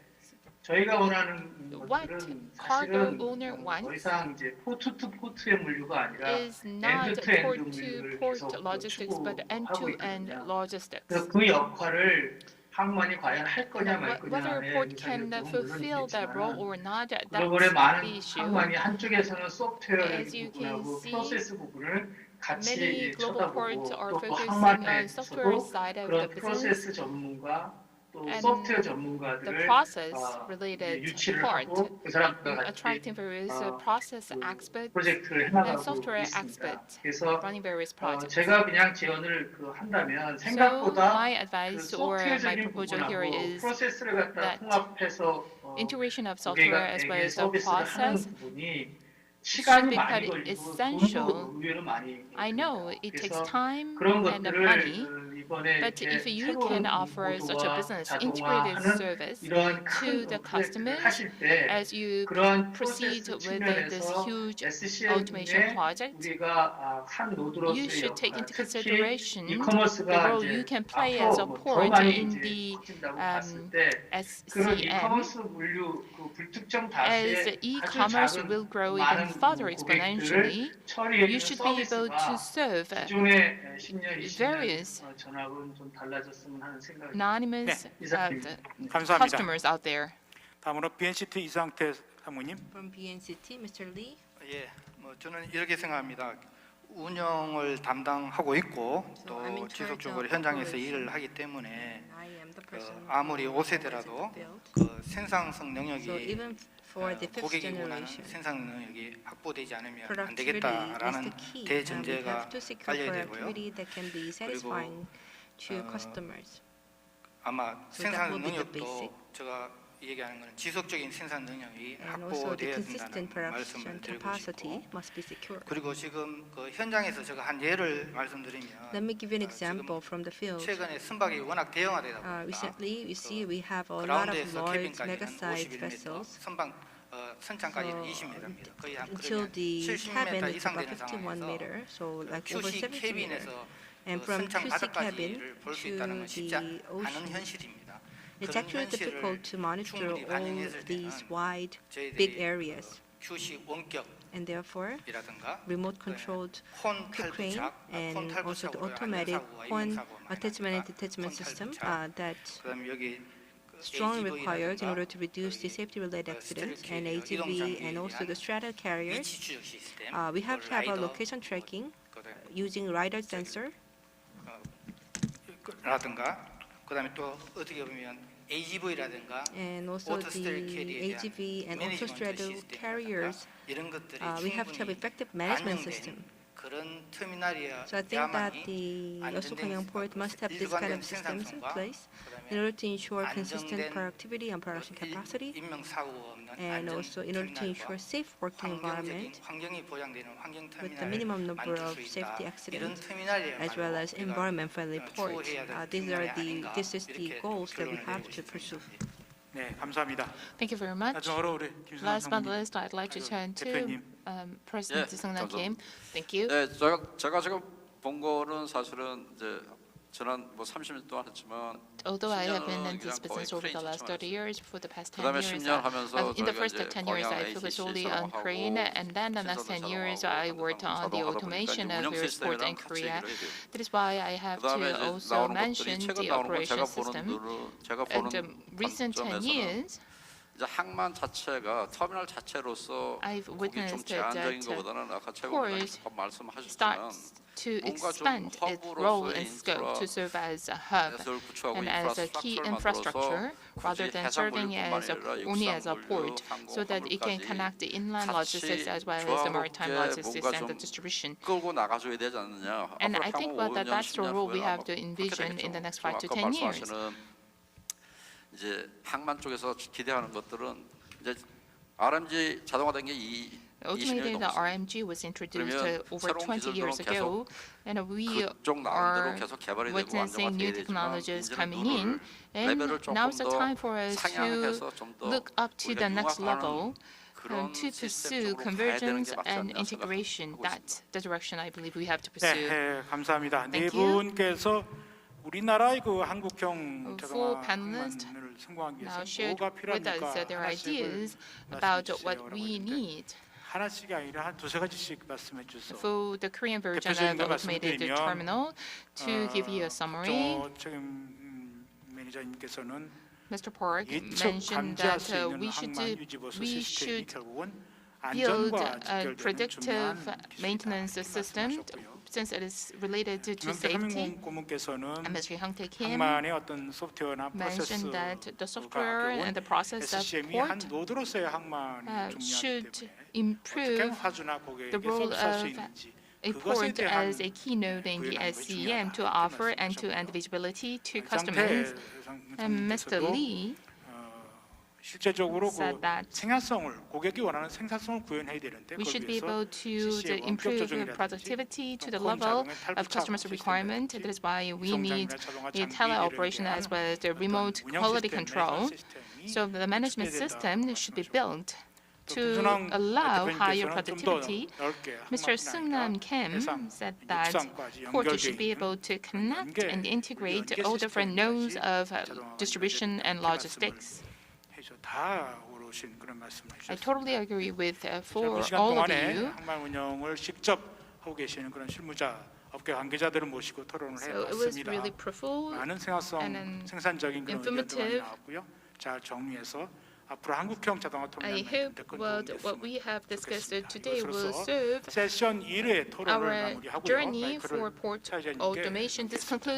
저희가 원하는 What 것들은 cargo 사실은 owner 더 wants 이상 이제 포트 투 포트의 물류가 아니라 is not 엔드 투 엔드 port to 물류를 port 계속 logistics, but end 추구하고 to end 있거든요. logistics. 그래서 그 역할을 항만이 과연 할 거냐 말 Whether a 거냐의 port can 의사결정은 fulfill that role 물론 or not, that's 글로벌의 the 많은 issue. 항만이 한쪽에서는 As 소프트웨어적인 you can 부분하고 see, 프로세스 부분을 같이 many global 쳐다보고 ports are 또 focusing on software 항만에서도 side of 그런 the business 프로세스 전문가 또 and 소프트웨어 the 전문가들을 process-related 유치를 part, 하고 그 사람들과 같이 attracting various process experts 프로젝트를 and 해나가고 software 있습니다. experts 그래서 running various projects. 제가 그냥 제언을 한다면 So 생각보다 my 그 advice or my 소프트웨어적인 proposal here 부분하고 is 프로세스를 갖다 that 통합해서 integration of software as well as the 서비스를 하는 process 부분이 should 시간이 be 많이 quite 걸리고 essential. 돈도 의외로 많이 I know it takes 그래서 time 그런 and 것들을 money, 이번에 but 이렇게 if you 새로운 can offer such a 고도화, business integrated 자동화하는 service 이러한 to 큰 the 프로젝트를 customers 하실 때 as you 그러한 proceed 프로세스 with this 측면에서 huge SCM의 automation project, 우리가 한 you 노드로서의 should take 역할, into 특히 consideration the 이커머스가 role you 이제 can play as a 앞으로 더 port 많이 in 이제 the 커진다고 봤을 때 SCM. 그런 이커머스 물류 그 불특정 As 다수의 아주 e-commerce 작은 will grow even 많은 further 고객들을 exponentially, 처리해 you 주는 should be able to 서비스가 serve 기존의 10년, 20년 various 전하고는 좀 달라졌으면 하는 생각이 anonymous 이상입니다. 감사합니다. customers out there. 다음으로 BNCT 이상태 사무님. From BNCT, Mr. Lee. 예, 뭐 저는 이렇게 생각합니다. 운영을 담당하고 있고 또 지속적으로 현장에서 일을 하기 때문에 아무리 5세대라도 그 생산성 능력이 고객이 원하는 생산 능력이 확보되지 않으면 안 되겠다라는 대전제가 깔려야 되고요. 그리고 아마 생산 능력도 제가 얘기하는 것은 지속적인 생산 능력이 확보되어야 된다는 말씀을 드리고 싶고 그리고 지금 그 현장에서 제가 한 예를 말씀드리면 Let me give you an example from the field. 최근에 선박이 워낙 대형화되다 보니까 Recently, you see we have a lot of 그라운드에서 large 캐빈까지는 mega-sized 51m, vessels. 선박 선창까지는 20m입니다. 거의 한 Until 그러면 the cabin 70m is 이상 about 되는 51 상황에서 meter, so like over QC 70 meters. 캐빈에서 And 그 from 선창 QC cabin 바닥까지를 볼 수 to 있다는 건 쉽지 the 않은 ocean. 현실입니다. It's 그런 actually 현실을 difficult to monitor 충분히 all 반영했을 these 때는 wide, big 저희들이 areas. QC 원격 And therefore, 이라든가 remote controlled 콘 quick crane 탈부착, and 콘 also the 탈부착으로 automatic 안전사고와 horn 인명사고가 많이 attachment and 나니까 detachment 콘 system 탈부착, that 그다음 여기 strongly required in AGV라든가 order to reduce the safety-related accidents, and AGV and also the straddle carriers. 위치 추적 시스템, We have to have a 라이더, location tracking 그다음 using radar sensor. 라든가 그다음에 또 어떻게 보면 AGV라든가 And also 오토스트레일 the 캐리어에 대한 AGV and 매니지먼트 autostraddle 시스템이라든가 carriers, 이런 것들이 we have to have 충분히 effective management 반영된 system. 그런 터미널이야 So I think that 야만이 the 안정된 Yosu-Gwangyang port must have this kind of systems in 생산성과 place in order to ensure consistent 안정된 productivity and production capacity, 인명 사고 없는 and 안전 also in order to ensure 터미널과 safe working environment 환경이 보장되는 환경 with the 터미널을 minimum number of 만들 수 safety 있다. 이런 accidents, 터미널이야말로 as well as 우리가 environment-friendly port. 추구해야 될 This is the 이렇게 goals that we 결론을 have 내리고 to 싶습니다. pursue. 네, 감사합니다. Thank you very much. 마지막으로 우리 김수남 Last but not 상무님. least, I'd like to turn to 대표님. President Seung-Nam Kim. Thank you. 네, 제가 지금 본 거는 사실은 이제 지난 뭐 30년 동안 했지만 Although I have been in this 그냥 거의 business over the last 30 크레인 years, for the past 10 그다음에 years, 10년 하면서 in the 저희가 first 이제 10 years, I focused solely on crane, and then the next 10 years, I worked on the automation of various ports in Korea. That is why I have to also mention the operation system. In the recent 10 years, 이제 항만 자체가 터미널 자체로서 I've 그게 좀 witnessed 제한적인 that 것보다는 아까 최고위원님 port 말씀하셨지만 to 뭔가 좀 expand its role and scope to 허브로서의 serve as a hub 인프라를 구축하고 and as a key 인프라스트럭처를 infrastructure 만들어서 rather than serving as only as a port, so that it can connect the inland logistics as well as the maritime logistics and the distribution. 끌고 나가줘야 되지 않느냐. And 앞으로 I think 향후 5년, that's the 10년 role we 후에는 have 아마 to envision in the next 5 to 아까 10 years. 말씀하시는 이제 항만 쪽에서 기대하는 것들은 이제 RMG 자동화된 게 20년이 Ultimately, the 넘었어요. RMG was introduced 그러면 over 새로운 20 years 기술들은 ago, and we 그쪽 나름대로 are 계속 개발이 되고 witnessing new 안정화돼야 되지만 technologies 이제는 coming in, 눈을 and 레벨을 조금 now's the 더 time for us to 상향해서 좀 더 look up to the 우리가 next level 그런 to 시스템 pursue 쪽으로 가야 되는 convergence 게 맞지 and 않나 integration. 생각하고 That's the direction I believe we have to 네, pursue. 감사합니다. 네 Thank you. 분께서 우리나라의 그 한국형 Four 자동화 panelists 항만을 성공하기 now 위해서 shared 뭐가 with us 필요합니까? their 하나씩을 ideas 말씀해 about 주세요라고 what we 했는데 need. 하나씩이 아니라 한 두세 가지씩 말씀해 주세요. For the Korean version 대표적인 of 걸 automated 말씀드리면, terminal, to give you a summary, 책임 매니저님께서는 Mr. Park 예측 mentioned 감지할 that 수 있는 we 항만 유지보수 we 시스템이 should 결국은 build 안전과 a 직결되는 predictive 중요한 maintenance 기술이다. system 말씀하셨고요. since it is related to 김영태 safety. 고문께서는 And Mr. Hyung Tae Kim 항만의 어떤 소프트웨어나 mentioned that 프로세스가 the software and the process of SCM이 한 port 노드로서의 항만이 중요하기 should 때문에 어떻게 improve 화주나 고객에게 the role 서비스할 수 of 있는지 a 그것에 port 대한 as a keynote in the 구현하는 게 SCM to 중요하다. offer 이렇게 end-to-end 말씀하셨고요. visibility to 장태 customers. And Mr. 상무님께서도 Lee 실제적으로 그 said that 생산성을 고객이 원하는 생산성을 구현해야 되는데 we should 그걸 be 위해서 able to CC의 원격 improve 조정이라든지 productivity to the 또 level 자동의 of customers' 탈부착 requirement. 시스템이라든지 That is why we need 이송장비나 자동화 a 장비 teleoperation 이런 as well as the remote 운영 quality 시스템, control. 매뉴얼 시스템이 So the management 구축돼야 system 된다고 should be 말씀하셨고. built 또 to 김순왕 allow higher 대표님께서는 좀더 productivity. 넓게 Mr. 항만뿐 Seung-nam 아니라 Kim 해상, said that 육상까지 ports 연결돼 should be 있는 able to connect and integrate 연계 all different nodes of 자동화가 distribution and 이렇게 logistics. 해서 다 오르신 그런 말씀을 I 주셨습니다. totally agree with for 그 시간 all of 동안에 you. 항만 운영을 직접 하고 계시는 그런 실무자, 업계 관계자들을 모시고 토론을 So it was 해봤습니다. really fruitful 많은 and 생활성, 생산적인 그런 의견들이 informative. 나왔고요. 잘 정리해서 앞으로 한국형 자동화 I 토론을 hope what we have discussed today will 이것으로서 serve 세션 1의 토론을 our 마무리하고요. journey 마이크를 for port 차이자님께 automation. This concludes